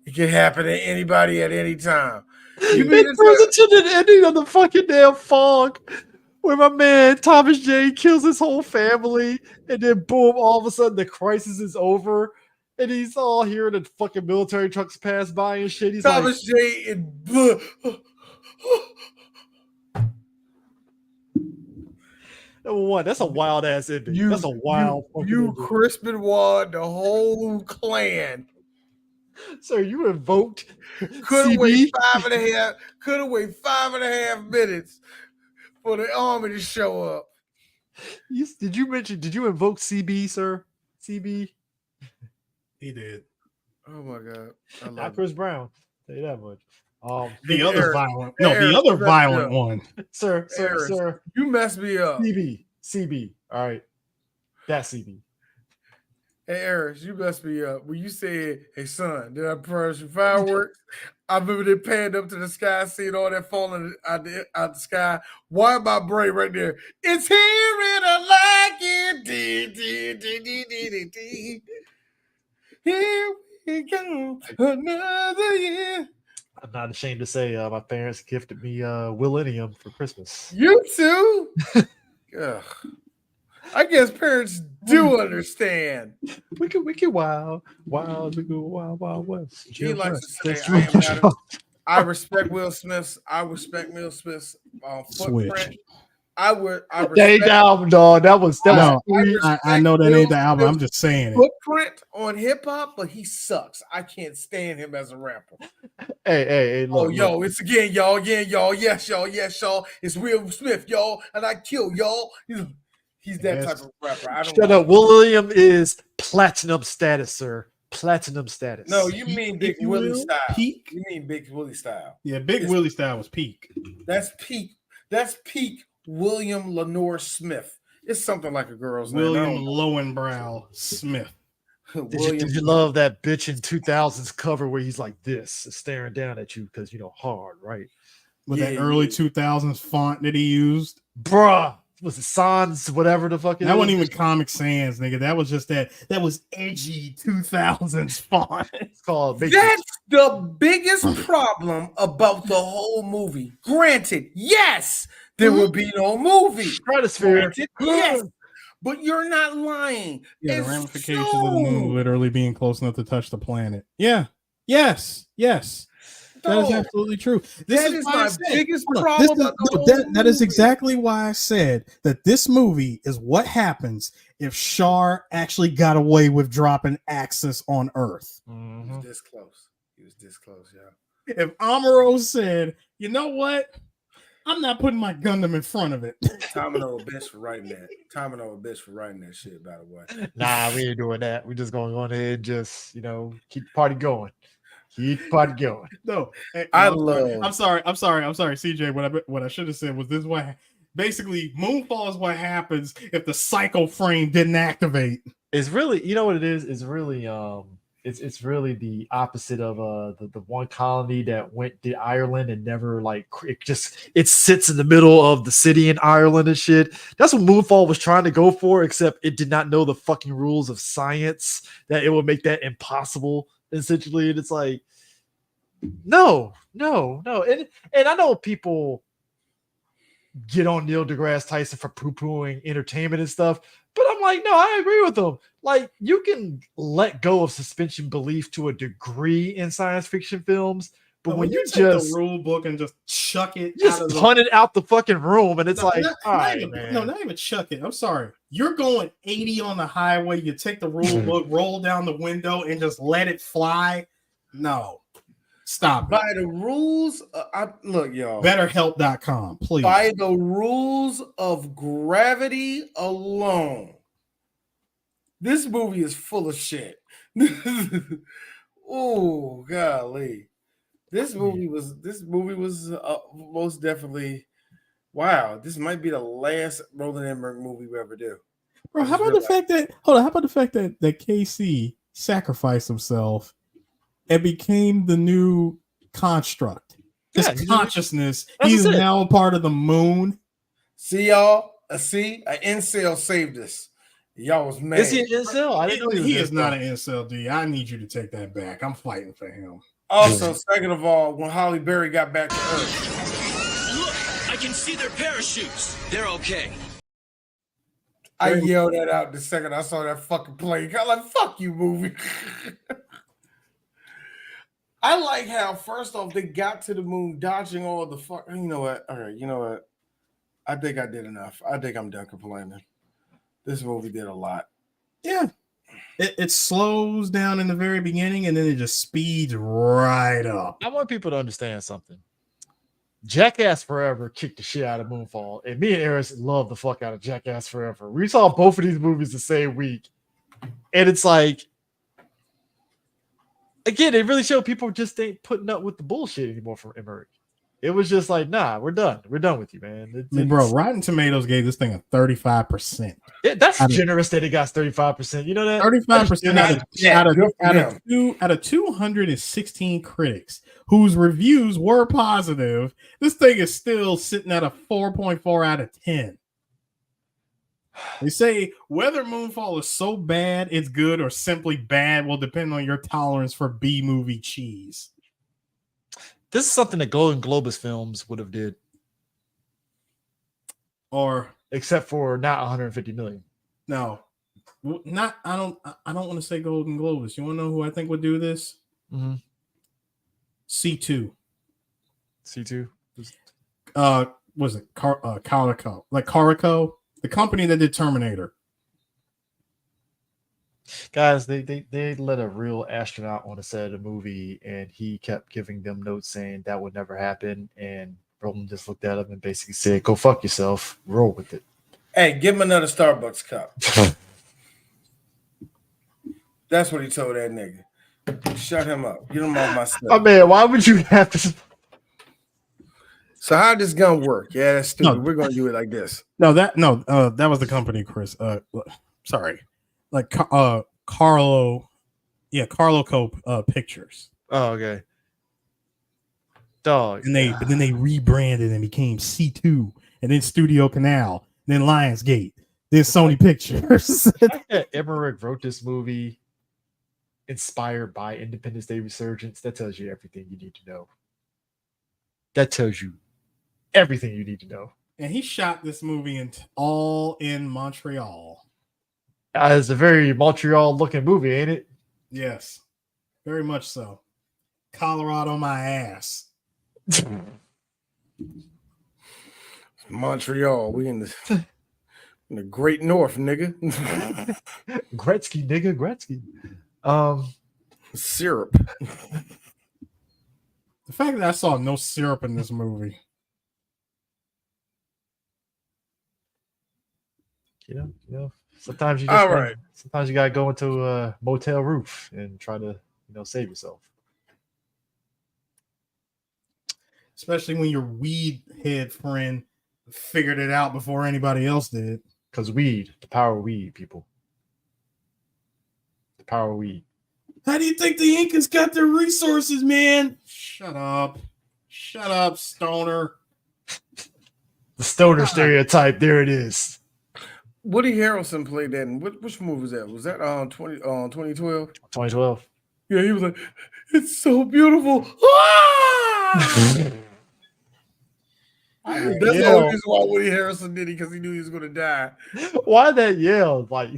Speaker 1: It can happen to anybody at any time.
Speaker 2: It turns into the ending of the fucking damn Fog, where my man Thomas J kills his whole family, and then boom, all of a sudden the crisis is over, and he's all hearing the fucking military trucks pass by and shit. He's
Speaker 1: Thomas J and
Speaker 2: what? That's a wild ass ending. That's a wild.
Speaker 1: You Chris Benoit, the whole clan.
Speaker 2: Sir, you invoked.
Speaker 1: Could have waited 5.5 minutes for the army to show up.
Speaker 2: Did you invoke CB, sir? CB?
Speaker 3: He did.
Speaker 1: Oh my God.
Speaker 2: Not Chris Brown. Tell you that much.
Speaker 3: The other violent one.
Speaker 2: Sir.
Speaker 1: You messed me up.
Speaker 2: CB. All right. That's CB.
Speaker 1: Hey, Eris, you messed me up. When you said, "Hey, son, did I promise you fireworks?" I remember they panned up to the sky, seeing all that falling out the sky. Why my brain right there? It's here and I like it. Here we go, another year.
Speaker 2: I'm not ashamed to say my parents gifted me Willennium for Christmas.
Speaker 1: You too? Ugh. I guess parents do understand.
Speaker 2: Wicked wild west.
Speaker 1: He likes to say, I respect Will Smith's. Footprint. I respect
Speaker 2: the album, dog. That was
Speaker 3: I know that ain't the album. I'm just saying it.
Speaker 1: Footprint on hip hop, but he sucks. I can't stand him as a rapper.
Speaker 2: Hey, look,
Speaker 1: yo, it's again, y'all. Yes, y'all. It's Will Smith, y'all, and I kill y'all. He's that type of rapper.
Speaker 2: Shut up. William is platinum status, sir. Platinum status.
Speaker 1: No, you mean Big Willie style.
Speaker 3: Peak?
Speaker 1: You mean Big Willie style.
Speaker 3: Yeah, Big Willie style was peak.
Speaker 1: That's peak. That's peak William Lenore Smith. It's something like a girl's name.
Speaker 3: William Lowenbrow Smith.
Speaker 2: Did you love that bitch in 2000s cover where he's like this, staring down at you because, hard, right?
Speaker 3: With that early 2000s font that he used?
Speaker 2: Bruh. Was it Sans, whatever the fuck it
Speaker 3: that
Speaker 2: is?
Speaker 3: wasn't even Comic Sans, nigga. That was just that was edgy 2000s font.
Speaker 2: It's called
Speaker 1: That's the biggest problem about the whole movie. Granted, yes, there will be no movie.
Speaker 2: Stratosphere.
Speaker 1: Granted, yes, but you're not lying.
Speaker 3: Yeah, the ramifications of the moon literally being close enough to touch the planet. Yeah. Yes. That is absolutely true.
Speaker 1: That is my biggest problem.
Speaker 3: That is exactly why I said that this movie is what happens if Shar actually got away with dropping Axis on Earth.
Speaker 1: He was this close. Yeah.
Speaker 3: If Amuro said, "You know what? I'm not putting my Gundam in front of it."
Speaker 1: Tomino a bitch for writing that shit, by the way.
Speaker 2: Nah, we ain't doing that. We just going on ahead and just, keep the party going. Keep the party going.
Speaker 3: No,
Speaker 1: I'm sorry,
Speaker 3: CJ. What I should have said was this Basically, Moonfall is what happens if the psycho frame didn't activate.
Speaker 2: It's really, you know what it is? It's really it's really the opposite of the one colony that went to Ireland and never like it sits in the middle of the city in Ireland and shit. That's what Moonfall was trying to go for, except it did not know the fucking rules of science, that it would make that impossible essentially. And it's like no. And I know people get on Neil deGrasse Tyson for poo-pooing entertainment and stuff, but I'm like, no, I agree with them. Like, you can let go of suspension belief to a degree in science fiction films, but when you
Speaker 3: take
Speaker 2: just
Speaker 3: the rule book and just chuck it,
Speaker 2: just punt it out the fucking room, and it's
Speaker 3: not even chuck it. I'm sorry, you're going 80 on the highway. You take the rule book, roll down the window, and just let it fly. No. Stop.
Speaker 1: By the rules, look, y'all.
Speaker 3: BetterHelp.com, please.
Speaker 1: By the rules of gravity alone, this movie is full of shit. Oh, golly. This movie was most definitely, wow, this might be the last Roland Emmerich movie we ever do.
Speaker 3: Bro, how about the fact that KC sacrificed himself and became the new construct. This consciousness. He's now part of the moon.
Speaker 1: See, y'all? An incel saved us. Y'all was mad.
Speaker 2: Is he an incel? I didn't know
Speaker 3: he is not an incel, D. I need you to take that back. I'm fighting for him.
Speaker 1: Also, second of all, when Halle Berry got back to Earth.
Speaker 12: Look, I can see their parachutes. They're okay.
Speaker 1: I yelled that out the second I saw that fucking plane. I'm like, fuck you, movie. I like how, first off, they got to the moon dodging all the fuck. You know what? All right, you know what? I think I did enough. I think I'm done complaining. This movie did a lot.
Speaker 3: Yeah. It slows down in the very beginning and then it just speeds right up.
Speaker 2: I want people to understand something. Jackass Forever kicked the shit out of Moonfall, and me and Eris love the fuck out of Jackass Forever. We saw both of these movies the same week, and it's like, again, it really showed people just ain't putting up with the bullshit anymore from Emmerich. It was just like, nah, we're done. We're done with you, man.
Speaker 3: Bro, Rotten Tomatoes gave this thing a 35%.
Speaker 2: That's generous that it got 35%. You know that?
Speaker 3: 35% out of 216 critics whose reviews were positive. This thing is still sitting at a 4.4 out of 10. They say whether Moonfall is so bad it's good or simply bad will depend on your tolerance for B-movie cheese.
Speaker 2: This is something that Golden Globus films would have did.
Speaker 3: Or
Speaker 2: except for not 150 million.
Speaker 3: No. Not I don't want to say Golden Globus. You want to know who I think would do this?
Speaker 2: Mm-hmm.
Speaker 3: C2.
Speaker 2: C2?
Speaker 3: Was it Carico? Like Carico? The company that did Terminator.
Speaker 2: Guys, they let a real astronaut on the set of the movie, and he kept giving them notes saying that would never happen. And Roland just looked at him and basically said, "Go fuck yourself. Roll with it."
Speaker 1: Hey, give him another Starbucks cup. That's what he told that nigga. Shut him up. Get him off my stuff.
Speaker 2: Oh man, why would you have to?
Speaker 1: So how this gonna work? Yeah, that's stupid. No, we're gonna do it like this.
Speaker 3: That was the company, Chris. Sorry. Like Carlo Cope Pictures.
Speaker 2: Oh, okay. Dog.
Speaker 3: And then they rebranded and became C2, and then Studio Canal, then Lionsgate, then Sony Pictures.
Speaker 2: Emmerich wrote this movie inspired by Independence Day Resurgence. That tells you everything you need to know. That tells you everything you need to know.
Speaker 3: And he shot this movie all in Montreal.
Speaker 2: It's a very Montreal-looking movie, ain't it?
Speaker 3: Yes, very much so. Colorado, my ass.
Speaker 1: Montreal, we in the Great North, nigga.
Speaker 2: Gretzky, nigga, Gretzky.
Speaker 1: Syrup.
Speaker 3: The fact that I saw no syrup in this movie.
Speaker 2: You know. Sometimes you just sometimes you gotta go into a motel roof and try to, save yourself.
Speaker 3: Especially when your weed head friend figured it out before anybody else did.
Speaker 2: Because weed, the power of weed, people. The power of weed.
Speaker 3: How do you think the Incas got their resources, man? Shut up, stoner.
Speaker 2: The stoner stereotype. There it is.
Speaker 1: Woody Harrelson played that. In which movie was that? Was that 2012?
Speaker 2: 2012.
Speaker 1: Yeah, he was like, "It's so beautiful." Ah! That's the only reason why Woody Harrelson did it, because he knew he was going to die.
Speaker 2: Why that yell? Like,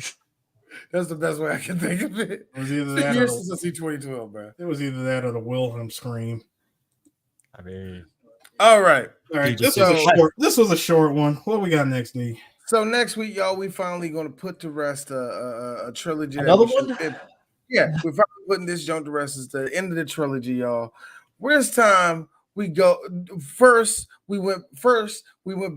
Speaker 1: that's the best way I can think of it.
Speaker 3: It was either
Speaker 1: that
Speaker 3: years
Speaker 1: since I see 2012, man.
Speaker 3: It was either that or the Wilhelm scream.
Speaker 2: I mean,
Speaker 1: all right.
Speaker 3: This was a short one. What we got next, D?
Speaker 1: So next week, y'all, we finally going to put to rest a trilogy.
Speaker 2: Another one?
Speaker 1: Yeah, we're finally putting this joint to rest. It's the end of the trilogy, y'all. Where's time? We go first. We went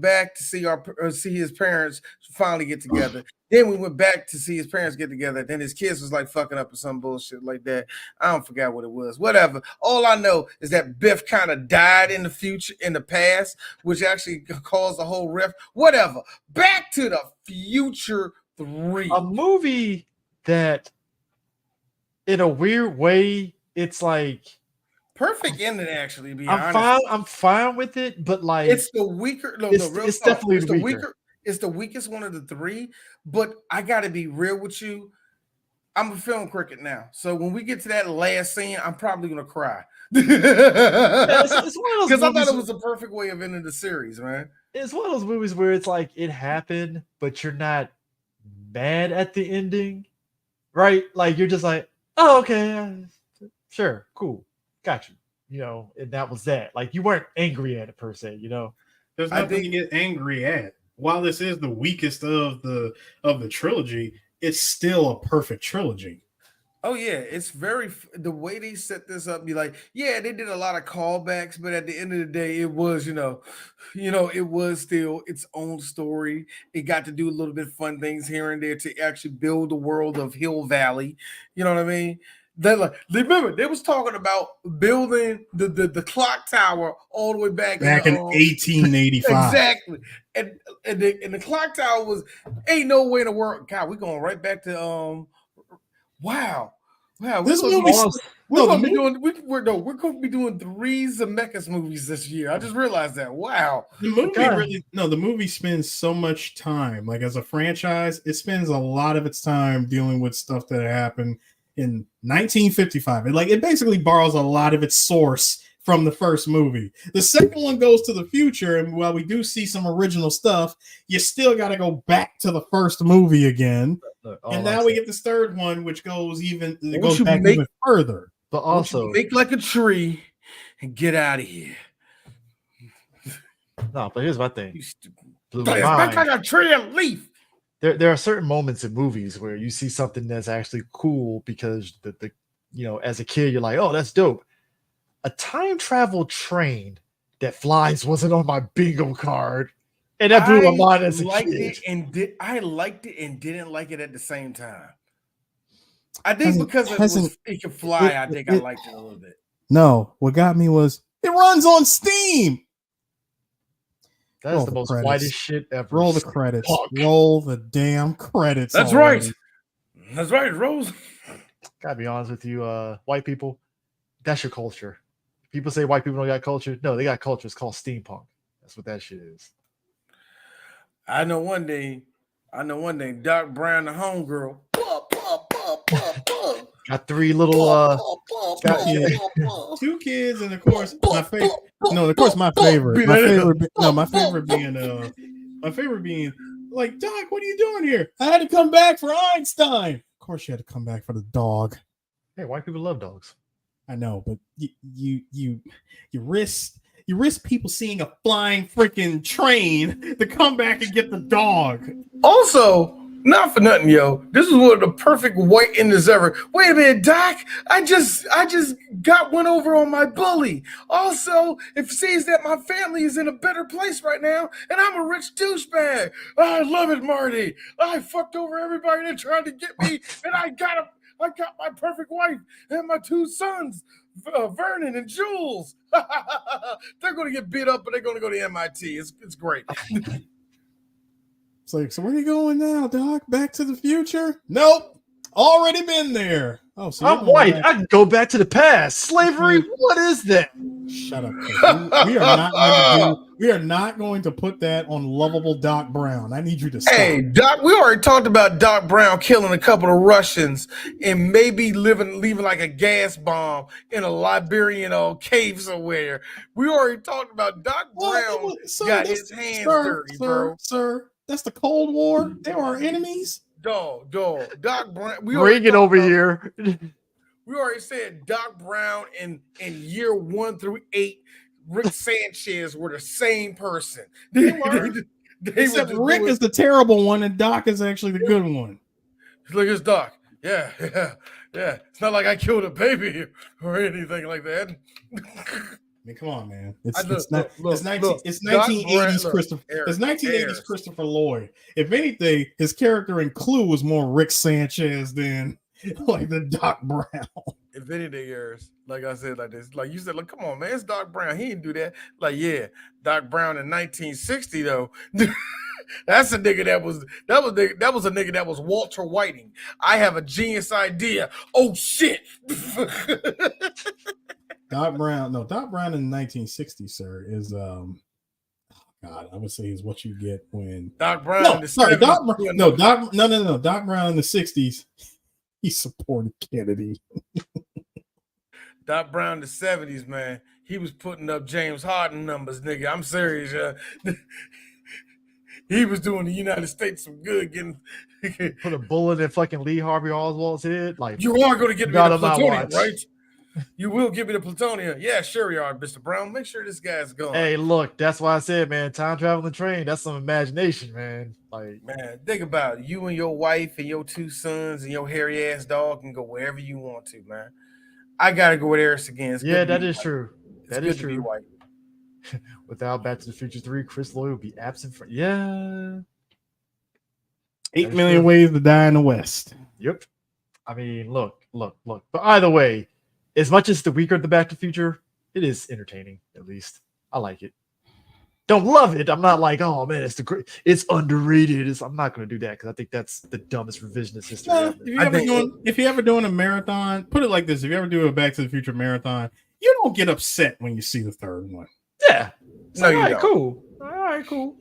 Speaker 1: back to see his parents finally get together. Then we went back to see his parents get together. Then his kids was like fucking up or some bullshit like that. I don't forget what it was. Whatever. All I know is that Biff kind of died in the past, which actually caused the whole rift. Whatever. Back to the Future 3.
Speaker 2: A movie that, in a weird way, it's like
Speaker 1: perfect ending. Actually, to be honest,
Speaker 2: I'm fine with it, but like
Speaker 1: it's the weaker.
Speaker 2: It's definitely the weaker.
Speaker 1: It's the weakest one of the three. But I got to be real with you. I'm a film critic now, so when we get to that last scene, I'm probably gonna cry. Because I thought it was the perfect way of ending the series, man.
Speaker 2: It's one of those movies where it's like it happened, but you're not mad at the ending, right? Like you're just like, oh, okay, sure, cool, got you. You know, and that was that. Like you weren't angry at it per se, you know.
Speaker 3: There's nothing to get angry at. While this is the weakest of the trilogy, it's still a perfect trilogy.
Speaker 1: Oh yeah, it's the way they set this up. Be like, yeah, they did a lot of callbacks, but at the end of the day, it was, it was still its own story. It got to do a little bit of fun things here and there to actually build the world of Hill Valley. You know what I mean? Remember, they was talking about building the clock tower all the way back
Speaker 3: in 1885.
Speaker 1: Exactly. And the clock tower was ain't no way in the world. God, we're going right back to wow.
Speaker 3: This movie
Speaker 1: we're going to be doing 3 Zemeckis movies this year. I just realized that. Wow.
Speaker 3: The movie spends so much time, like as a franchise, it spends a lot of its time dealing with stuff that happened in 1955. It basically borrows a lot of its source from the first movie. The second one goes to the future, and while we do see some original stuff, you still got to go back to the first movie again. And now we get this third one, which goes even further.
Speaker 2: But also
Speaker 1: make like a tree and get out of here.
Speaker 2: No, but here's my thing.
Speaker 1: It's like a tree and leaf.
Speaker 2: There are certain moments in movies where you see something that's actually cool because the as a kid you're like, oh, that's dope. A time travel train that flies wasn't on my bingo card, and that blew my mind as a kid.
Speaker 1: I liked it and didn't like it at the same time. I think because it could fly, I think I liked it a little bit.
Speaker 3: No, what got me was it runs on Steam.
Speaker 2: That's the most whitest shit ever.
Speaker 3: Roll the credits. Roll the damn credits.
Speaker 1: That's already. Right. That's right, Rose.
Speaker 2: Gotta be honest with you, white people, that's your culture. People say white people don't got culture. No, they got culture. It's called steampunk. That's what that shit is.
Speaker 1: I know one day, Doc Brown, the homegirl,
Speaker 2: got 3 little
Speaker 3: two kids, and of course my favorite. No, of course my favorite. My favorite being like, Doc, what are you doing here? I had to come back for Einstein. Of course, you had to come back for the dog.
Speaker 2: Hey, white people love dogs.
Speaker 3: I know, but you risk people seeing a flying freaking train to come back and get the dog.
Speaker 1: Also, not for nothing, yo. This is one of the perfect white endings ever. Wait a minute, Doc. I just got one over on my bully. Also, it seems that my family is in a better place right now, and I'm a rich douchebag. I love it, Marty. I fucked over everybody that tried to get me, and I got my perfect wife and my 2 sons. Vernon and Jules. They're going to get beat up, but they're going to go to MIT. It's great.
Speaker 3: It's like, so where are you going now, Doc? Back to the future? Nope. Already been there. Oh, so
Speaker 2: I'm white. I can go back to the past. Slavery? What is that?
Speaker 3: Shut up, Chris. We are not going to put that on lovable Doc Brown. I need you to stop.
Speaker 1: Hey, Doc, we already talked about Doc Brown killing a couple of Russians and maybe leaving like a gas bomb in a Liberian cave somewhere. We already talked about Doc Brown got his hands dirty, bro.
Speaker 3: Sir, that's the Cold War. They are our enemies.
Speaker 1: Dog. Doc Brown.
Speaker 2: Bring it over here.
Speaker 1: We already said Doc Brown in year 1 through 8, Rick Sanchez were the same person.
Speaker 3: They were. Except Rick is the terrible one and Doc is actually the good one.
Speaker 1: Look, it's Doc. Yeah. It's not like I killed a baby or anything like that.
Speaker 3: I mean, come on, man. It's 1980s Christopher. It's 1980s Christopher Lloyd. If anything, his character in Clue was more Rick Sanchez than like the Doc Brown.
Speaker 1: If anything, yours, like I said, like this, like you said, look, come on, man, it's Doc Brown. He didn't do that. Like, yeah, Doc Brown in 1960 though. That's a nigga that was a nigga that was Walter Whiting. I have a genius idea. Oh shit.
Speaker 3: Doc Brown in 1960, sir, is God, I would say is what you get when
Speaker 1: Doc Brown.
Speaker 3: Doc Brown in the 60s, he supported Kennedy.
Speaker 1: Doc Brown in the 70s, man, he was putting up James Harden numbers, nigga. I'm serious, he was doing the United States some good, getting
Speaker 2: put a bullet in fucking Lee Harvey Oswald's head. Like,
Speaker 1: you are going to get me the plutonium, right? You will give me the plutonium. Yeah, sure you are, Mr. Brown. Make sure this guy's gone.
Speaker 2: Hey, look, that's why I said, man, time traveling train, that's some imagination, man. Like,
Speaker 1: man, think about it. You and your wife and your 2 sons and your hairy ass dog can go wherever you want to, man. I gotta go with Eris again.
Speaker 2: That is true. That is true.
Speaker 1: White.
Speaker 2: Without Back to the Future 3, Chris Lloyd would be absent from
Speaker 3: 8 million ways to die in the West.
Speaker 2: Yep. I mean, look. But either way, as much as the weaker the Back to the Future, it is entertaining, at least. I like it. Don't love it. I'm not like, oh man, it's underrated. I'm not going to do that because I think that's the dumbest revisionist history ever.
Speaker 3: If you're ever doing a marathon, put it like this: if you ever do a Back to the Future marathon, you don't get upset when you see the third one.
Speaker 2: Yeah.
Speaker 1: No, you don't.
Speaker 2: Cool. All right, cool.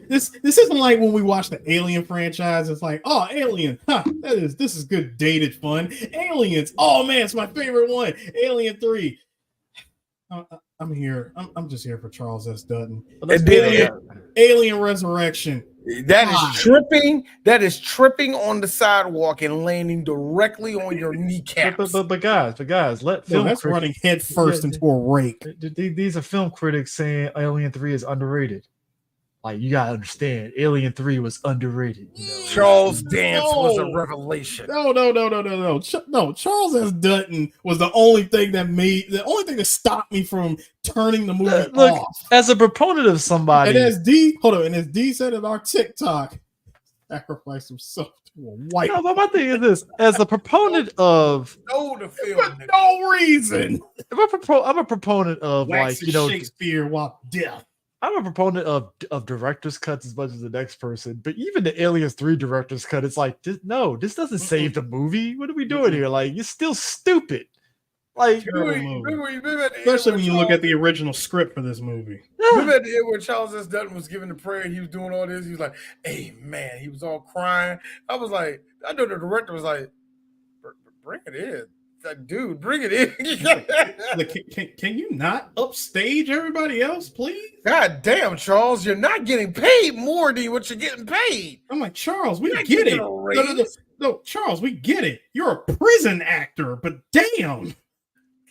Speaker 3: This isn't like when we watch the Alien franchise. It's like, oh, Alien, this is good dated fun. Aliens, oh man, it's my favorite one. Alien 3. I'm here. I'm just here for Charles S. Dutton. Alien Resurrection.
Speaker 1: That is tripping. That is tripping on the sidewalk and landing directly on your kneecaps.
Speaker 2: But guys, let film.
Speaker 3: That's running head first into a rake.
Speaker 2: These are film critics saying Alien 3 is underrated. Like, you gotta understand, Alien 3 was underrated.
Speaker 1: Charles Dance was a revelation.
Speaker 3: No. Charles S. Dutton was the only thing that stopped me from turning the movie off.
Speaker 2: As a proponent of somebody,
Speaker 3: and as D said in our TikTok, sacrifice himself to a white.
Speaker 2: No, but my thing is this: as a proponent of
Speaker 1: the film,
Speaker 3: for no reason,
Speaker 2: I'm a proponent of
Speaker 3: Shakespeare while death.
Speaker 2: I'm a proponent of director's cuts as much as the next person, but even the Aliens 3 director's cut, it's like, this doesn't save the movie. What are we doing here? Like, you're still stupid. Like,
Speaker 3: especially when you look at the original script for this movie.
Speaker 1: Remember at the end where Charles S. Dutton was giving the prayer, he was doing all this. He was like, "Hey man," he was all crying. I was like, I know the director was like, "Bring it in." Like, dude, bring it in.
Speaker 3: Can you not upstage everybody else, please?
Speaker 1: God damn, Charles, you're not getting paid more than what you're getting paid.
Speaker 3: I'm like, Charles, we get it. No, Charles, we get it. You're a prison actor, but damn.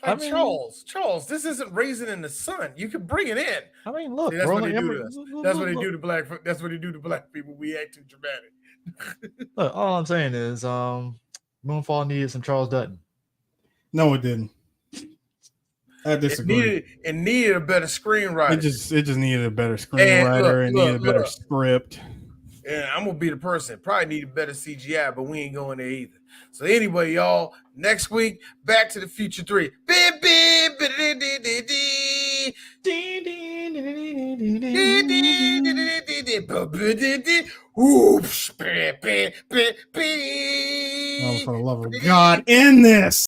Speaker 1: Charles, this isn't Raising in the Sun. You can bring it in.
Speaker 2: I mean, look,
Speaker 1: that's what they do to us. That's what they do to black. That's what they do to black people. We act too dramatic.
Speaker 2: Look, all I'm saying is, Moonfall needed some Charles Dutton.
Speaker 3: No, it didn't. I disagree.
Speaker 1: It needed a better screenwriter.
Speaker 3: It just needed a better screenwriter and needed a better script.
Speaker 1: And I'm gonna be the person. Probably need a better CGI, but we ain't going there either. So anyway, y'all, next week, Back to the Future 3.
Speaker 3: Oh, for the love of God, end this.